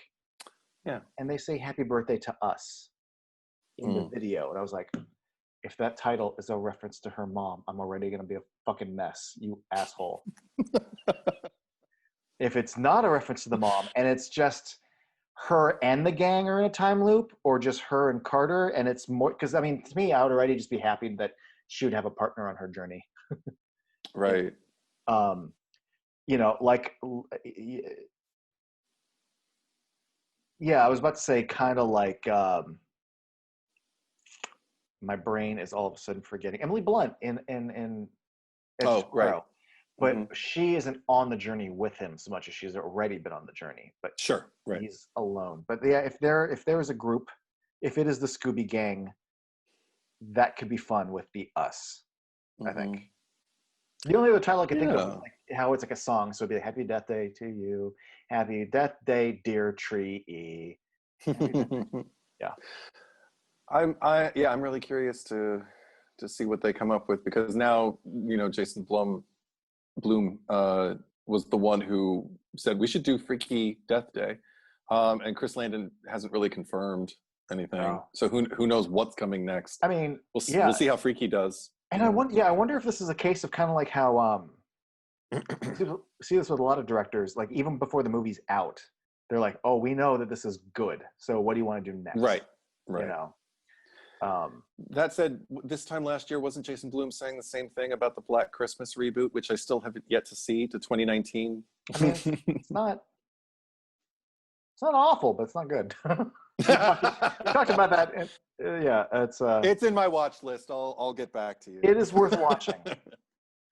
Yeah. And they say happy birthday to us in the video. And I was like, if that title is a reference to her mom, I'm already going to be a fucking mess, you asshole. If it's not a reference to the mom and it's just her and the gang are in a time loop, or just her and Carter, and it's more because I mean, to me, I would already just be happy that she would have a partner on her journey. Right. You know, like, yeah, I was about to say kind of like my brain is all of a sudden forgetting Emily Blunt in right. But she isn't on the journey with him so much as she's already been on the journey. But he's alone. But yeah, if there is a group, if it is the Scooby Gang, that could be fun with the us. I think. The only other title I could think of was like how it's like a song. So it'd be like, Happy Death Day to you. Happy Death Day, dear tree. Yeah. I'm really curious to see what they come up with, because now, Jason Bloom was the one who said we should do Freaky Death Day, and Chris Landon hasn't really confirmed anything. Oh. So who knows what's coming next? I mean, we'll see how Freaky does. And I wonder if this is a case of kind of like how see this with a lot of directors, like even before the movie's out, they're like, oh, we know that this is good, so what do you want to do next? Right. That said, this time last year, wasn't Jason Blum saying the same thing about the Black Christmas reboot, which I still have yet to see, to 2019? I mean, it's not awful, but it's not good. we talked about that. It's in my watch list. I'll get back to you. It is worth watching.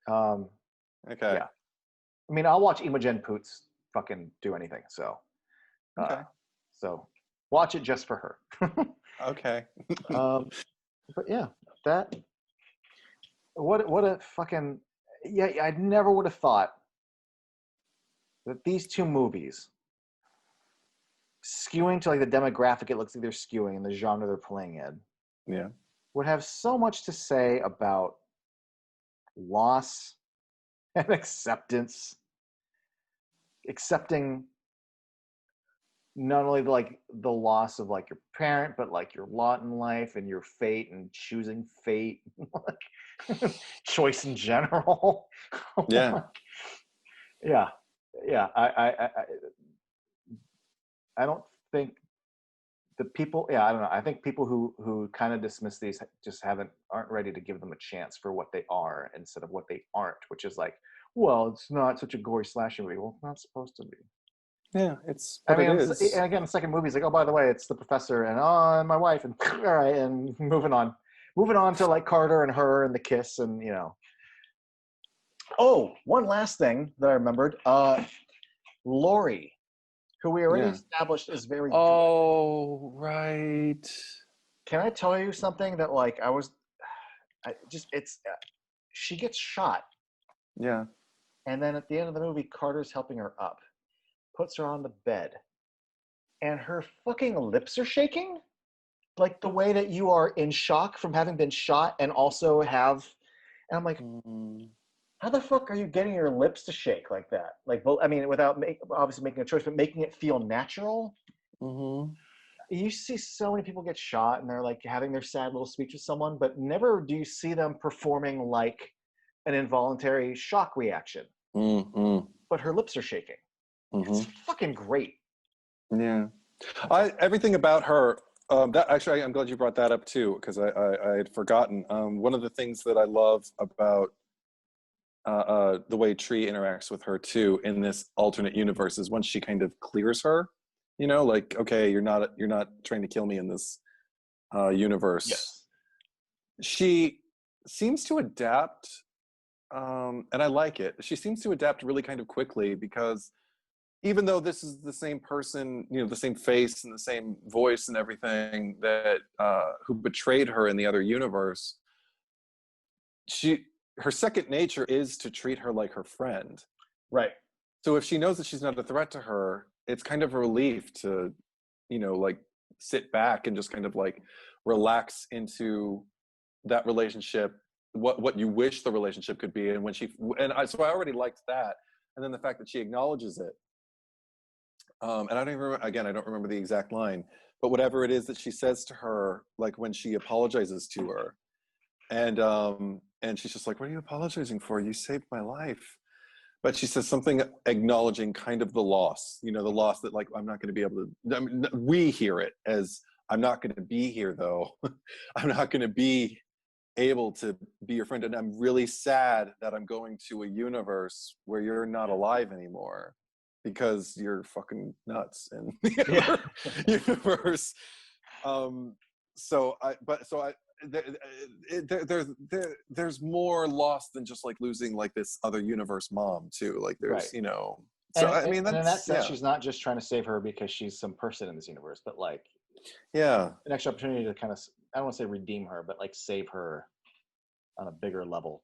Okay. Yeah. I mean, I'll watch Imogen Poots fucking do anything. So, so watch it just for her. Okay. But yeah, that. What a fucking I never would have thought that these two movies, skewing to like the demographic it looks like they're skewing and the genre they're playing in, would have so much to say about loss and accepting not only like the loss of like your parent, but like your lot in life and your fate and choosing fate, like choice in general. Yeah. Yeah. I don't think the people. Yeah, I don't know. I think people who kind of dismiss these just aren't ready to give them a chance for what they are instead of what they aren't, which is like, well, it's not such a gory slasher movie. Well, it's not supposed to be. Yeah, it's what it is. And again, the second movie is like, oh, by the way, it's the professor and my wife, and all right, and moving on to like Carter and her and the kiss, and Oh, one last thing that I remembered. Laurie, who we already established is very good. Oh, right. Can I tell you something that like she gets shot. Yeah. And then at the end of the movie, Carter's helping her up, puts her on the bed, and her fucking lips are shaking, like the way that you are in shock from having been shot and also have. And I'm like, how the fuck are you getting your lips to shake like that? Like, I mean, without obviously making a choice, but making it feel natural. Mm-hmm. You see so many people get shot and they're like having their sad little speech with someone, but never do you see them performing like an involuntary shock reaction. Mm-hmm. But her lips are shaking. Mm-hmm. It's fucking great. Yeah. Everything about her, that actually, I'm glad you brought that up too, because I had forgotten. One of the things that I love about the way Tree interacts with her too in this alternate universe is once she kind of clears her, like, okay, you're not trying to kill me in this universe. Yes. She seems to adapt, and I like it. She seems to adapt really kind of quickly, because even though this is the same person, the same face and the same voice and everything that who betrayed her in the other universe, her second nature is to treat her like her friend. Right. So if she knows that she's not a threat to her, it's kind of a relief to, like sit back and just kind of like relax into that relationship, what you wish the relationship could be. And so I already liked that. And then the fact that she acknowledges it. And I don't even remember, again, I don't remember the exact line, but whatever it is that she says to her, like when she apologizes to her, and she's just like, what are you apologizing for? You saved my life. But she says something acknowledging kind of the loss, the loss that like, I'm not going to be able to, I mean, we hear it as, I'm not going to be here though. I'm not going to be able to be your friend. And I'm really sad that I'm going to a universe where you're not alive anymore, because you're fucking nuts in the other universe. There's more loss than just like losing like this other universe mom too. Like there's, right. So I mean, and in that sense, she's not just trying to save her because she's some person in this universe, but like, an extra opportunity to kind of, I don't want to say redeem her, but like save her on a bigger level,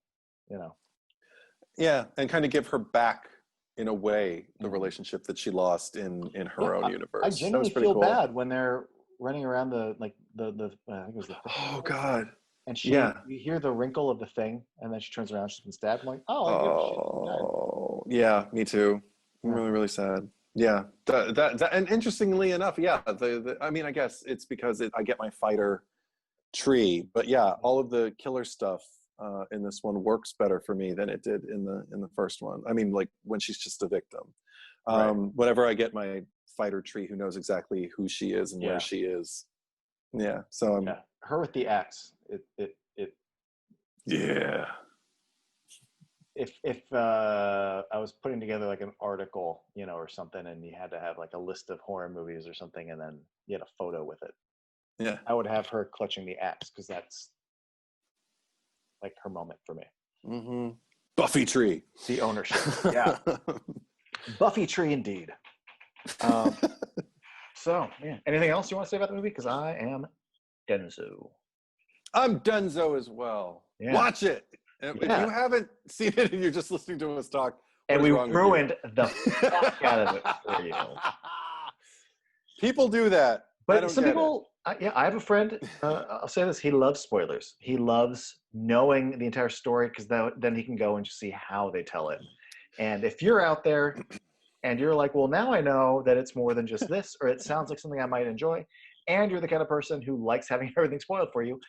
Yeah, and kind of give her back, in a way, the relationship that she lost in her own universe. I That genuinely was pretty feel cool. bad when they're running around the I think it was the Oh God. and Yeah. you hear the wrinkle of the thing, and then she turns around, she's been stabbed. I'm like, oh, I give a shit. Oh, yeah, me too. I'm Yeah. really, really sad. Yeah, that and interestingly enough, yeah, I mean, I guess it's because I get my fighter tree, but yeah, all of the killer stuff in this one works better for me than it did in the first one. I mean, like when she's just a victim. Right. Whenever I get my fighter tree, who knows exactly who she is and where she is. Yeah. So I'm. Yeah. Her with the axe. Yeah. If I was putting together like an article, or something, and you had to have like a list of horror movies or something, and then you had a photo with it, Yeah. I would have her clutching the axe because that's like her moment for me. Mm-hmm. Buffy tree. The ownership. Yeah. Buffy tree indeed. So yeah. Anything else you want to say about the movie? Because I am Denzo. I'm Denzo as well. Yeah. Watch it. If you haven't seen it and you're just listening to us talk, and we ruined the fuck out of it for you. People do that. But some people, I have a friend, I'll say this, he loves spoilers. He loves knowing the entire story because then he can go and just see how they tell it. And if you're out there and you're like, well, now I know that it's more than just this, or it sounds like something I might enjoy, and you're the kind of person who likes having everything spoiled for you,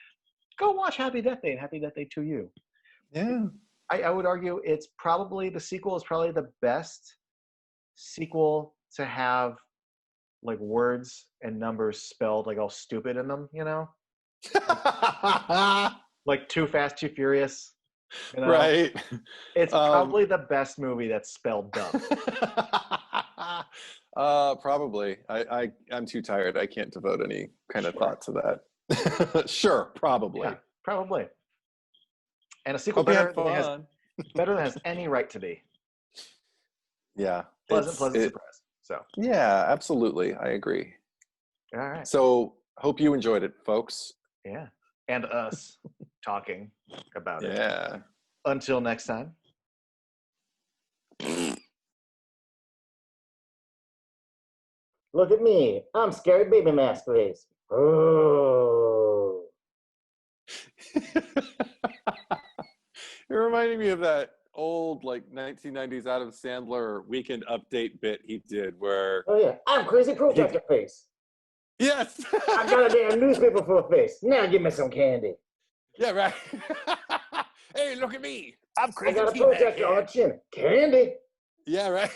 go watch Happy Death Day and Happy Death Day to You. Yeah. I would argue the sequel is probably the best sequel to have like words and numbers spelled like all stupid in them, like Too Fast, Too Furious. Right. It's probably the best movie that's spelled dumb. Probably. I'm too tired. I can't devote any kind of thought to that. Sure, probably. Yeah, probably. And a sequel better than has any right to be. Yeah. Pleasant surprise. So. Yeah, absolutely. I agree. All right. So hope you enjoyed it, folks. Yeah. And us talking about it. Yeah. Until next time. Look at me. I'm scary baby mask face. Oh. You're reminding me of that old, like, 1990s Adam Sandler Weekend Update bit he did where... Oh, yeah. I'm crazy protector face. Yes! I got a damn newspaper for a face. Now give me some candy. Yeah, right. Hey, look at me. I'm crazy. I got a protector on a chin. Candy. Yeah, right.